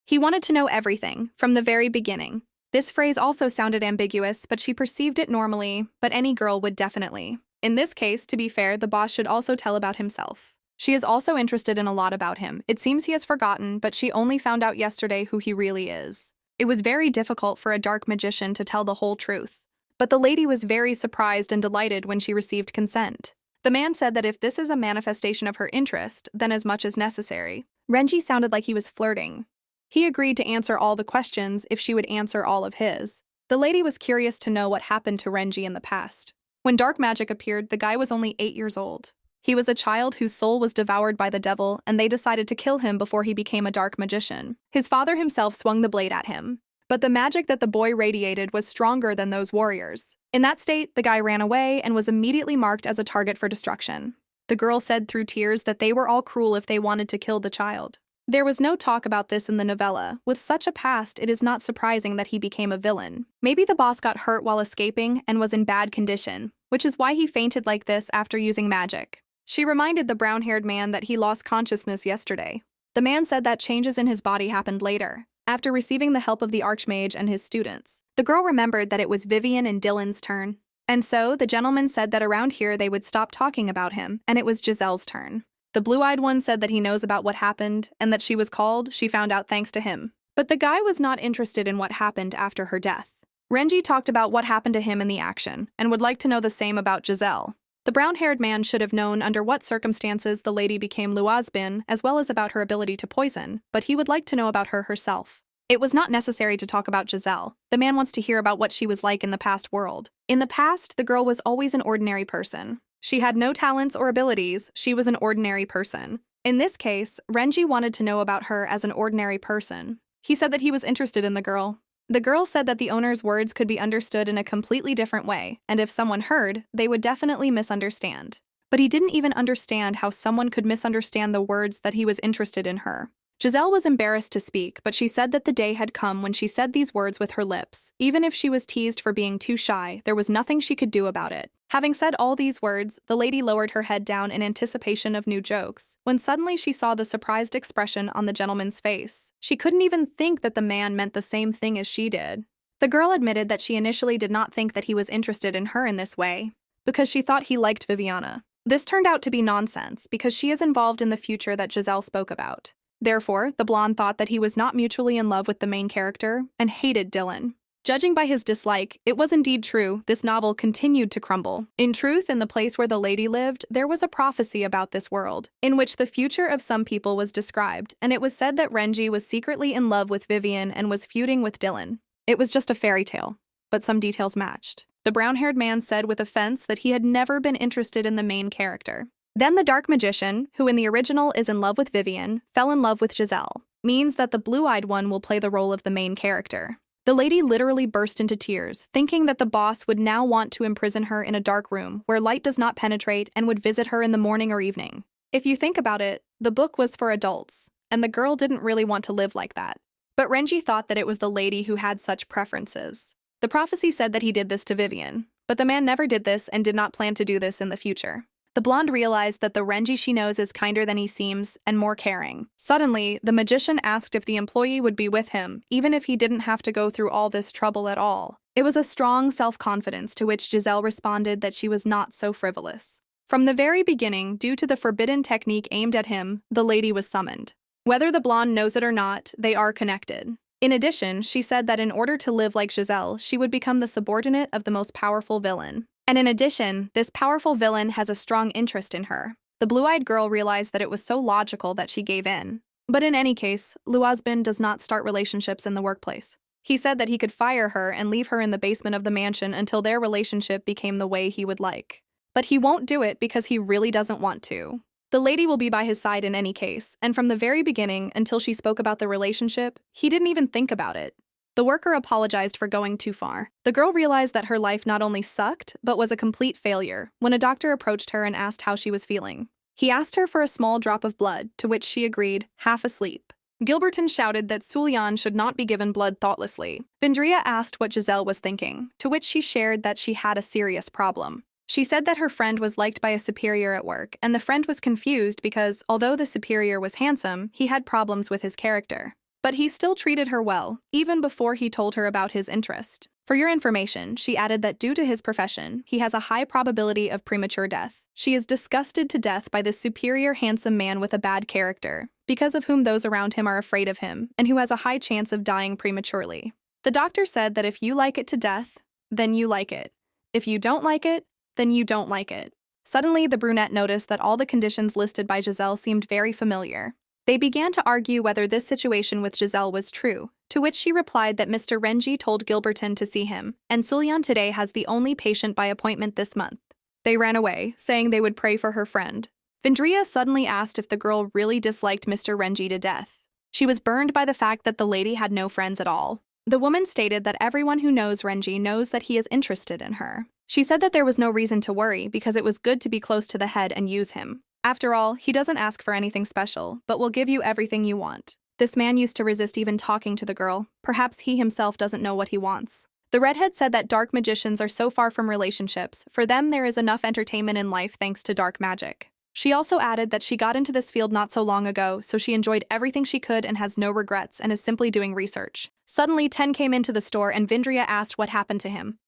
He wanted to know everything, from the very beginning. This phrase also sounded ambiguous, but she perceived it normally, but any girl would definitely. In this case, to be fair, the boss should also tell about himself. She is also interested in a lot about him. It seems he has forgotten, but she only found out yesterday who he really is. It was very difficult for a dark magician to tell the whole truth. But the lady was very surprised and delighted when she received consent. The man said that if this is a manifestation of her interest, then as much as necessary. Renji sounded like he was flirting. He agreed to answer all the questions if she would answer all of his. The lady was curious to know what happened to Renji in the past. When dark magic appeared, the guy was only 8 years old. He was a child whose soul was devoured by the devil, and they decided to kill him before he became a dark magician. His father himself swung the blade at him. But the magic that the boy radiated was stronger than those warriors. In that state, the guy ran away and was immediately marked as a target for destruction. The girl said through tears that they were all cruel if they wanted to kill the child. There was no talk about this in the novella. With such a past, it is not surprising that he became a villain. Maybe the boss got hurt while escaping and was in bad condition, which is why he fainted like this after using magic. She reminded the brown-haired man that he lost consciousness yesterday. The man said that changes in his body happened later, after receiving the help of the Archmage and his students. The girl remembered that it was Vivian and Dylan's turn. And so, the gentleman said that around here they would stop talking about him, and it was Giselle's turn. The blue-eyed one said that he knows about what happened, and that she was called, she found out thanks to him. But the guy was not interested in what happened after her death. Renji talked about what happened to him in the action, and would like to know the same about Giselle. The brown-haired man should have known under what circumstances the lady became Luazbin, as well as about her ability to poison, but he would like to know about her herself. It was not necessary to talk about Giselle. The man wants to hear about what she was like in the past world. In the past, the girl was always an ordinary person. She had no talents or abilities, she was an ordinary person. In this case, Renji wanted to know about her as an ordinary person. He said that he was interested in the girl. The girl said that the owner's words could be understood in a completely different way, and if someone heard, they would definitely misunderstand. But he didn't even understand how someone could misunderstand the words that he was interested in her. Giselle was embarrassed to speak, but she said that the day had come when she said these words with her lips. Even if she was teased for being too shy, there was nothing she could do about it. Having said all these words, the lady lowered her head down in anticipation of new jokes, when suddenly she saw the surprised expression on the gentleman's face. She couldn't even think that the man meant the same thing as she did. The girl admitted that she initially did not think that he was interested in her in this way, because she thought he liked Viviana. This turned out to be nonsense, because she is involved in the future that Giselle spoke about. Therefore, the blonde thought that he was not mutually in love with the main character and hated Dylan. Judging by his dislike, it was indeed true, this novel continued to crumble. In truth, in the place where the lady lived, there was a prophecy about this world, in which the future of some people was described, and it was said that Renji was secretly in love with Vivian and was feuding with Dylan. It was just a fairy tale, but some details matched. The brown-haired man said with offense that he had never been interested in the main character. Then the dark magician, who in the original is in love with Vivian, fell in love with Giselle, means that the blue-eyed one will play the role of the main character. The lady literally burst into tears, thinking that the boss would now want to imprison her in a dark room where light does not penetrate and would visit her in the morning or evening. If you think about it, the book was for adults, and the girl didn't really want to live like that. But Renji thought that it was the lady who had such preferences. The prophecy said that he did this to Vivian, but the man never did this and did not plan to do this in the future. The blonde realized that the Renji she knows is kinder than he seems and more caring. Suddenly, the magician asked if the employee would be with him, even if he didn't have to go through all this trouble at all. It was a strong self-confidence to which Giselle responded that she was not so frivolous. From the very beginning, due to the forbidden technique aimed at him, the lady was summoned. Whether the blonde knows it or not, they are connected. In addition, she said that in order to live like Giselle, she would become the subordinate of the most powerful villain. And in addition, this powerful villain has a strong interest in her. The blue-eyed girl realized that it was so logical that she gave in. But in any case, Luazbin does not start relationships in the workplace. He said that he could fire her and leave her in the basement of the mansion until their relationship became the way he would like. But he won't do it because he really doesn't want to. The lady will be by his side in any case, and from the very beginning until she spoke about the relationship, he didn't even think about it. The worker apologized for going too far. The girl realized that her life not only sucked, but was a complete failure when a doctor approached her and asked how she was feeling. He asked her for a small drop of blood, to which she agreed, half asleep. Gilberton shouted that Sullian should not be given blood thoughtlessly. Vendria asked what Giselle was thinking, to which she shared that she had a serious problem. She said that her friend was liked by a superior at work, and the friend was confused because, although the superior was handsome, he had problems with his character. But he still treated her well, even before he told her about his interest. For your information, she added that due to his profession, he has a high probability of premature death. She is disgusted to death by this superior handsome man with a bad character, because of whom those around him are afraid of him, and who has a high chance of dying prematurely. The doctor said that if you like it to death, then you like it. If you don't like it, then you don't like it. Suddenly, the brunette noticed that all the conditions listed by Giselle seemed very familiar. They began to argue whether this situation with Giselle was true, to which she replied that Mr. Renji told Gilberton to see him, and Sullian today has the only patient by appointment this month. They ran away, saying they would pray for her friend. Vendria suddenly asked if the girl really disliked Mr. Renji to death. She was burned by the fact that the lady had no friends at all. The woman stated that everyone who knows Renji knows that he is interested in her. She said that there was no reason to worry because it was good to be close to the head and use him. After all, he doesn't ask for anything special, but will give you everything you want. This man used to resist even talking to the girl. Perhaps he himself doesn't know what he wants. The redhead said that dark magicians are so far from relationships. For them, there is enough entertainment in life thanks to dark magic. She also added that she got into this field not so long ago, so she enjoyed everything she could and has no regrets and is simply doing research. Suddenly, Ten came into the store and Vindria asked what happened to him.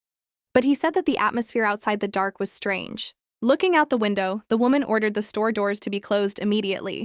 But he said that the atmosphere outside the dark was strange. Looking out the window, the woman ordered the store doors to be closed immediately.